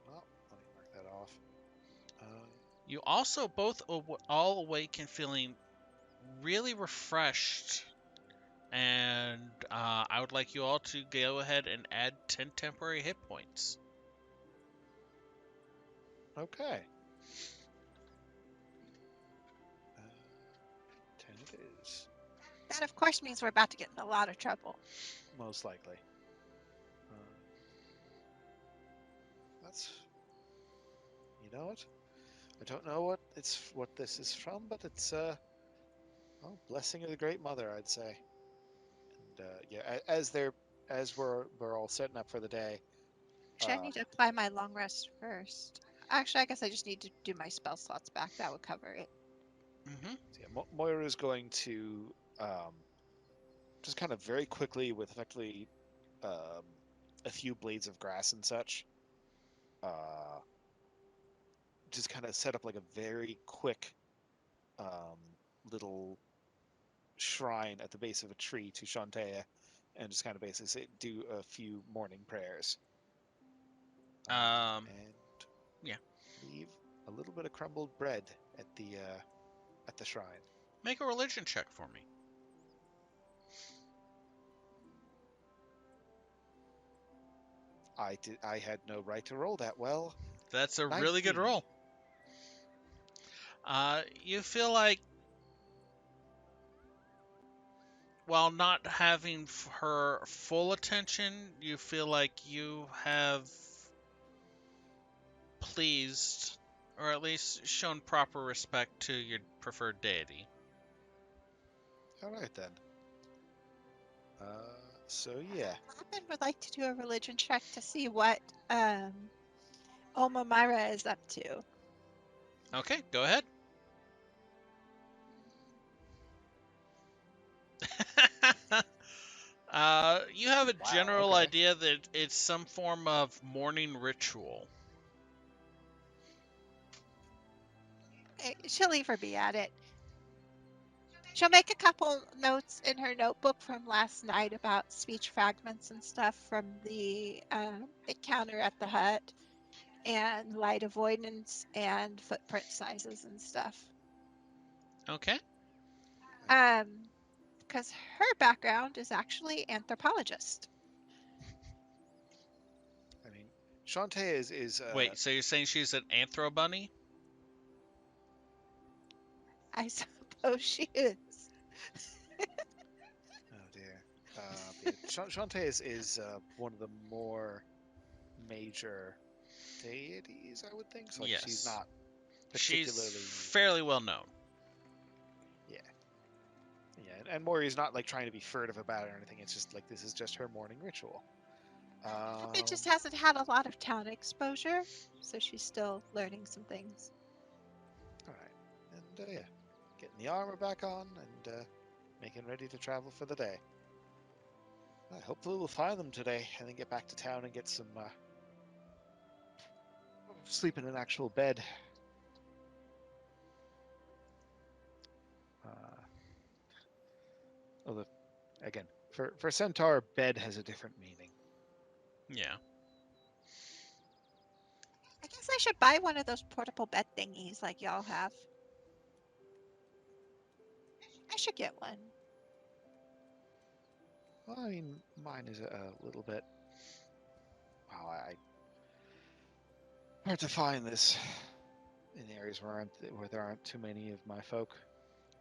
Well, let me mark that off. You also both all awaken feeling really refreshed, and I would like you all to go ahead and add 10 temporary hit points. Okay. 10 it is. That, of course, means we're about to get in a lot of trouble. Most likely. That's. You know what? I don't know what this is from, but it's well, blessing of the Great Mother, I'd say. And yeah, as we're all setting up for the day. Actually, I need to apply my long rest first. Actually, I guess I just need to do my spell slots back. That would cover it. Mm-hmm. So yeah, Moira is going to just kind of very quickly, with effectively um, a few blades of grass and such, uh, just kind of set up like a very quick um, little shrine at the base of a tree to Shantea, and just kind of basically do a few morning prayers, Um, and yeah. leave a little bit of crumbled bread at the shrine. Make a religion check for me. I had no right to roll that well. That's a really good 19. roll. You feel like, while not having her full attention, you feel like you have pleased, or at least shown proper respect to your preferred deity. All right then. Uh, so yeah. Robin would like to do a religion check to see what Oma Myra is up to. Okay, go ahead. You have a Wow. general Okay. idea that it's some form of morning ritual. She'll leave her be at it. She'll make a couple notes in her notebook from last night about speech fragments and stuff from the encounter at the hut, and light avoidance and footprint sizes and stuff. Okay. Um, because her background is actually anthropologist. I mean, Shantae is Wait, so you're saying she's an anthro bunny? I suppose she is. oh dear. Yeah, Shantae is one of the more major deities, I would think. So like she's Yes. not She's particularly. fairly well known. Yeah. Yeah, and Mori's not like trying to be furtive about it or anything. It's just like this is just her morning ritual. It Um, just hasn't had a lot of town exposure, so she's still learning some things. all right, and yeah, getting the armor back on and making ready to travel for the day. Hopefully we'll find them today and then get back to town and get some sleep in an actual bed. Although, again, for centaur, bed has a different meaning. Yeah. I guess I should buy one of those portable bed thingies like y'all have. I should get one. Well, I mean, mine is a little bit. Wow, hard to find this in areas where there aren't too many of my folk.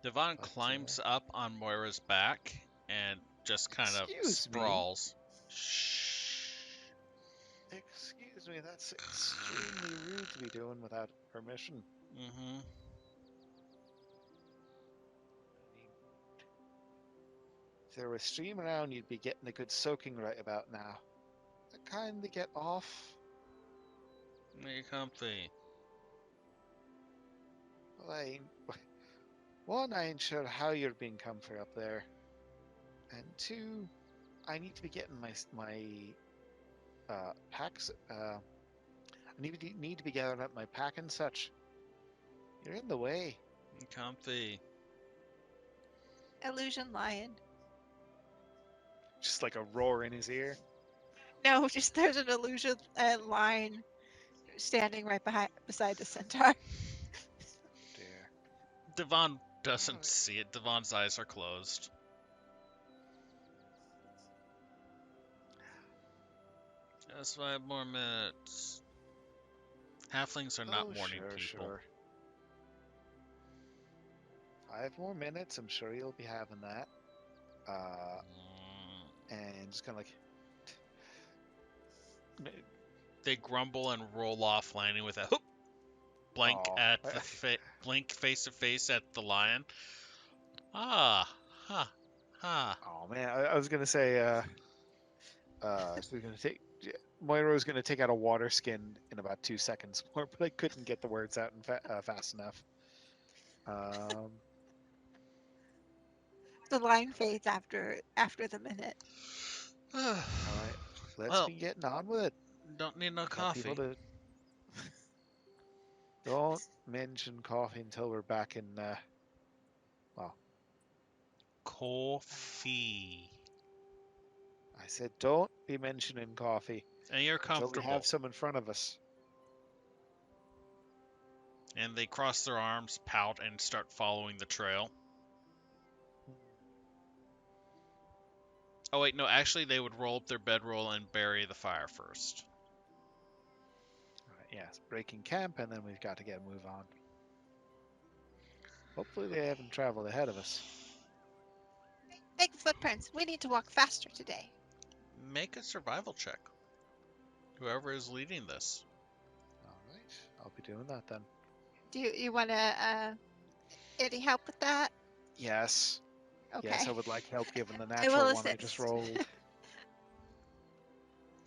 Devon But climbs up on Moira's back and just kind of excuse me, sprawls. Shh. excuse me. That's extremely rude to be doing without permission. Mm-hmm. I mean, if there was stream around, you'd be getting a good soaking right about now. Kindly get off. Make it comfy. Well, one, I ain't sure how you're being comfy up there, and two, I need to be getting my packs. I need to be gathering up my pack and such. You're in the way. Make it comfy. Illusion lion. Just like a roar in his ear. No, just there's an illusion lion standing right beside the centaur. Oh dear. Devon doesn't Alright. see it. Devon's eyes are closed. Just 5 more minutes. Halflings are not Oh, morning sure, people. sure. 5 more minutes. I'm sure you'll be having that. And just kind of like, They grumble and roll off, landing with a hoop blank oh, at the blink face to face at the lion. Ah, ha, ha. oh man. I was gonna say, so we're gonna take. Moira was gonna take out a water skin in about 2 seconds more, but I couldn't get the words out fast enough. Um, The line fades after the minute. all right, let's Well, be getting on with it. don't need no Got people coffee. to don't mention coffee until we're back in. Well, Coffee. I said don't be mentioning coffee And you're until we have comfortable. some in front of us. And they cross their arms, pout, and start following the trail. Oh, wait, no, actually, they would roll up their bedroll and bury the fire first. All right, yes, breaking camp, and then we've got to get a move on. Hopefully, they haven't traveled ahead of us. Big footprints. We need to walk faster today. Make a survival check. Whoever is leading this. All right, I'll be doing that then. Do you want to any help with that? Yes, yes, I Okay. would like help given the I will natural one I just assist. rolled.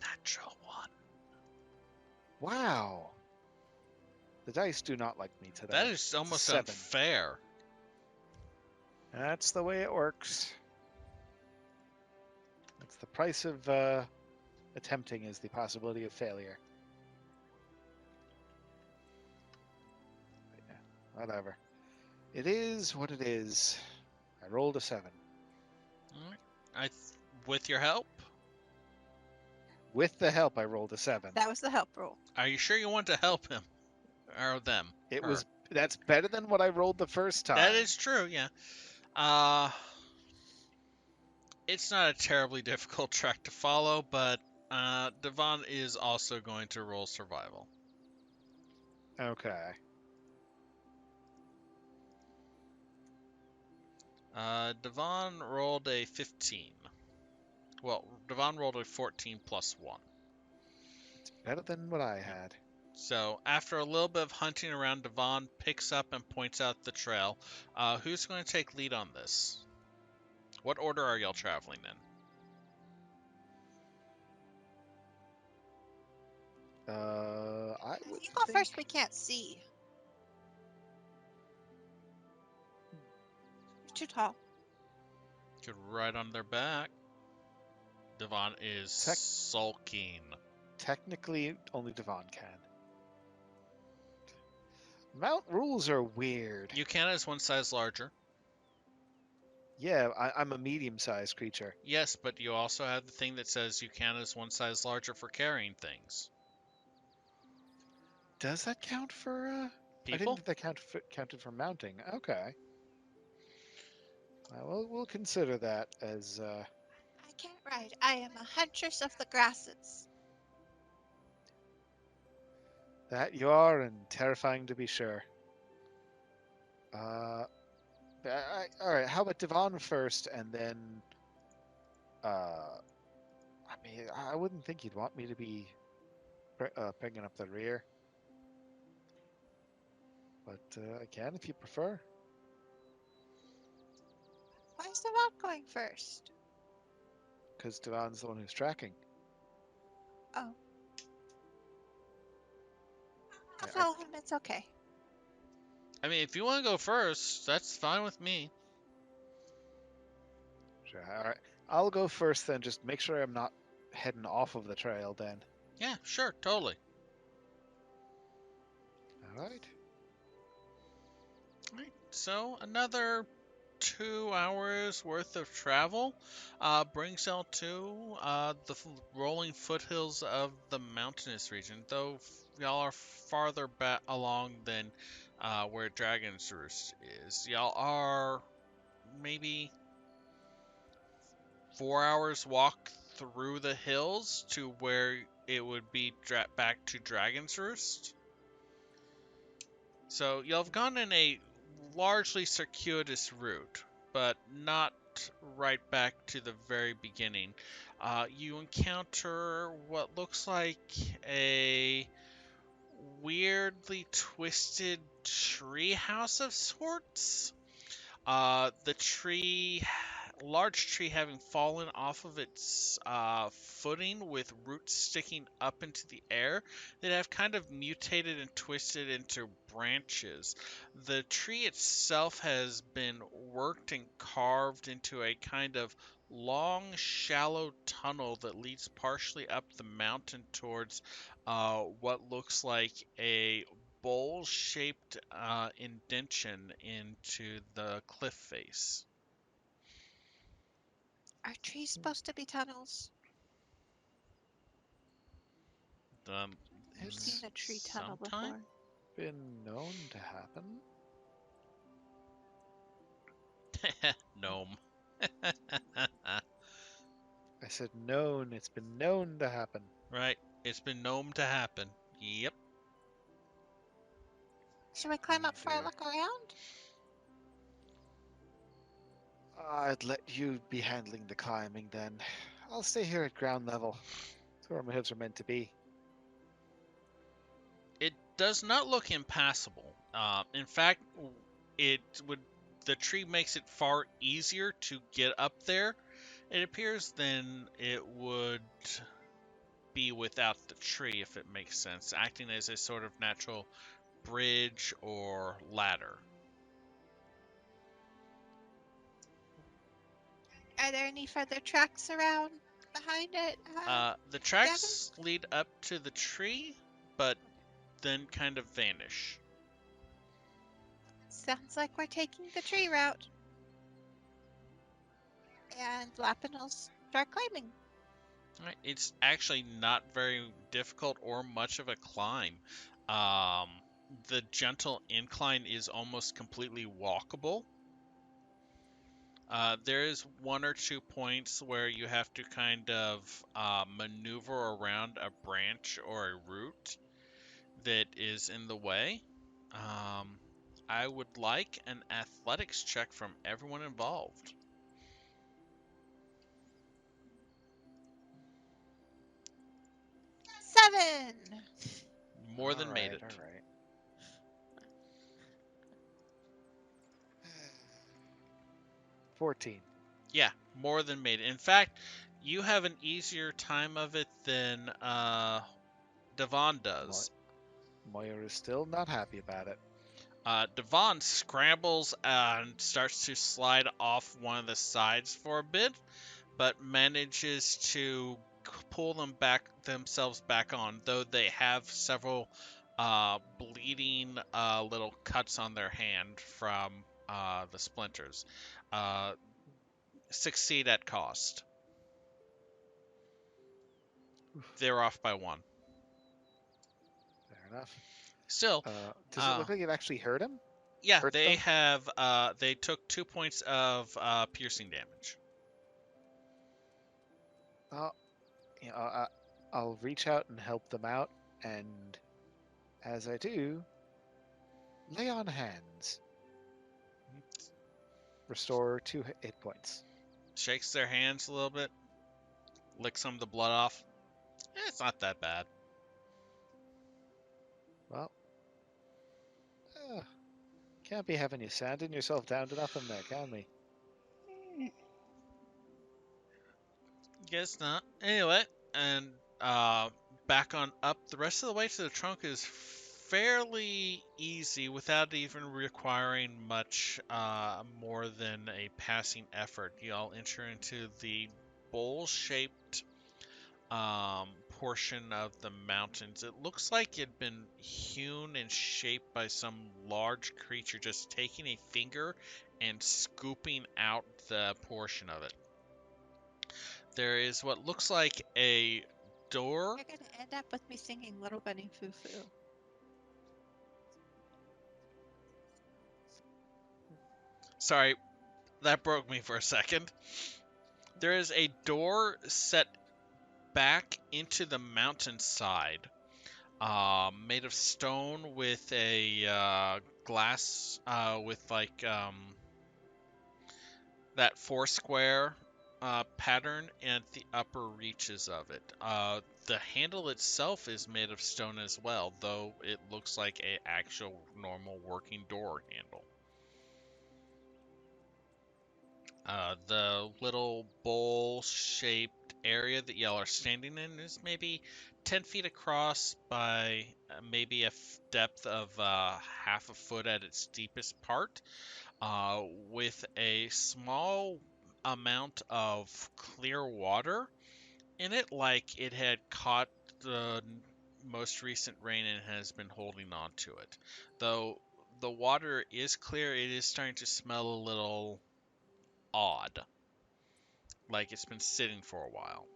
Natural one. Wow, the dice do not like me today. That is almost 7. unfair. That's the way it works. That's the price of attempting is the possibility of failure. But yeah, whatever. It is what it is. I rolled a 7. I, with your help? With the help, I rolled a 7. That was the help roll. Are you sure you want to help him? Or them? It Her? was that's better than what I rolled the first time. That is true, yeah. Uh, it's not a terribly difficult track to follow, but Devon is also going to roll survival. Okay. Devon rolled a 15. Well, Devon rolled a 14 plus 1. It's better than what I had. So, after a little bit of hunting around, Devon picks up and points out the trail. Who's going to take lead on this? What order are y'all traveling in? I would You go think first. We can't see. You're too tall. Could ride on their back. Devon is sulking. technically only Devon can. Mount rules are weird. You can as one size larger. Yeah, I'm a medium-sized creature. Yes, but you also have the thing that says you count as one size larger for carrying things. Does that count for? I didn't People? think that counted for mounting. Okay. We'll consider that as. I can't ride. I am a huntress of the grasses. That you are, and terrifying to be sure. Uh, all right. How about Devon first, and then. I mean, I wouldn't think you'd want me to be picking up the rear, but I can if you prefer, Why is the rock going first? because Devon's the one who's tracking. Oh, I'll I, follow him. It's okay. I mean, if you want to go first, that's fine with me. sure. All right. I'll go first then. Just make sure I'm not heading off of the trail then. Yeah, sure, totally. All right. Right, so another 2 hours worth of travel brings out to the rolling foothills of the mountainous region. Though y'all are farther back along than where Dragon's Roost is. Y'all are maybe 4 hours walk through the hills to where it would be back to Dragon's Roost. So you'll have gone in a largely circuitous route, but not right back to the very beginning. You encounter what looks like a weirdly twisted tree house of sorts. The large tree having fallen off of its footing with roots sticking up into the air that have kind of mutated and twisted into branches. The tree itself has been worked and carved into a kind of long, shallow tunnel that leads partially up the mountain towards what looks like a bowl-shaped indention into the cliff face. Are trees supposed to be tunnels? Um, I've seen It's a tree tunnel sometime? before. been known to happen. Gnome. I said known. It's been known to happen. Right. It's been known to happen. Yep. Should we climb up for a Dear. look around? I'd let you be handling the climbing then. I'll stay here at ground level. It's where my hooves are meant to be. It does not look impassable. In fact, it would. The tree makes it far easier to get up there, it appears, than it would be without the tree, if it makes sense, acting as a sort of natural bridge or ladder. Are there any further tracks around behind it, The Devin? tracks lead up to the tree, but then kind of vanish. Sounds like we're taking the tree route. And Lappin will start climbing. Right, it's actually not very difficult or much of a climb. Um, the gentle incline is almost completely walkable. There is one or two points where you have to kind of maneuver around a branch or a root that is in the way. Um, I would like an athletics check from everyone involved. 7! More than made All it. right. 14. Yeah, more than made it. In fact, you have an easier time of it than Devon Mo- does. Moira is still not happy about it. Devon scrambles and starts to slide off one of the sides for a bit, but manages to pull themselves back on, though they have several bleeding little cuts on their hand from the splinters. Uh, succeed at cost. They're off by one. Fair enough. Still, Does it look like you've actually hurt him? yeah, Hurt they them? have. They took 2 points of piercing damage. Well, I'll reach out and help them out, and as I do, lay on hands. Restore 2 hit points. Shakes their hands a little bit, licks some of the blood off. It's not that bad. Well, can't be having you sanding yourself down to nothing there, can we? Guess not. Anyway, and back on up. The rest of the way to the trunk is fairly easy without even requiring much more than a passing effort. Y'all enter into the bowl-shaped portion of the mountains. It looks like it'd been hewn and shaped by some large creature just taking a finger and scooping out the portion of it. There is what looks like a door. You're gonna end up with me singing Little Bunny Foo Foo. Sorry, that broke me for a second. There is a door set back into the mountainside, made of stone with a glass with like that four square pattern at the upper reaches of it. The handle itself is made of stone as well, though it looks like a actual normal working door handle. The little bowl-shaped area that y'all are standing in is maybe 10 feet across by maybe a depth of half a foot at its deepest part, with a small amount of clear water in it, like it had caught the most recent rain and has been holding on to it. Though the water is clear, it is starting to smell a little odd, like it's been sitting for a while.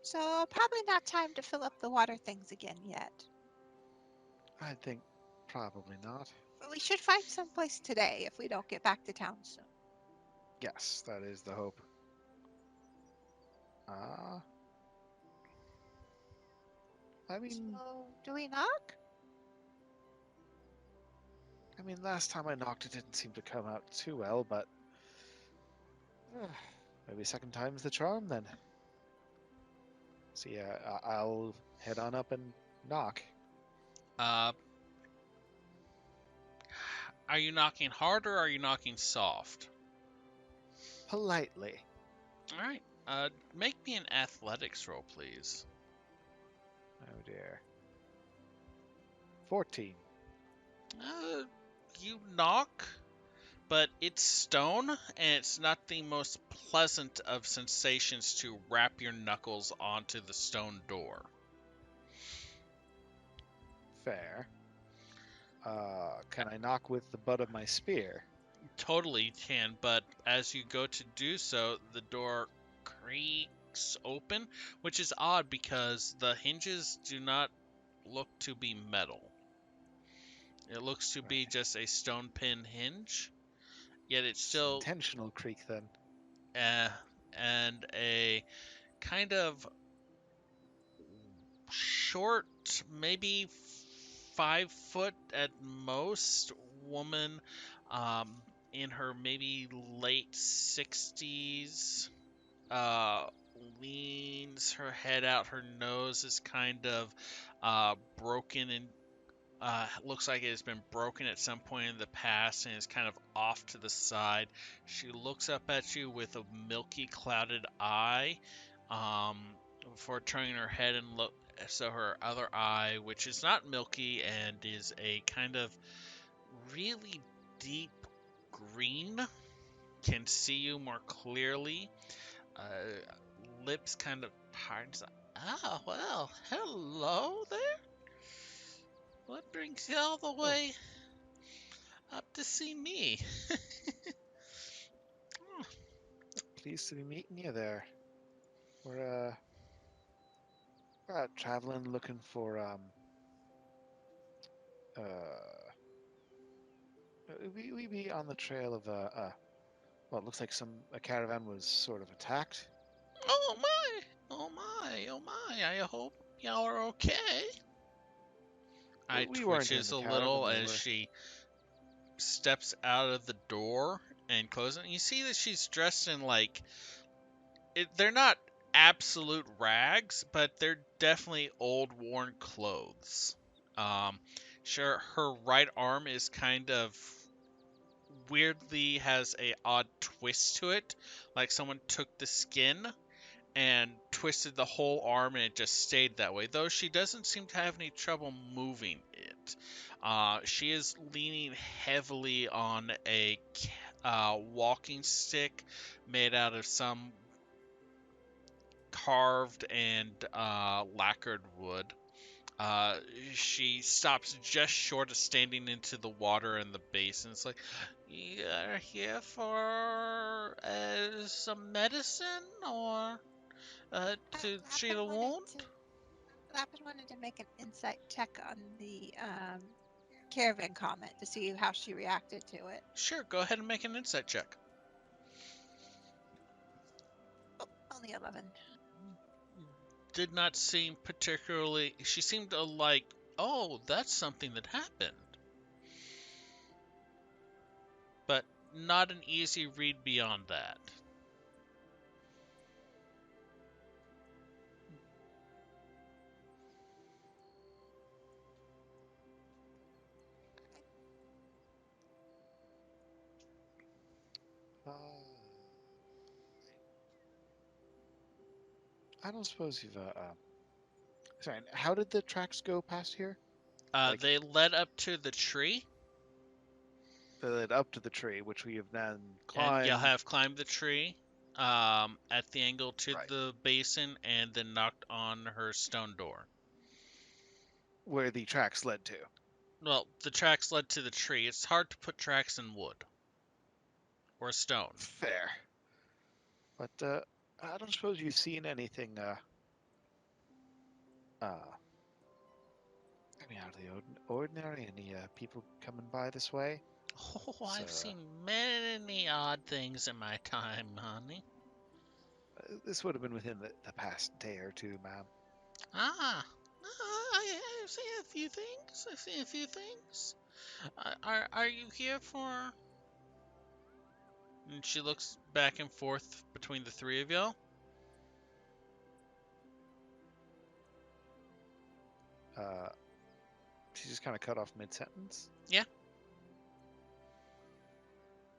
So probably not time to fill up the water things again yet. I think probably not. But we should find some place today if we don't get back to town soon. Yes, that is the hope. Ah, I mean, So, do we knock? last time I knocked, it didn't seem to come out too well, but maybe second time's the charm then. So yeah, I'll head on up and knock. Uh, are you knocking hard or are you knocking soft? Politely. All right. Make me an athletics roll, please. Oh dear. 14. You knock, but it's stone, and it's not the most pleasant of sensations to wrap your knuckles onto the stone door. Fair. Can I knock with the butt of my spear? Totally can, but as you go to do so, the door creaks open, which is odd because the hinges do not look to be metal. It looks to be Right. just a stone pin hinge, yet it's It's still intentional creak then. and a kind of short, maybe 5 foot at most, woman, in her maybe late 60s, uh, leans her head out. Her nose is kind of broken and looks like it has been broken at some point in the past and is kind of off to the side. She looks up at you with a milky, clouded eye, um, before turning her head and look. So her other eye, which is not milky and is a kind of really deep green, can see you more clearly. Uh, Lips kind of parts. Oh well, hello there. What brings you all the Oh, way up to see me. Pleased to be meeting you there. We're out traveling, looking for uh, we be on the trail of well, it looks like a caravan was sort of attacked. Oh my! Oh my! Oh my! I hope y'all are okay. I We weren't in twitches the a caravan. little We as were. she steps out of the door and closes it. You see that she's dressed in like they're not absolute rags, but they're definitely old worn clothes. Um, sure, her right arm is kind of weirdly has a odd twist to it, like someone took the skin and twisted the whole arm and it just stayed that way. Though she doesn't seem to have any trouble moving it. She is leaning heavily on a walking stick made out of some carved and lacquered wood. Uh, she stops just short of standing into the water in the basin. It's like, you're here for some medicine or to treat a wound? Lappin wanted to make an insight check on the caravan comment to see how she reacted to it. Sure, go ahead and make an insight check. Oh, only 11. Did not seem particularly. She seemed to like, oh, that's something that happened. But not an easy read beyond that. Uh, I don't suppose you've Sorry, how did the tracks go past here? Like They led up to the tree, they led up to the tree, which we have then and you'll climbed. have climbed the tree at the angle to Right. the basin and then knocked on her stone door. Where the tracks led to. Well, the tracks led to the tree. It's hard to put tracks in wood or stone. Fair. But I don't suppose you've seen anything I mean, out of the ordinary? Any people coming by this way? Oh, So, I've seen many odd things in my time, honey. this would have been within the past day or two, ma'am. I've seen a few things. I've seen a few things. Are you here for? And she looks back and forth between the three of y'all. Uh, she just kind of cut off mid-sentence. Yeah.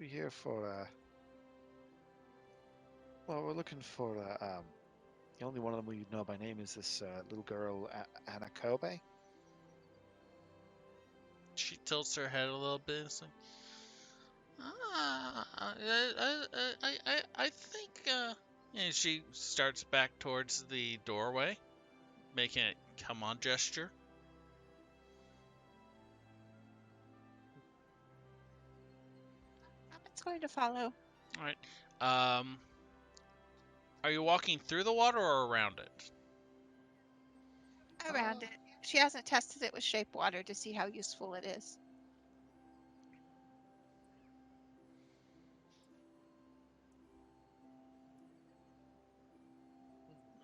We're here for, well, we're looking for, the only one of them we know by name is this little girl, Anna Kobe. She tilts her head a little bit. It's like, I think. And she starts back towards the doorway, making a come on gesture. Lappin's going to follow. All right. Are you walking through the water or around it? Around it. She hasn't tested it with shape water to see how useful it is.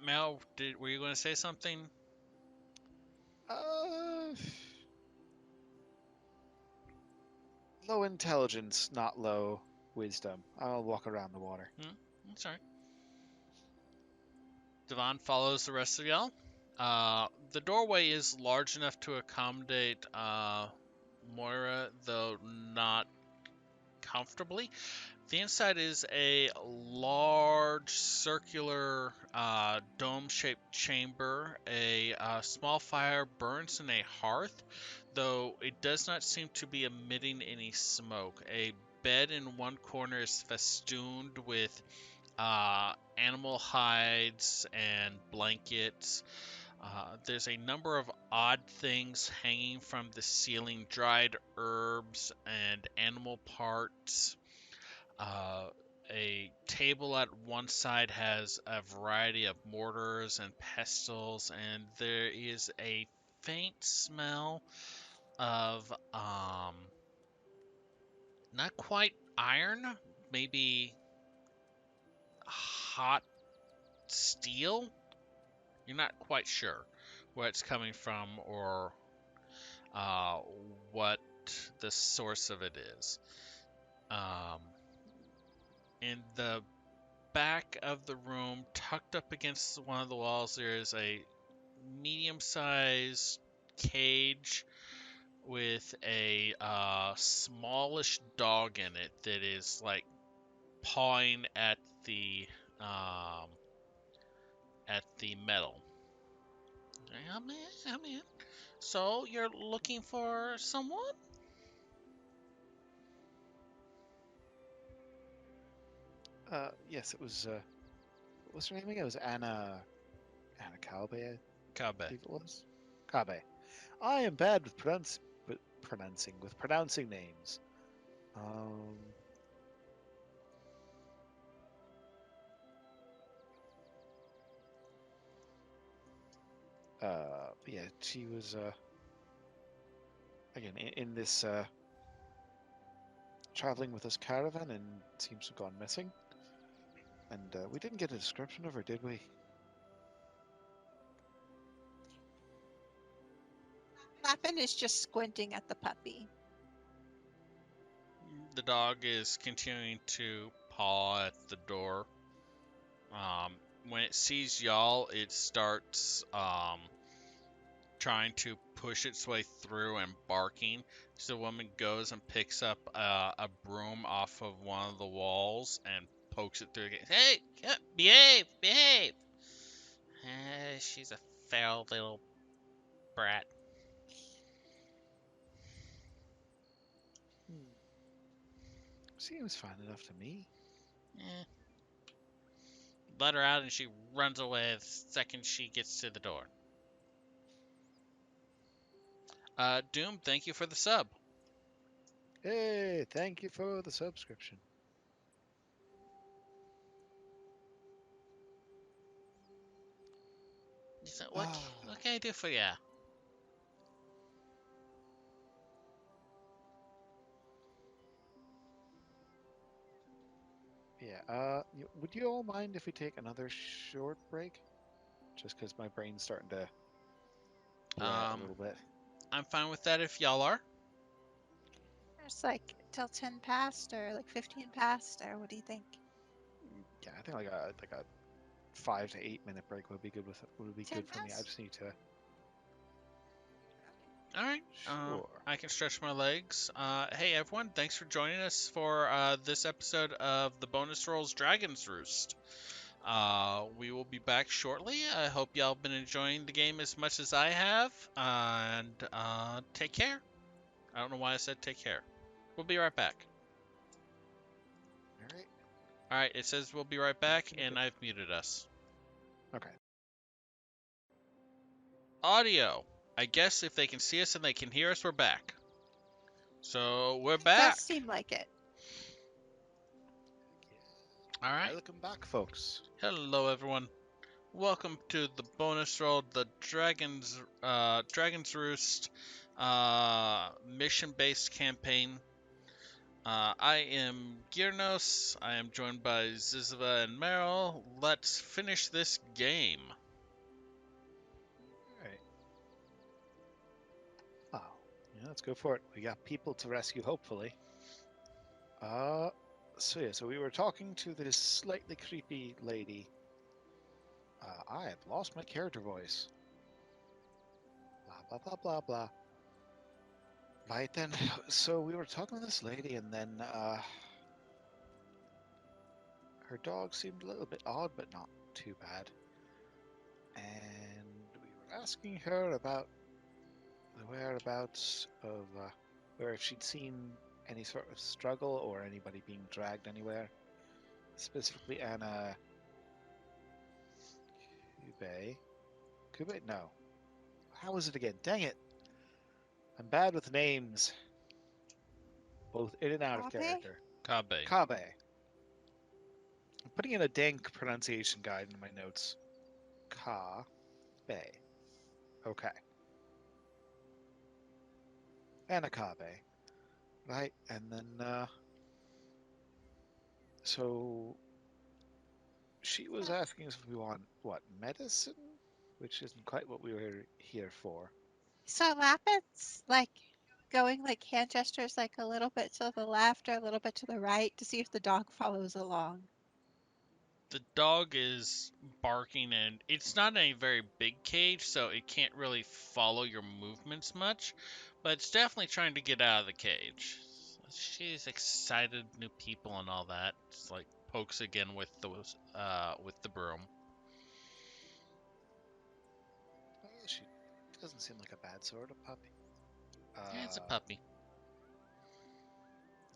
Mel, were you going to say something? Uh, low intelligence, not low wisdom. I'll walk around the water. That's all right. Devon follows the rest of y'all. The doorway is large enough to accommodate Moira, though not comfortably. The inside is a large circular dome-shaped chamber. A small fire burns in a hearth, though it does not seem to be emitting any smoke. A bed in one corner is festooned with animal hides and blankets. There's a number of odd things hanging from the ceiling, dried herbs and animal parts. Uh, a table at one side has a variety of mortars and pestles, and there is a faint smell of not quite iron, maybe hot steel. You're not quite sure where it's coming from or uh, what the source of it is. Um, in the back of the room, tucked up against one of the walls, there is a medium-sized cage with a smallish dog in it that is like pawing um, at the metal. I'm in. I'm in. So you're looking for someone? Yes, it was. What was her name again? It was Anna Calbe, I Kabe. believe it was. Kabe. I am bad with pronouncing names. Um. Yeah, she was. Again in this traveling with this caravan and seems to have gone missing. And we didn't get a description of her, did we? Lappin is just squinting at the puppy. The dog is continuing to paw at the door. When it sees y'all, it starts trying to push its way through and barking. So the woman goes and picks up a broom off of one of the walls and pokes it through again. Hey, behave, behave. She's a feral little brat. Hmm. Seems fine enough to me. Eh. Let her out and she runs away the second she gets to the door. Doom, thank you for the sub. Hey, thank you for the subscription. So what Ah, can I do for you? yeah. Would you all mind if we take another short break? Just because my brain's starting to wear out a Um, little bit. I'm fine with that if y'all are. It's like till 10 past or like 15 past, or what do you think? Yeah, I think like a 5 to 8 minute break would be good would be 10 good for me. I past? just need to. All right. Sure. I can stretch my legs. Hey everyone, thanks for joining us for this episode of the Bonus Rolls Dragon's Roost. We will be back shortly. I hope y'all been enjoying the game as much as I have. And take care. I don't know why I said take care. We'll be right back. All right. All right, it says we'll be right Yeah, back, give me a and quick. I've muted us. Okay. Audio. I guess if they can see us and they can hear us, we're back. So we're It does back. seem like it. All right. Welcome back, folks. Hello, everyone. Welcome to the bonus roll, the Dragon's Roost mission-based campaign. I am Girnos. I am joined by Ziziva and Meryl. Let's finish this game. All right. Oh, yeah, let's go for it. We got people to rescue, hopefully. Uh, so we were talking to this slightly creepy lady. I have lost my character voice. Blah blah blah blah blah. Right then, so we were talking to this lady, and then her dog seemed a little bit odd, but not too bad. And we were asking her about the whereabouts of where if she'd seen any sort of struggle or anybody being dragged anywhere. Specifically, Anna Hube. Kube? No. How was it again? Dang it. I'm bad with names, both in and out of Abe? character. Kabe. Kabe. I'm putting in a dank pronunciation guide in my notes. Kabe. Okay. Anakabe. Right, and then, so she was asking us if we want, what, medicine? Which isn't quite what we were here for. So Lapid's like going like hand gestures like a little bit to the left or a little bit to the right to see if the dog follows along. The dog is barking, and it's not a very big cage, so it can't really follow your movements much, but it's definitely trying to get out of the cage. She's excited, new people and all that. It's like pokes again with the broom. Well, she doesn't seem like a bad sort of puppy. Yeah, it's a Uh, puppy.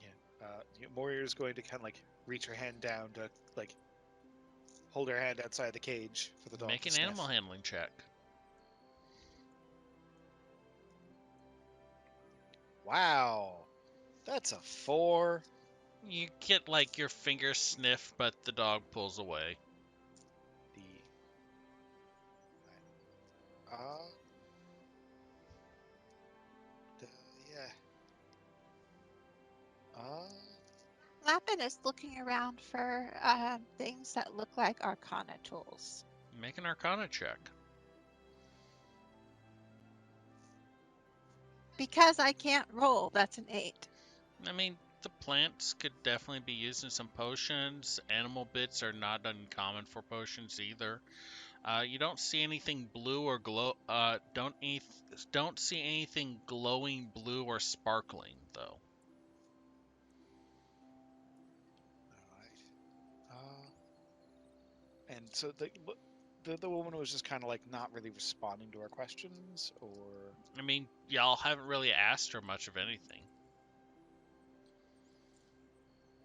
yeah. Warrior's going to kind of like reach her hand down to like hold her hand outside the cage for the dog Make to an sniff. animal handling check. Wow, that's a 4. You get like your finger sniff, but the dog pulls away. The uh, the, yeah. Uh, Lapin is looking around for things that look like Arcana tools. Make an Arcana check. Because I can't roll, that's an 8. I mean, the plants could definitely be used in some potions. Animal bits are not uncommon for potions either. You don't see anything blue or glow. Don't see anything glowing blue or sparkling though. all right. And so the woman was just kind of like not really responding to our questions, or I mean, y'all haven't really asked her much of anything.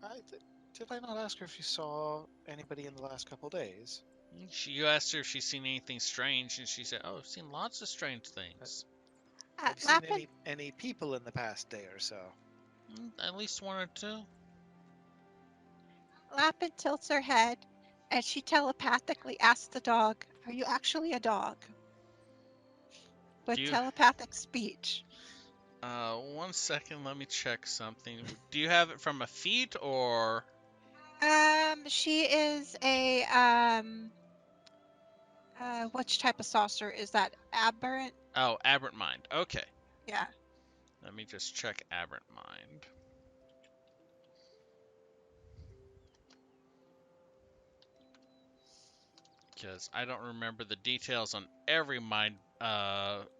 I did I not ask her if she saw anybody in the last couple days? You asked her if she's seen anything strange, and she said, "Oh, I've seen lots of strange Uh, things. Have you seen Lapin, any people in the past day or so? At least one or two." Lapin tilts her head and she telepathically asks the dog, "Are you actually a dog?" Do With you? telepathic speech. 1 second. Let me check something. Do you have it from a feat or? She is a which type of saucer is that? Aberrant? Oh, aberrant mind. Okay. Yeah. Let me just check aberrant mind. Because I don't remember the details on every mind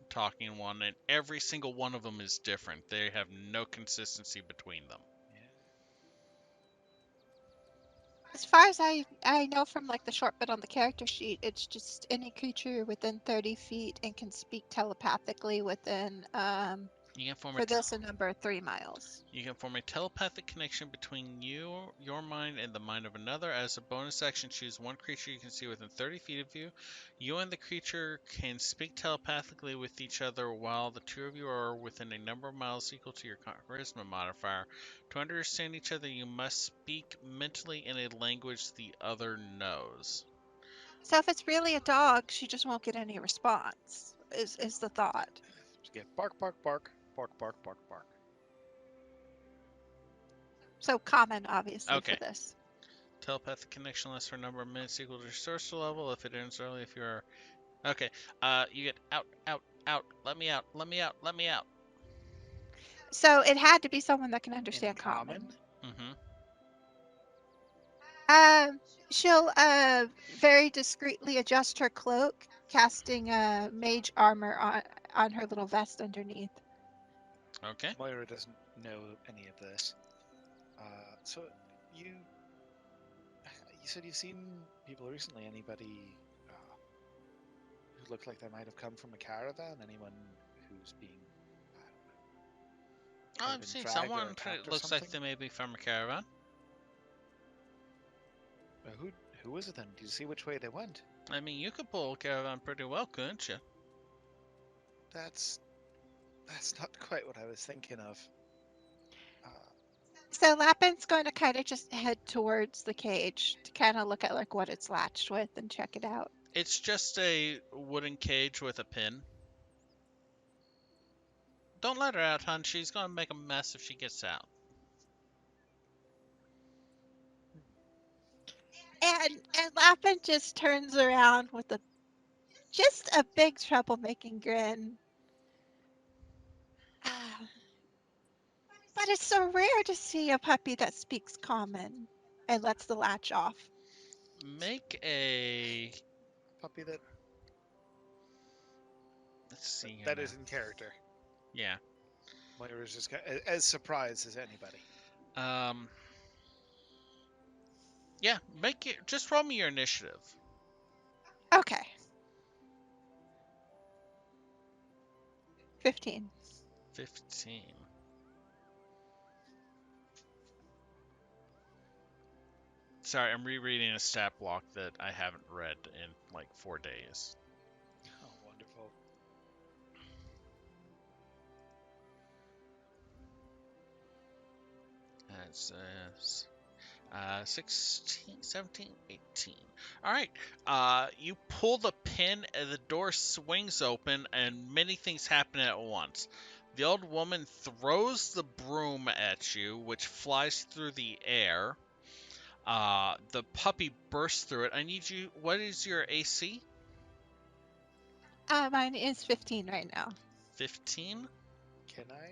talking one, and every single one of them is different. They have no consistency between them. Yeah. As far as I know from like the short bit on the character sheet, it's just any creature within 30 feet and can speak telepathically within You can form a for this a number of 3 miles. You can form a telepathic connection between your mind, and the mind of another. As a bonus action, choose one creature you can see within 30 feet of you. You and the creature can speak telepathically with each other while the two of you are within a number of miles equal to your charisma modifier. To understand each other, you must speak mentally in a language the other knows. So if it's really a dog, she just won't get any response. Is the thought. Just get bark, bark, bark, bark, bark, bark, bark. So common obviously for Okay. this. Telepathic connection lasts for a number of minutes equal to your sorcerer level. If it ends early, if you're okay, you get out, out, out. Let me out. Let me out. Let me out. So it had to be someone that can In understand common, common. Mm-hmm. She'll very discreetly adjust her cloak, casting mage armor on her little vest underneath. Okay. Moira doesn't know any of this. So you you said you've seen people recently. Anybody who looked like they might have come from a caravan? Anyone who's being, I don't know, Oh, could have I've been seen dragged or someone attacked that or looks like something? they may be from a caravan. Who Who was it then? Did you see which way they went? I mean, you could pull a caravan pretty well, couldn't you? That's not quite what I was thinking of. Uh, So Lapin's going to kind of just head towards the cage to kind of look at like what it's latched with and check it out. It's just a wooden cage with a pin. Don't let her out, hon. She's gonna make a mess if she gets out. And Lapin just turns around with just a big troublemaking grin. Ah, but it's so rare to see a puppy that speaks common and lets the latch off. Make a. puppy that Let's see here that now. is in character. Yeah. Moira's just as surprised as anybody. Um. Yeah. Make it. Just roll me your initiative. Okay. 15. 15. Sorry, I'm rereading a stat block that I haven't read in like 4 days. Oh, wonderful. That says 16, 17, 18. All right. You pull the pin, and the door swings open, and many things happen at once. The old woman throws the broom at you, which flies through the air. The puppy bursts through it. I need you. What is your AC? Mine is 15 right now. 15. Can I?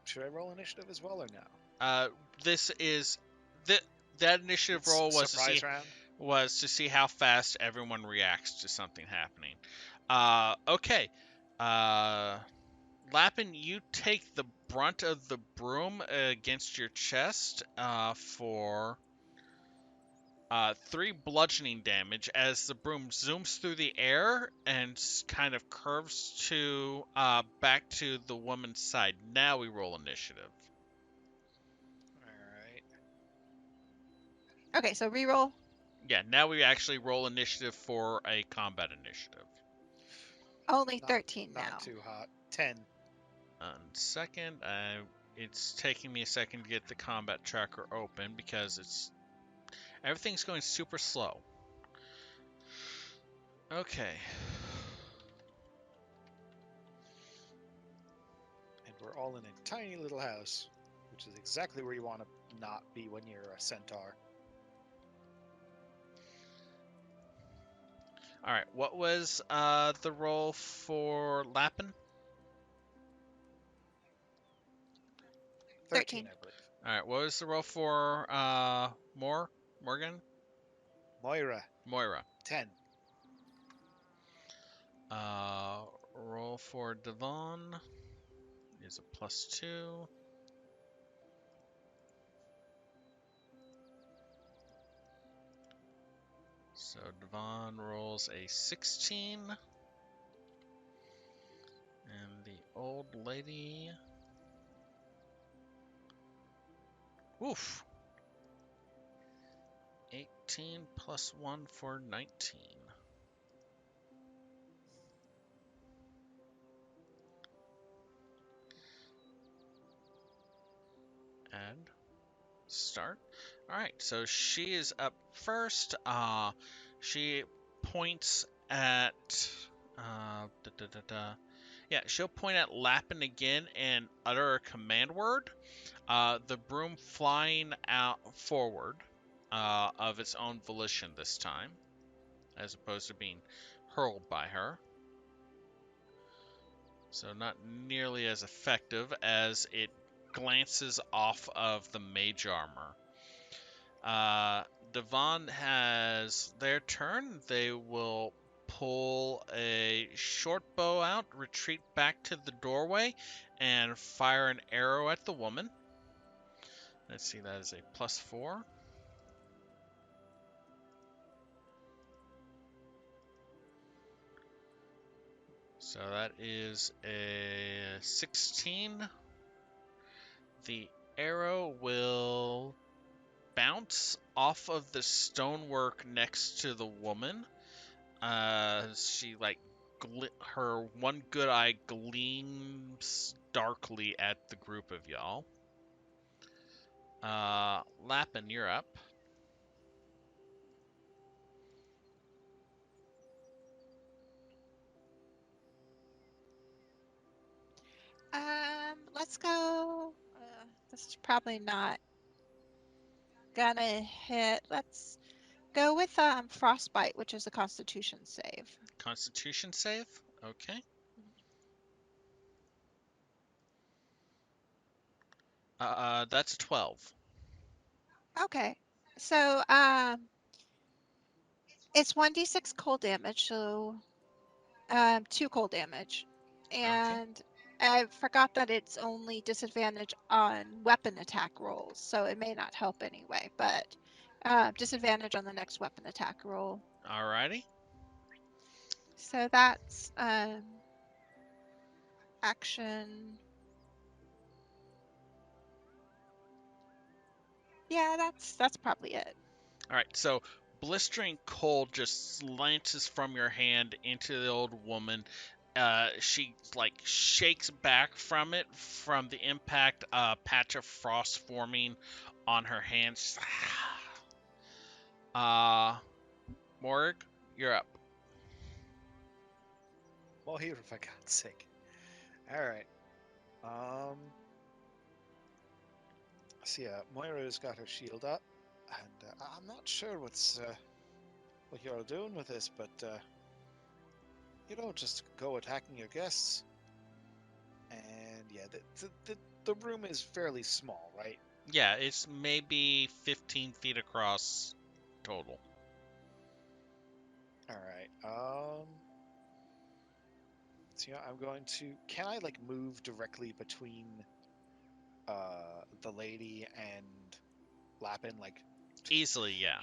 Should I roll initiative as well or no? Uh, this is the that initiative It's roll surprise round. was to see how fast everyone reacts to something happening. Okay. Uh, Lappin, you take the brunt of the broom against your chest for 3 bludgeoning damage as the broom zooms through the air and kind of curves to back to the woman's side. Now we roll initiative. All right. Okay, so reroll. Yeah, now we actually roll initiative for a combat initiative. Only Not 13 not now. too hot. 10. Second, it's taking me a second to get the combat tracker open because everything's going super slow. Okay. And we're all in a tiny little house, which is exactly where you want to not be when you're a centaur. All right. What was the roll for Lappin? 13, 13. I believe. All right. What was the roll for Morgan? Moira, Moira. 10. Roll for Devon is a +2. So Devon rolls a 16. And the old lady. Oof. 18 plus 1 for 19. And start. Alright, so she is up first. She points at. Yeah, she'll point at Lappin again and utter a command word. The broom flying out forward of its own volition this time, as opposed to being hurled by her. So not nearly as effective as it glances off of the mage armor. Devon has their turn. They will pull a short bow out, retreat back to the doorway, and fire an arrow at the woman. Let's see, that is a +4. So that is a 16. The arrow will bounce off of the stonework next to the woman. She like her one good eye gleams darkly at the group of y'all. Lappin, you're up. Let's go. This is probably not gonna hit. Let's go with frostbite, which is a Constitution save. Constitution save. Okay. That's 12. Okay, so it's 1d6 cold damage, so 2 cold damage, Okay. and I forgot that it's only disadvantage on weapon attack rolls, so it may not help anyway. But disadvantage on the next weapon attack roll. Alrighty. So that's action. Yeah, that's probably it. All right, so blistering cold just slances from your hand into the old woman. She like shakes back from it from the impact. A patch of frost forming on her hands. Morg, you're up. Well, here, for God's sake. All right. Um. So yeah, Moira's got her shield up, and I'm not sure what you're doing with this, but you don't just go attacking your guests. And yeah, the room is fairly small, right? Yeah, it's maybe 15 feet across total. All right. So yeah, I'm going to. Can I like move directly between the lady and Lappin? Like Easily, yeah.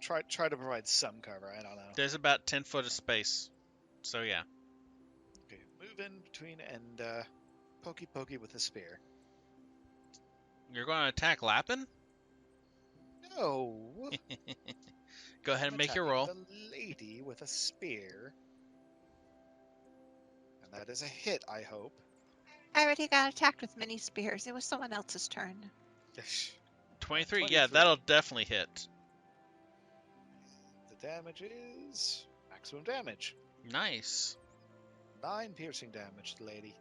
try to provide some cover. I don't know. There's about 10 foot of space. So yeah. Okay, move in between and pokey pokey with a spear. You're going to attack Lappin? No, Go ahead I'm and make your attacking roll. the lady with a spear, and that is a hit. I hope. I already got attacked with mini spears. It was someone else's turn. 23. Yeah, 23. that'll definitely hit. The damage is maximum damage. Nice. 9 piercing damage, lady.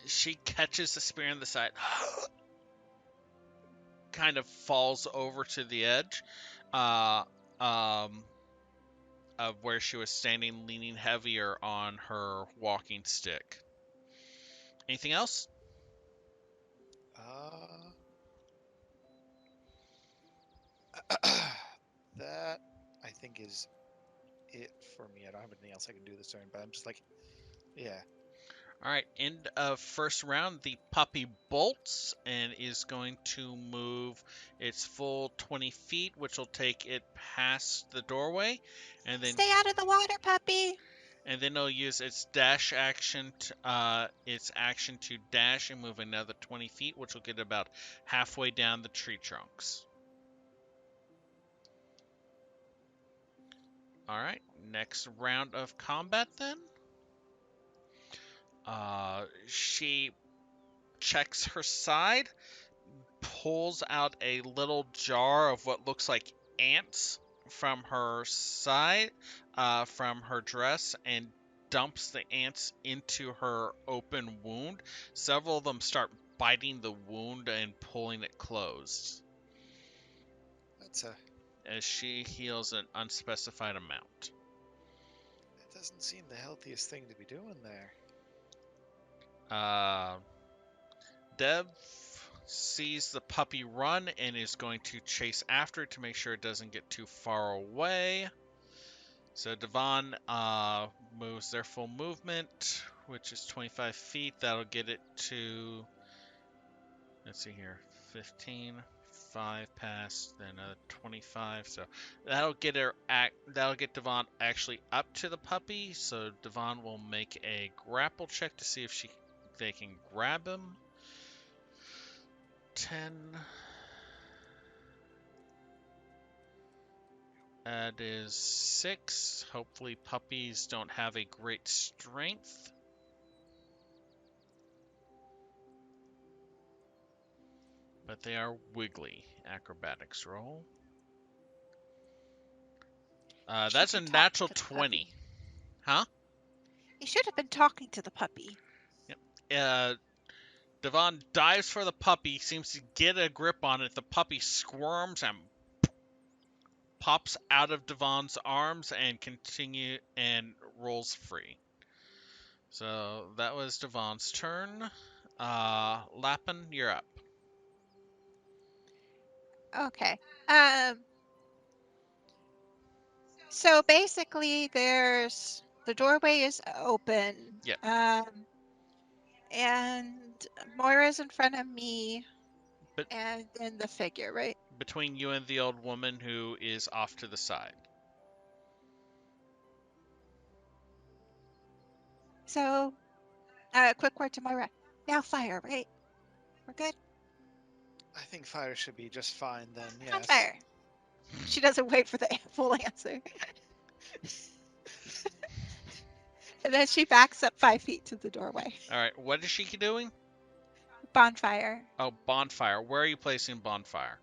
She catches the spear in the side, kind of falls over to the edge uh, um, of where she was standing, leaning heavier on her walking stick. Anything else? Uh, that I think is it for me. I don't have anything else I can do this turn, but I'm just like, yeah. All right, end of first round. The puppy bolts and is going to move its full 20 feet, which will take it past the doorway, and then Stay out of the water, puppy. it'll use its dash action, its action to dash and move another 20 feet, which will get about halfway down the tree trunks. All right, next round of combat then. She checks her side, pulls out a little jar of what looks like ants from her side, from her dress, and dumps the ants into her open wound. Several of them start biting the wound and pulling it closed That's a. as she heals an unspecified amount. That doesn't seem the healthiest thing to be doing there. Uh, Dev sees the puppy run and is going to chase after it to make sure it doesn't get too far away. So Devon moves their full movement, which is 25 feet. That'll get it to, let's see here, 15, 5 past, then 25. So that'll get Devon actually up to the puppy. So Devon will make a grapple check to see if they can grab him. 10. That is 6. Hopefully puppies don't have a great strength. But they are wiggly. Acrobatics roll. You should That's a be talking natural to the 20. puppy. Huh? You should have been talking to the puppy. Yep. Devon dives for the puppy, seems to get a grip on it. The puppy squirms and pops out of Devon's arms and rolls free. So that was Devon's turn. Lappin, you're up. Okay. So basically, the doorway is open. Yep. And Moira's in front of me, But and then the figure, right? between you and the old woman who is off to the side. So, quick word to Moira. Now fire, right? We're good? I think fire should be just fine then, On yes. fire. She doesn't wait for the full answer. And then she backs up 5 feet to the doorway. All right, what is she doing? Bonfire. Oh, bonfire. Where are you placing bonfire?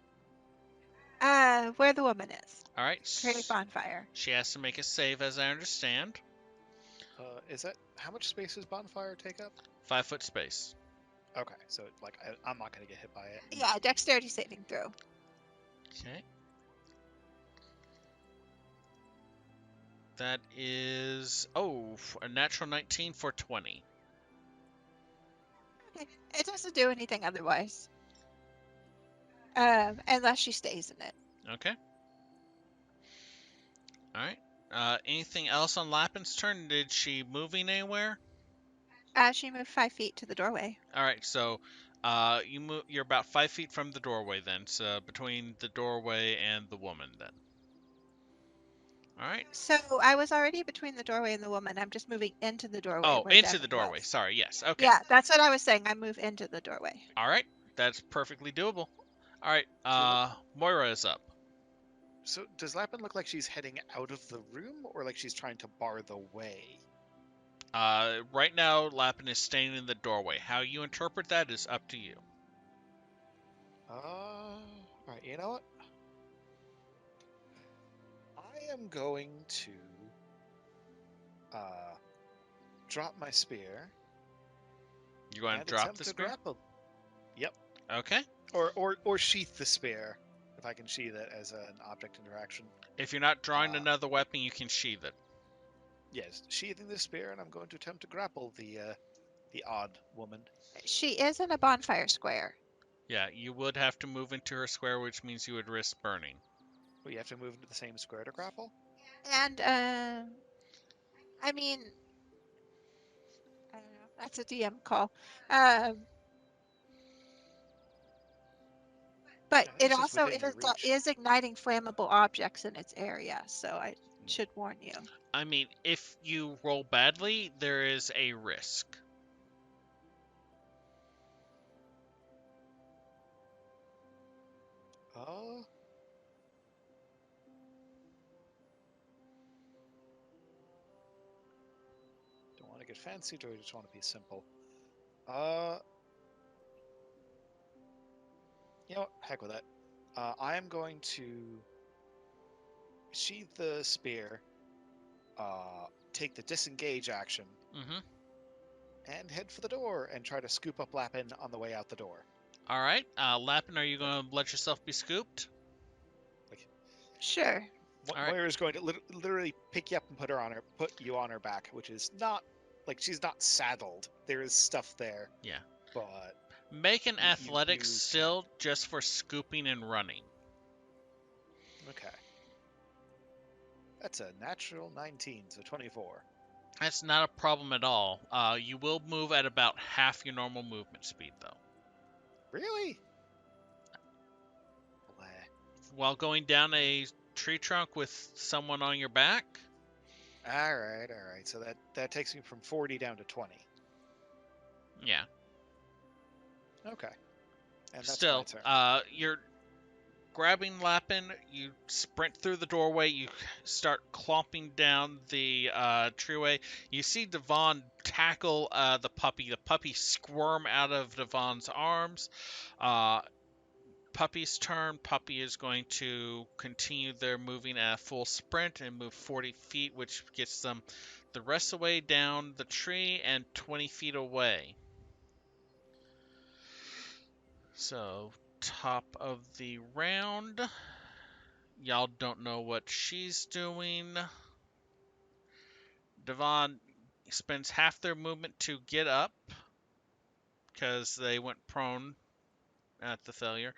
Where the woman is. All right, Create bonfire. she has to make a save, as I understand. Is that how much space does bonfire take up? 5-foot space. Okay, so like I'm not gonna get hit by it. Yeah, dexterity saving throw. Okay. That is, a natural 19 for 20. Okay. It doesn't do anything otherwise. Unless she stays in it. Okay. All right. Anything else on Lappin's turn? Did she moving anywhere? She moved 5 feet to the doorway. All right. So, you're about 5 feet from the doorway then. So between the doorway and the woman then. All right. So I was already between the doorway and the woman. I'm just moving into the doorway Oh, where into Devin the doorway. was. Sorry. Yes. Okay. Yeah, that's what I was saying. I move into the doorway. All right. That's perfectly doable. All right. Moira is up. So does Lappin look like she's heading out of the room or like she's trying to bar the way? Right now, Lappin is standing in the doorway. How you interpret that is up to you. Alright, you know what? I am going to drop my spear You going to and drop attempt the to spear? grapple. Yep. Okay. Or sheath the spear, if I can sheath it as an object interaction. If you're not drawing Uh, another weapon, you can sheath it. Yes, sheathing the spear, and I'm going to attempt to grapple the odd woman. She is in a bonfire square. Yeah, you would have to move into her square, which means you would risk burning. We have to move into the same square to grapple. And I mean, I don't know. That's a DM call. Um, but I think it it's just also within your reach. is igniting flammable objects in its area, so I should warn you. I mean, if you roll badly, there is a risk. Uh, don't want to get fancy, or just want to be simple. You know what? Heck with that. I am going to sheath the spear, take the disengage action, Mm-hmm. and head for the door and try to scoop up Lappin on the way out the door. All right. Lappin, are you going to let yourself be scooped? Like, Sure. All right. Moira is going to literally pick you up and put you on her back, which is not like she's not saddled. There is stuff there. Yeah. But Make an athletics you still just for scooping and running. okay. That's a natural 19, so 24. That's not a problem at all. You will move at about half your normal movement speed, though. Really? Bleh. While going down a tree trunk with someone on your back? All right. So that takes me from 40 down to 20. Yeah. Okay. And that's my Still, turn. you're grabbing Lappin, you sprint through the doorway, you start clomping down the treeway. You see Devon tackle the puppy. The puppy squirm out of Devon's arms. Uh, Puppy's turn. Puppy is going to continue their moving at a full sprint and move 40 feet, which gets them the rest of the way down the tree and 20 feet away. So, top of the round. Y'all don't know what she's doing. Devon spends half their movement to get up because they went prone at the failure.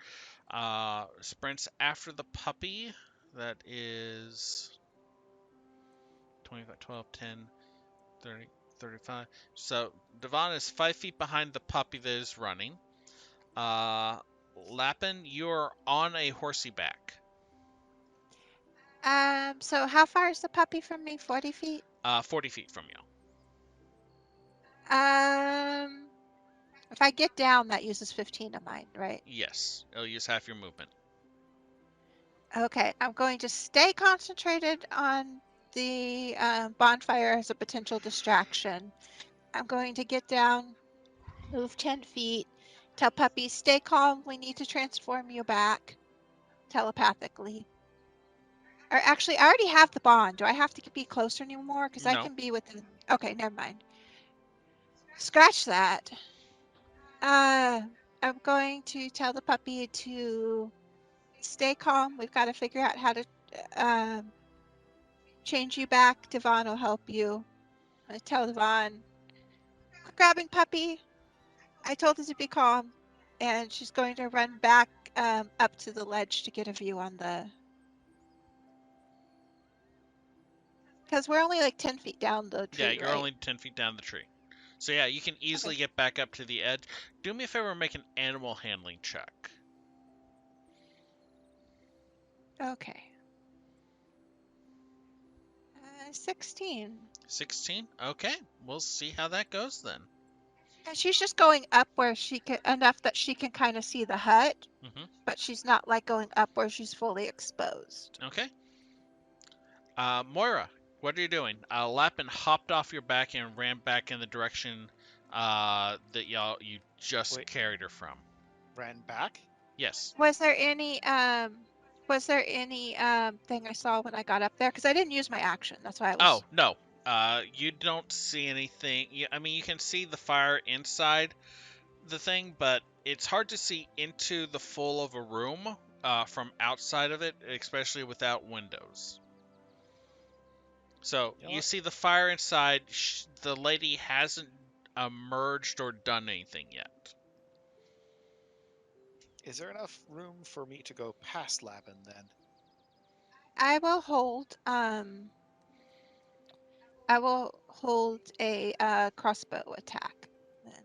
Sprints after the puppy. That is 25, 12, 10, 30, 35. So Devon is 5 feet behind the puppy that is running. Lappin, you're on a horsey back. So how far is the puppy from me? 40 feet? 40 feet from you. Um, if I get down, that uses 15 of mine, right? Yes, it'll use half your movement. Okay, I'm going to stay concentrated on the bonfire as a potential distraction. I'm going to get down, move 10 feet, tell Puppy, stay calm, we need to transform you back telepathically. Or actually, I already have the bond. Do I have to be closer anymore? Because I No. can be within. Okay, never mind. Scratch that. Uh, I'm going to tell the puppy to stay calm. We've got to figure out how to change you back. Devon will help you. I tell Devon, quit grabbing puppy. I told her to be calm. And she's going to run back up to the ledge to get a view on the. Because we're only like 10 feet down the Yeah, tree, you're right? only 10 feet down the tree. So yeah, you can Okay. easily get back up to the edge. Do me a favor and make an animal handling check. Okay. 16. 16? Okay, we'll see how that goes then. And she's just going up where she can enough that she can kind of see the hut, Mm-hmm. but she's not like going up where she's fully exposed. Okay. Moira, what are you doing? Lappin hopped off your back and ran back in the direction that you just Wait, carried her from. ran back? Yes. Was there any thing I saw when I got up there? Because I didn't use my action. That's why I Oh, was. no. You don't see anything. I mean, you can see the fire inside the thing, but it's hard to see into the full of a room from outside of it, especially without windows. So You know you what? see the fire inside. The lady hasn't emerged or done anything yet. Is there enough room for me to go past Laban then? I will hold I will hold a crossbow attack. Then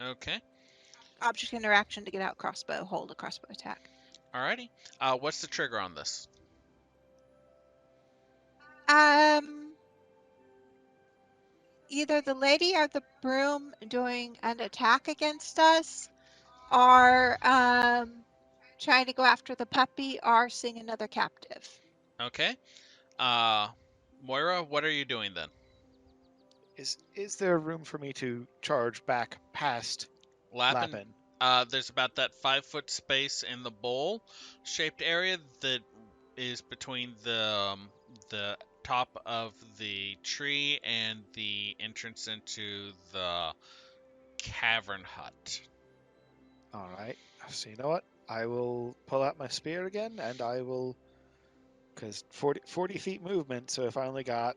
Okay. object interaction to get out crossbow. Hold a crossbow attack. Alrighty. What's the trigger on this? Um, either the lady or the broom doing an attack against us, are trying to go after the puppy, or seeing another captive. Okay. Uh, Moira, what are you doing then? Is there room for me to charge back past Lappin, Laban? there's about that 5 foot space in the bowl shaped area that is between the top of the tree and the entrance into the cavern hut. All right. So you know what? I will pull out my spear again, and I will, because 40 feet movement. So if I only got,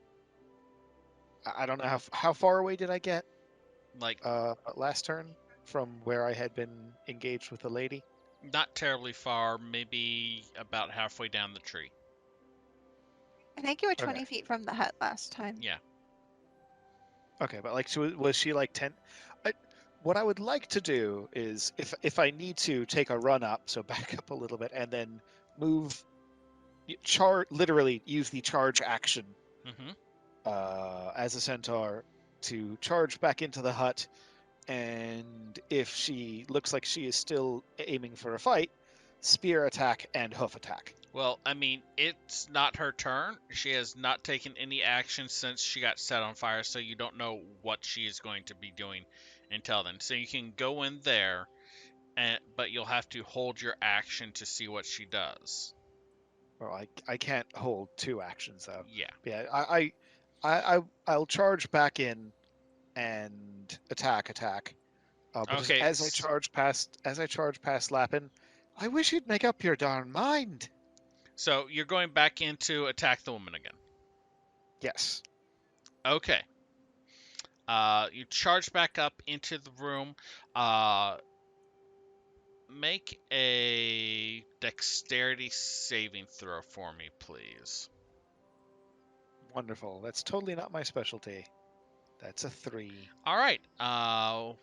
I don't know how far away did I get Like, last turn from where I had been engaged with the lady? not terribly far, maybe about halfway down the tree. I think you were Okay. 20 feet from the hut last time. Yeah. Okay, but like, was she like 10? I, what I would like to do is, if I need to take a run up, so back up a little bit, and then move, literally use the charge action Mm-hmm. as a centaur to charge back into the hut, And if she looks like she is still aiming for a fight, spear attack and hoof attack. Well, I mean, it's not her turn. She has not taken any action since she got set on fire, so you don't know what she is going to be doing until then. So you can go in there, but you'll have to hold your action to see what she does. Well, I can't hold two actions though. Yeah. Yeah, I'll charge back in and attack. But Okay. as I charge past Lappin, I wish you'd make up your darn mind. So you're going back in to attack the woman again. Yes. Okay. You charge back up into the room. Make a dexterity saving throw for me, please. Wonderful. That's totally not my specialty. That's a 3. All right. How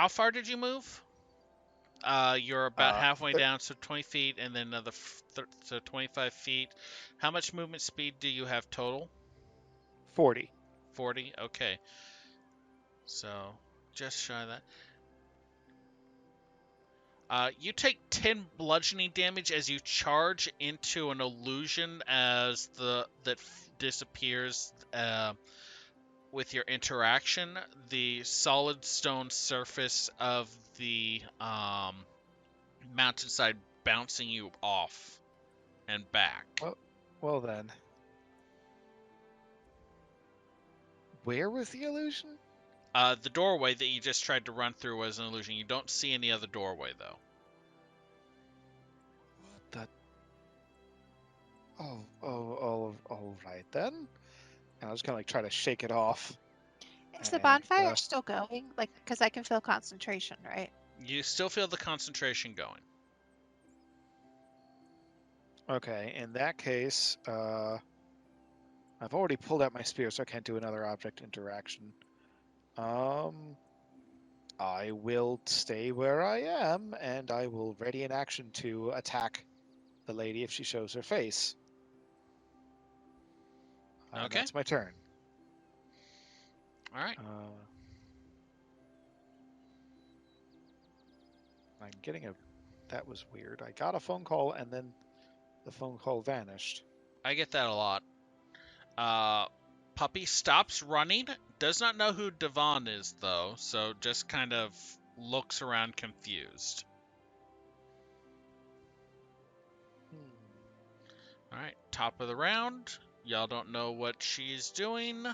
far did you move? You're about halfway down, so 20 feet, and then another so 25 feet. How much movement speed do you have total? 40. 40. Okay. So just shy of that. You take 10 bludgeoning damage as you charge into an illusion as that disappears with your interaction. The solid stone surface of the mountainside bouncing you off and back. Well then. Where was the illusion? The doorway that you just tried to run through was an illusion. You don't see any other doorway though. What the? All right then. And I was gonna try to shake it off. Is the And, bonfire still going? Like, because I can feel concentration, right? You still feel the concentration going. Okay, in that case, I've already pulled out my spear, so I can't do another object interaction. I will stay where I am, and I will ready an action to attack the lady if she shows her face. Okay. That's my turn. All right. I'm getting a... That was weird. I got a phone call, and then the phone call vanished. I get that a lot. Puppy stops running. Does not know who Devon is, though, so just kind of looks around confused. All right, top of the round. Y'all don't know what she's doing.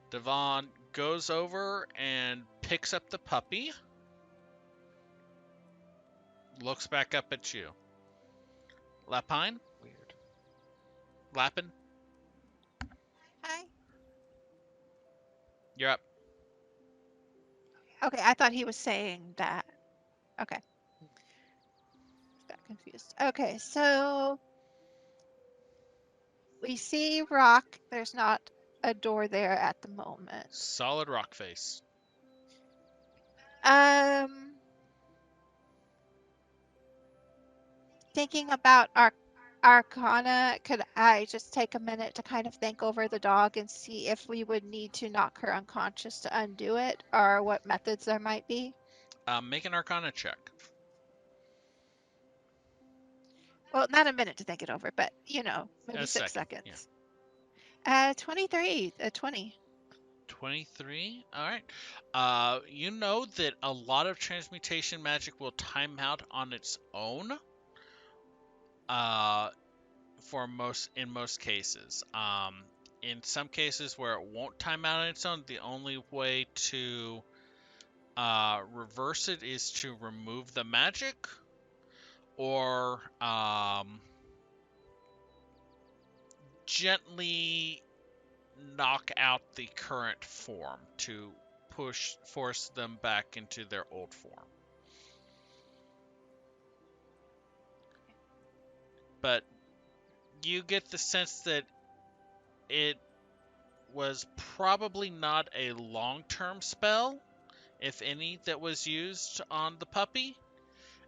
Devon goes over and picks up the puppy. Looks back up at you. Lapine? Weird. Lappin? Hi. You're up. Okay, I thought he was saying that. Okay. Got confused. Okay, so we see rock. There's not a door there at the moment. Solid rock face. Thinking about Arcana, could I just take a minute to kind of think over the dog and see if we would need to knock her unconscious to undo it, or what methods there might be? Make an Arcana check. Well, not a minute to think it over, but maybe A 6 second, yeah. seconds. 23, 20. 23. All right. You know that a lot of transmutation magic will time out on its own. In most cases. In some cases where it won't time out on its own, the only way to reverse it is to remove the magic or gently knock out the current form to force them back into their old form. But you get the sense that it was probably not a long-term spell, if any, that was used on the puppy,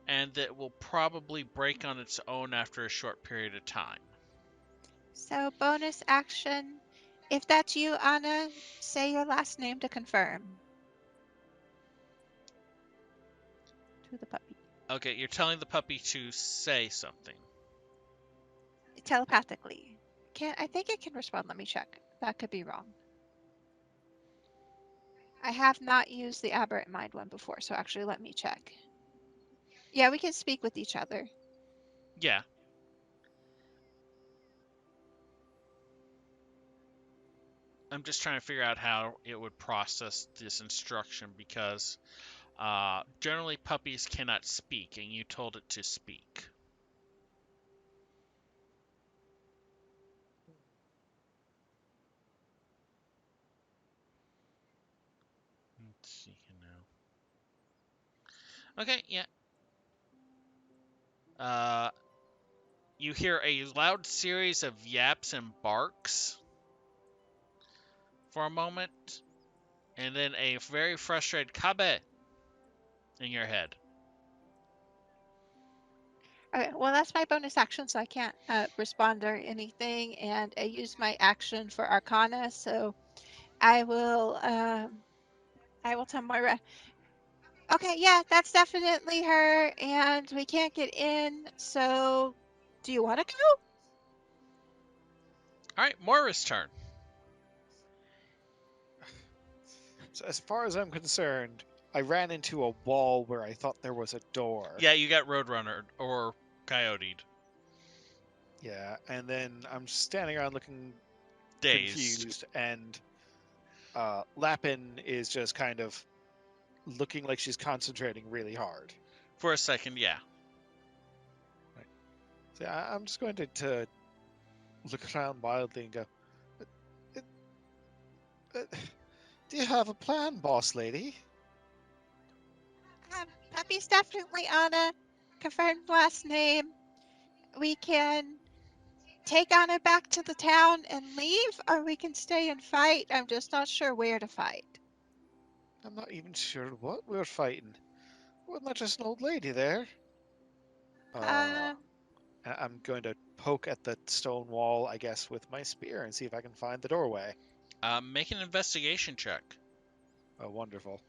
and that will probably break on its own after a short period of time. So bonus action, If that's you, Anna, say your last name to confirm to the puppy. Okay, you're telling the puppy to say something. Telepathically. I think it can respond. Let me check. That could be wrong. I have not used the aberrant mind one before, so actually let me check. Yeah, we can speak with each other. Yeah. I'm just trying to figure out how it would process this instruction because generally puppies cannot speak, and you told it to speak. Let's see now. Okay, yeah. Uh, you hear a loud series of yaps and barks for a moment, and then a very frustrated "kabe" in your head. Okay, well, that's my bonus action, so I can't respond or anything, and I use my action for Arcana, so I will tell Moira. Okay, yeah, that's definitely her, and we can't get in, so do you want to go? All right, Moira's turn. So as far as I'm concerned, I ran into a wall where I thought there was a door. Yeah, you got Roadrunner or Coyote'd. Yeah, and then I'm standing around looking Dazed. confused, and Lapin is just kind of looking like she's concentrating really hard. For a second, yeah. Right. So I'm just going to look around wildly and go, "Uh, uh, uh, do you have a plan, boss lady?" Puppy's definitely Anna. Confirmed last name. We can take Anna back to the town and leave, or we can stay and fight. I'm just not sure where to fight. I'm not even sure what we're fighting. Wasn't that just an old lady there? Uh, Um, I'm going to poke at the stone wall, I guess, with my spear and see if I can find the doorway. Make an investigation check. Oh, wonderful.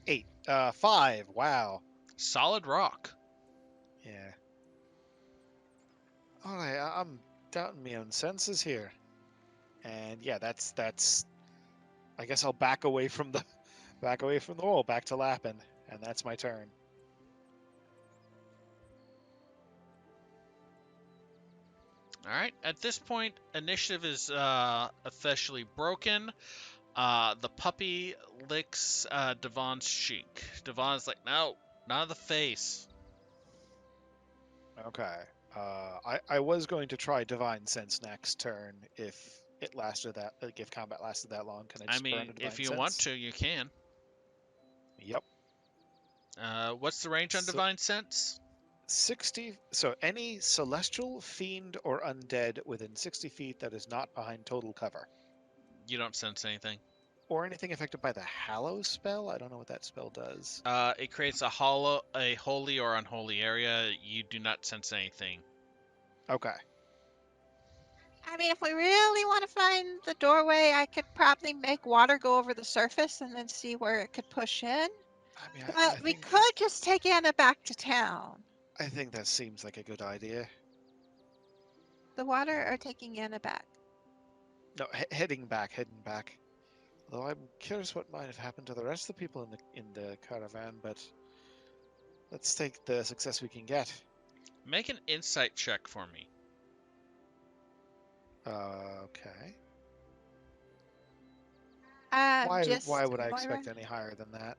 8. 5. Wow. Solid rock. Yeah. All right, I'm doubting my own senses here. And yeah, that's. I guess I'll back away from the wall, back to Lappin, and that's my turn. All right. At this point, initiative is officially broken. The puppy licks Devon's cheek. Devon's like, no, not the face. Okay. I was going to try Divine Sense next turn if it lasted that, like if combat lasted that long. Can I I just burn mean, a if Divine you want Sense? to, you can. Yep. What's the range on So Divine Sense? 60. So any celestial, fiend, or undead within 60 feet that is not behind total cover, You don't sense anything. or anything affected by the Hallow spell. I don't know what that spell does. It creates a holy or unholy area. You do not sense anything. Okay. I mean, if we really want to find the doorway, I could probably make water go over the surface and then see where it could push in. I mean, But we could just take Anna back to town. I think that seems like a good idea. The water or taking Anna back? No, heading back, heading back. Though I'm curious what might have happened to the rest of the people in the caravan, but let's take the success we can get. Make an insight check for me. Okay. Just Why would I Moira. expect any higher than that?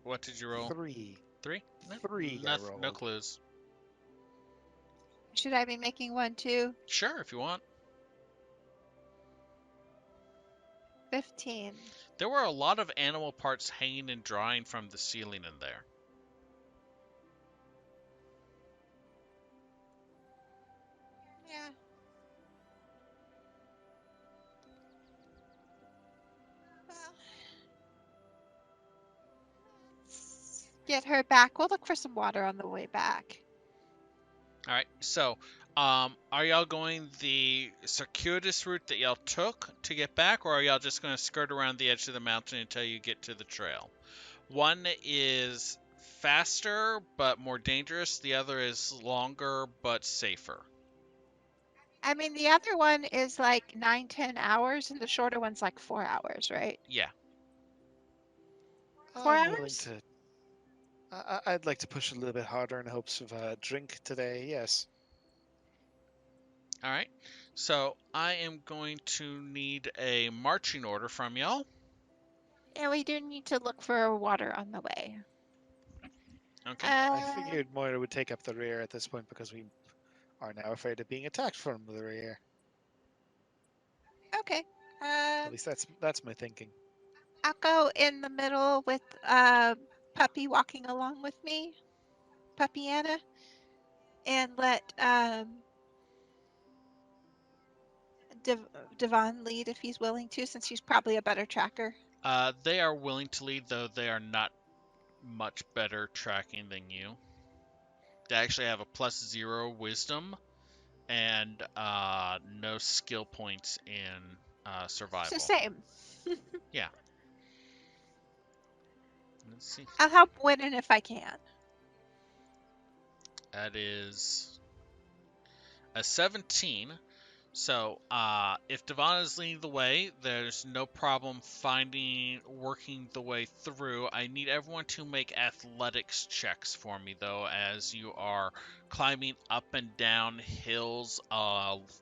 What did you roll? 3. 3? No, 3 I no rolled. clues. Should I be making one too? Sure, if you want. 15. There were a lot of animal parts hanging and drying from the ceiling in there. Yeah. Well, let's get her back. We'll look for some water on the way back. All right, so Are y'all going the circuitous route that y'all took to get back, or are y'all just going to skirt around the edge of the mountain until you get to the trail? One is faster but more dangerous. The other is longer but safer. I mean, the other one is like 9, 10 hours, and the shorter one's like 4 hours, right? Yeah. 4 I'm willing hours? to. I'd like to push a little bit harder in hopes of a drink today. Yes. All right. So I am going to need a marching order from y'all. Yeah, we do need to look for water on the way. Okay. I Uh, figured Moira would take up the rear at this point because we are now afraid of being attacked from the rear. okay. At least that's my thinking. I'll go in the middle with Puppy walking along with me, Puppy Anna, and let Devon lead if he's willing to, since he's probably a better tracker. They are willing to lead, though they are not much better tracking than you. They actually have a +0 wisdom and no skill points in It's the survival. same. Yeah. Let's see. I'll help Winnan if I can. That is a 17. So, if Devon is leading the way, there's no problem working the way through. I need everyone to make athletics checks for me, though, as you are climbing up and down hills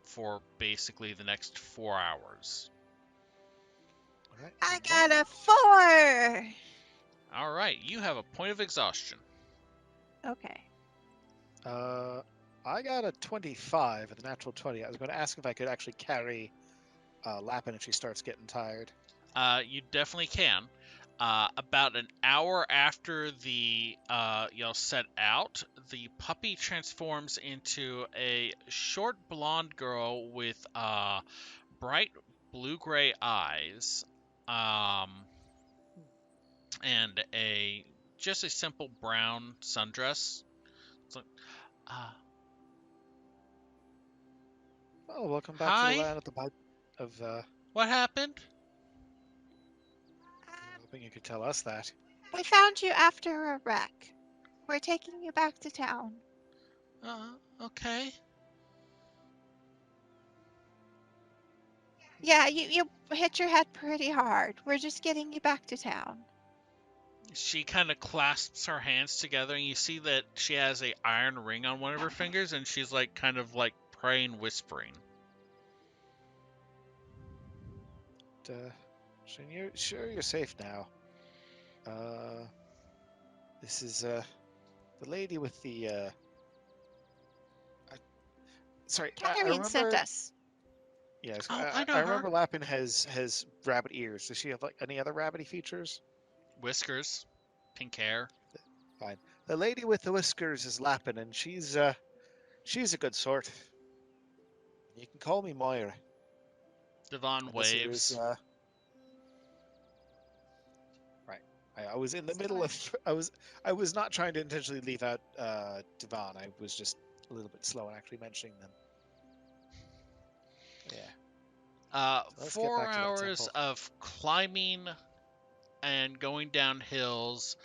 for basically the next 4 hours. All right. I got One. a 4. All right, you have a point of exhaustion. Okay. Uh, I got a 25 at the natural 20. I was going to ask if I could actually carry Lappin if she starts getting tired. You definitely can. About an hour after the y'all set out, the puppy transforms into a short blonde girl with bright blue-gray eyes, um, and a just a simple brown sundress. So, uh, Oh, welcome back to the hi, land of the pipe. Of what happened? hoping you could tell us that. We found you after a wreck. We're taking you back to town. Okay. Yeah, you hit your head pretty hard. We're just getting you back to town. She kind of clasps her hands together, and you see that she has a iron ring on one of her fingers, and she's like kind of like praying, whispering. Shin, you're sure you're safe now. Uh, this is the lady with the. I, sorry, I Catherine sent remember. us. Yes, Oh, I I know her. remember Lappin has rabbit ears. Does she have like any other rabbity features? Whiskers, pink hair. Fine. The lady with the whiskers is Lappin, and she's a good sort. You can call me Moira. Devon And this is waves. right. I was in the middle Sorry. of I was not trying to intentionally leave out Devon. I was just a little bit slow in actually mentioning them. Yeah. So let's get Four back to that hours temple. of climbing and going down hills.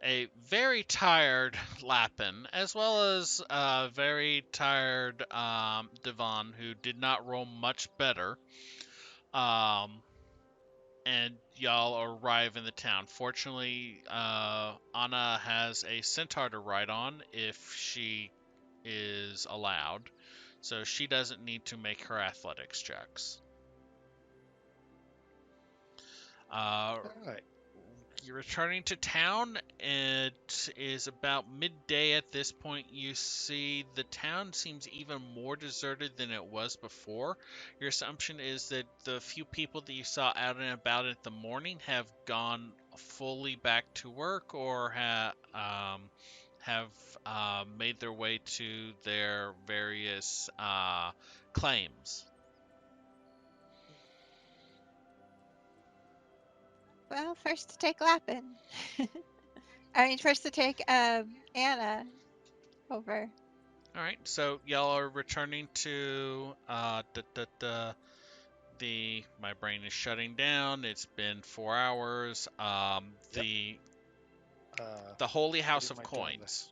A very tired Lappin, as well as a very tired Devon, who did not roll much better. Um, and y'all arrive in the town. Fortunately, Anna has a centaur to ride on if she is allowed, so she doesn't need to make her athletics checks. Uh, All right. you're returning to town. It is about midday at this point. You see the town seems even more deserted than it was before. Your assumption is that the few people that you saw out and about in the morning have gone fully back to work or have made their way to their various claims. Well, first to take Lappin. I mean, first to take Anna over. All right, so y'all are returning to the my brain is shutting down. It's been 4 hours. Yep. The Holy House Getting of my dorm there Coins.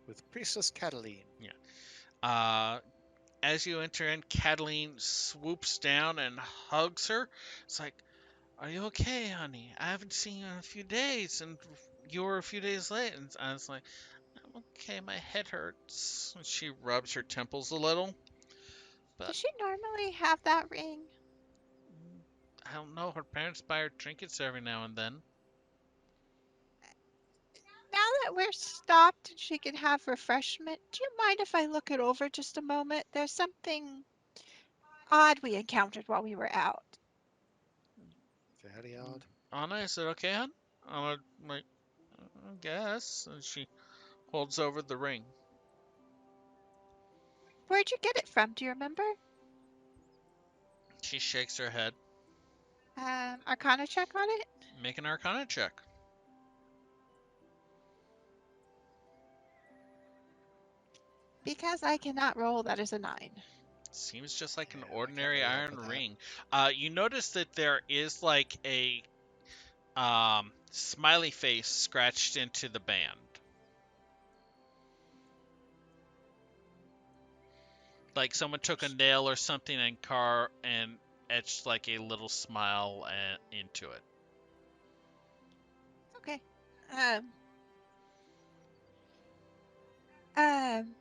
with Priestess Cataline. Yeah. Uh, as you enter in, Cataline swoops down and hugs her. It's like, "Are you okay, honey? I haven't seen you in a few days, and you were a few days late." And I was like, "I'm okay. My head hurts." And she rubs her temples a little, but Does she normally have that ring? I don't know. Her parents buy her trinkets every now and then. Now that we're stopped and she can have refreshment, do you mind if I look it over just a moment? There's something odd we encountered while we were out. Very odd. Anna, is it okay, hon? Anna, like, I guess. And she holds over the ring. Where'd you get it from? Do you remember? She shakes her head. Arcana check on it? Make an Arcana check. Because I cannot roll, that is a 9. Seems just like an Yeah, I can't ordinary really help iron with that. ring. You notice that there is like a smiley face scratched into the band. Like someone took a nail or something and etched like a little smile into it. Okay. Um, um,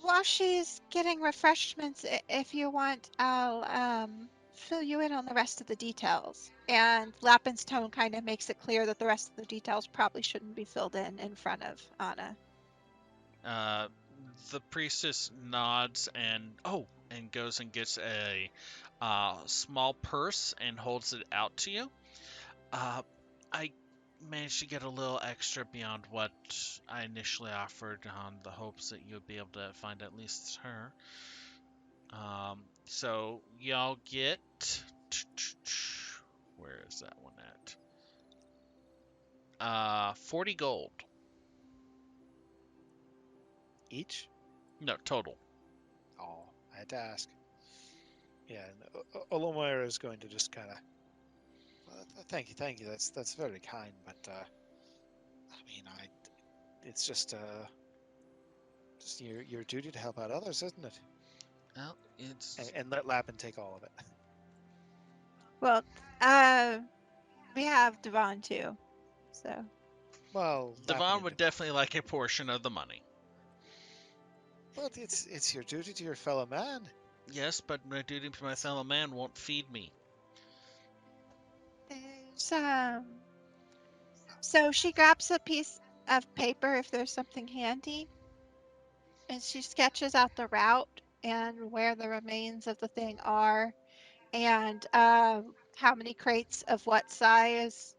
while she's getting refreshments, if you want, I'll fill you in on the rest of the details. And Lapin's tone kind of makes it clear that the rest of the details probably shouldn't be filled in front of Anna. Uh, the priestess nods and goes and gets a small purse and holds it out to you. Uh, I managed to get a little extra beyond what I initially offered on the hopes that you'd be able to find at least her. So y'all get where is that one at? 40 gold. Each? No, total. Oh, I had to ask. Yeah, and Olomira is going to just kind of. Thank you, thank you. That's very kind, but I mean, it's just your duty to help out others, isn't it? Well, it's And let Lappin take all of it. Well, we have Devon too, so. Well, Lappin Devon and would Devon. definitely like a portion of the money. But it's your duty to your fellow man. Yes, but my duty to my It's, fellow man won't feed me. There's, so she grabs a piece of paper if there's something handy, and she sketches out the route and where the remains of the thing are, and how many crates of what size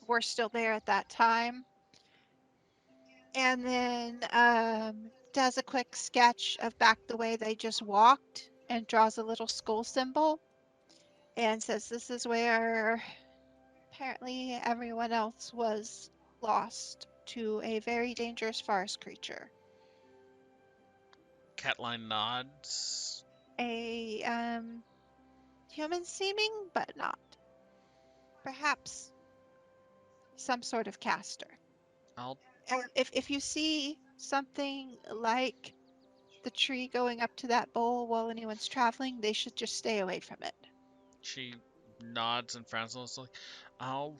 were still there at that time, and then does a quick sketch of back the way they just walked and draws a little skull symbol and says this is where apparently everyone else was lost to a very dangerous forest creature. Catline nods. A human seeming, but not. Perhaps some sort of caster. I'll If you see something like the tree going up to that bowl while anyone's traveling, they should just stay away from it. She nods and frowns and like, I'll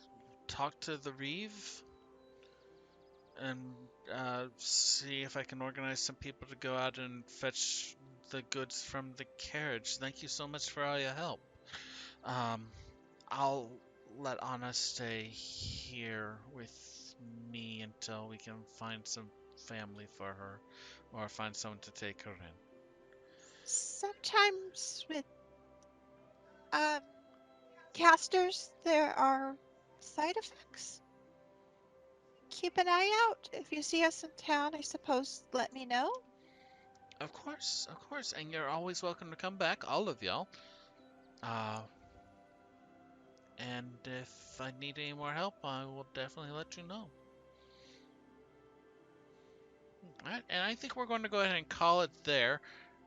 talk to the Reeve and see if I can organize some people to go out and fetch the goods from the carriage. Thank you so much for all your help. Um, I'll let Anna stay here with me until we can find some family for her or find someone to take her in. Sometimes with um, casters, there are side effects. Keep an eye out. If you see us in town, I suppose let me know. Of course, and you're always welcome to come back, all of y'all. Uh, and if I need any more help, I will definitely let you know. All right, and I think we're going to go ahead and call it there.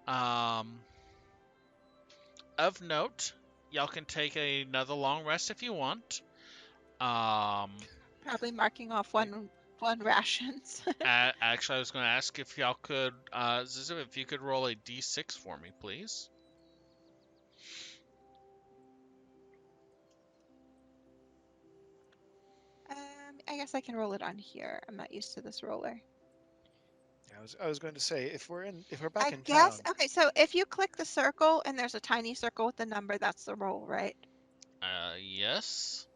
Um, of note, y'all can take another long rest if you want. Um, Probably marking off I, one rations. Actually, I was going to ask if y'all could, Zizu, if you could roll a d6 for me, please. I guess I can roll it on here. I'm not used to this roller. I was going to say if we're back I in guess. town. Okay, so if you click the circle and there's a tiny circle with the number, that's the roll, right? Yes.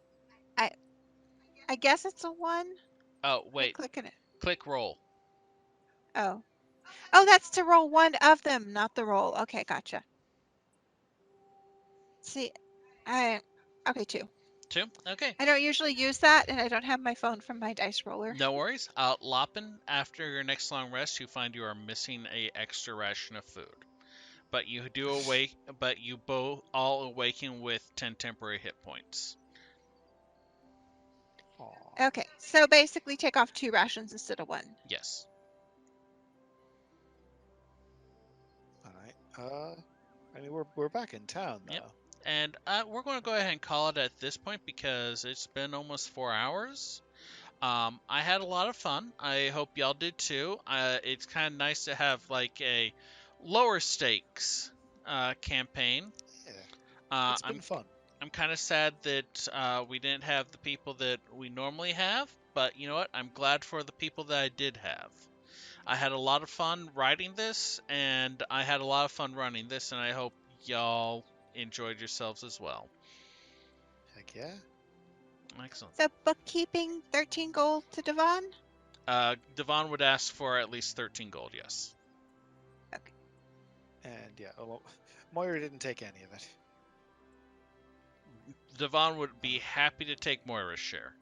I I guess it's a one. Oh, I wait. click it. Click roll. Oh. Oh, that's to roll one of them, not the roll. Okay, gotcha. See, I okay, two. 2. Okay. I don't usually use that, and I don't have my phone from my dice roller. No worries. Loppin, after your next long rest, you find you are missing a extra ration of food. But you do awake, but you both all awaken with 10 temporary hit points. Aw. Okay, so basically take off two rations instead of one. Yes. All right. I mean we're back in town Yep. though. And we're going to go ahead and call it at this point because it's been almost 4 hours. I had a lot of fun. I hope y'all did too. It's kind of nice to have like a lower stakes campaign. Yeah, Uh, it's been I'm fun. I'm kind of sad that we didn't have the people that we normally have, but you know what? I'm glad for the people that I did have. I had a lot of fun writing this, and I had a lot of fun running this, and I hope y'all enjoyed yourselves as well. Heck yeah. Excellent. So bookkeeping, 13 gold to Devon. Devon would ask for at least 13 gold, yes. Okay. And yeah, well, Moira didn't take any of it. Devon would be happy to take Moira's share.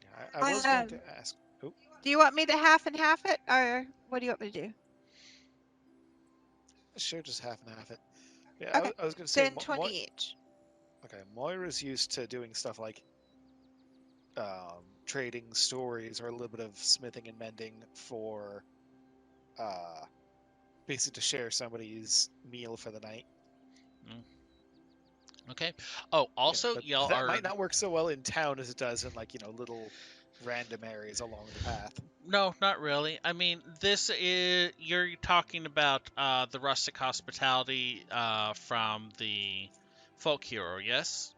Yeah, I was going to ask. Oh, Do you want me to half and half it, or what do you want me to do? sure, just half and half it. Yeah, Okay, I was going to say, then 20 each. okay, Moira's used to doing stuff like trading stories or a little bit of smithing and mending for uh, basically to share somebody's meal for the night. Mm, okay. Oh, Yeah, also, but y'all that are. might not work so well in town as it does in like little random areas along the path. No, not really. I mean, this is. You're talking about the rustic hospitality from the folk hero, yes?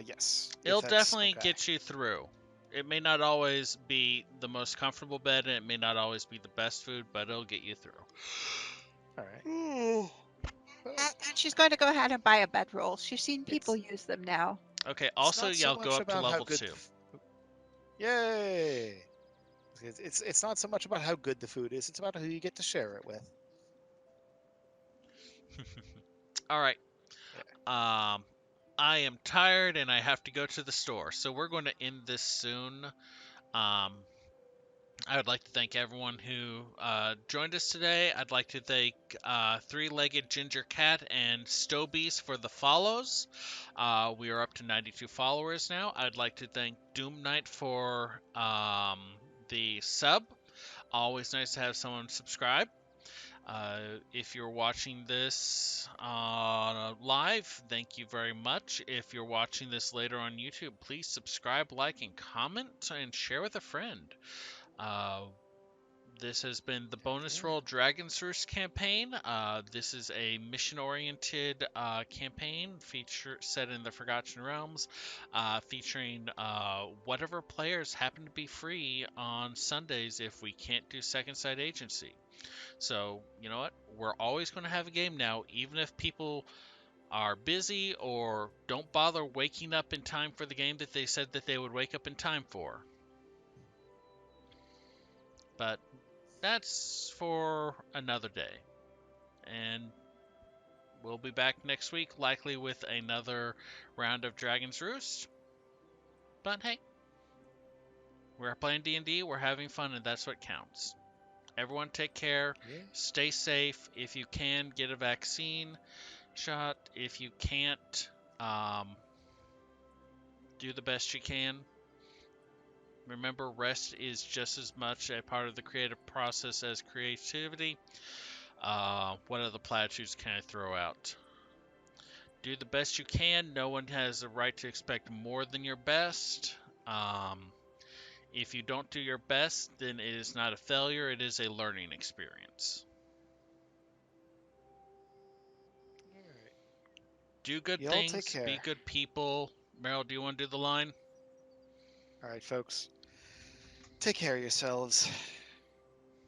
Yes, if It'll that's definitely okay. get you through. It may not always be the most comfortable bed, and it may not always be the best food, but it'll get you All right. through. Well, And she's going to go ahead and buy a bedroll. She's seen people it's use them now. Okay, it's also, not so y'all go much up to about how level good 2. Yay! It's not so much about how good the food is; it's about who you get to share it with. All right. Yeah. I am tired and I have to go to the store, so we're going to end this soon. I would like to thank everyone who joined us today. I'd like to thank Three-Legged Ginger Cat and Stobies for the follows. We are up to 92 followers now. I'd like to thank Doom Knight for the sub. Always nice to have someone subscribe. If you're watching this live, thank you very much. If you're watching this later on YouTube, please subscribe, like, and comment, and share with a friend. Uh, this has been the Heck bonus yeah. roll Dragon's Roost campaign. This is a mission-oriented campaign set in the Forgotten Realms, featuring whatever players happen to be free on Sundays if we can't do second side agency. So, you know what? We're always going to have a game now, even if people are busy or don't bother waking up in time for the game that they said that they would wake up in time for. But that's for another day. And we'll be back next week, likely with another round of Dragon's Roost. But hey, we're playing D&D, we're having fun, and that's what counts. Everyone take care, Yeah. stay safe. If you can, get a vaccine shot. If you can't, um, do the best you can. Remember, rest is just as much a part of the creative process as creativity. What other platitudes can I throw out? Do the best you can. No one has the right to expect more than your best. Um, if you don't do your best, then it is not a failure, it is a learning experience. All right. Do good Y'all take things, be care. good people. Meryl, do you want to do the line? All right, folks. Take care of yourselves.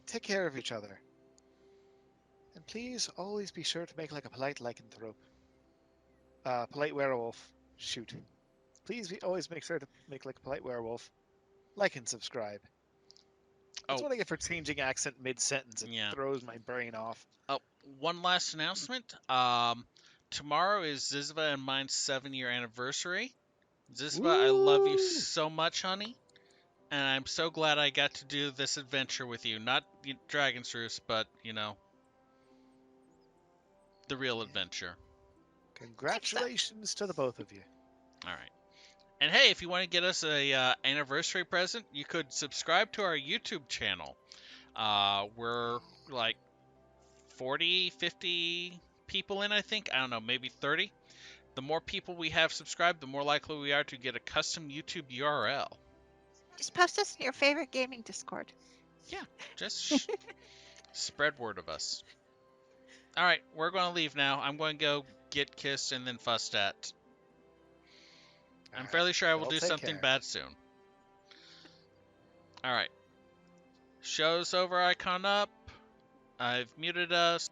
Take care of each other. And please always be sure to make like a polite lycanthrope. Polite werewolf. Shoot. Always make sure to make like a polite werewolf. Like and subscribe. That's Oh, what I get for changing accent mid-sentence. It yeah. throws my brain off. Oh, one last announcement. Tomorrow is Zizva and mine's 7-year anniversary. Zizva, I love you Woo! so much, honey. And I'm so glad I got to do this adventure with you. Not Dragon's Roost, but, the real Yeah. adventure. Thanks, though. Congratulations to the both of you. All right. And hey, if you want to get us a anniversary present, you could subscribe to our YouTube channel. We're like 40, 50 people in, I think. I don't know, maybe 30. The more people we have subscribed, the more likely we are to get a custom YouTube URL. Just post us in your favorite gaming Discord. Yeah, just spread word of us. All right, we're going to leave now. I'm going to go get kissed and then fussed at. All I'm right. fairly sure I will Y'all do take something care. bad soon. All right. Show's over icon up. I've muted us.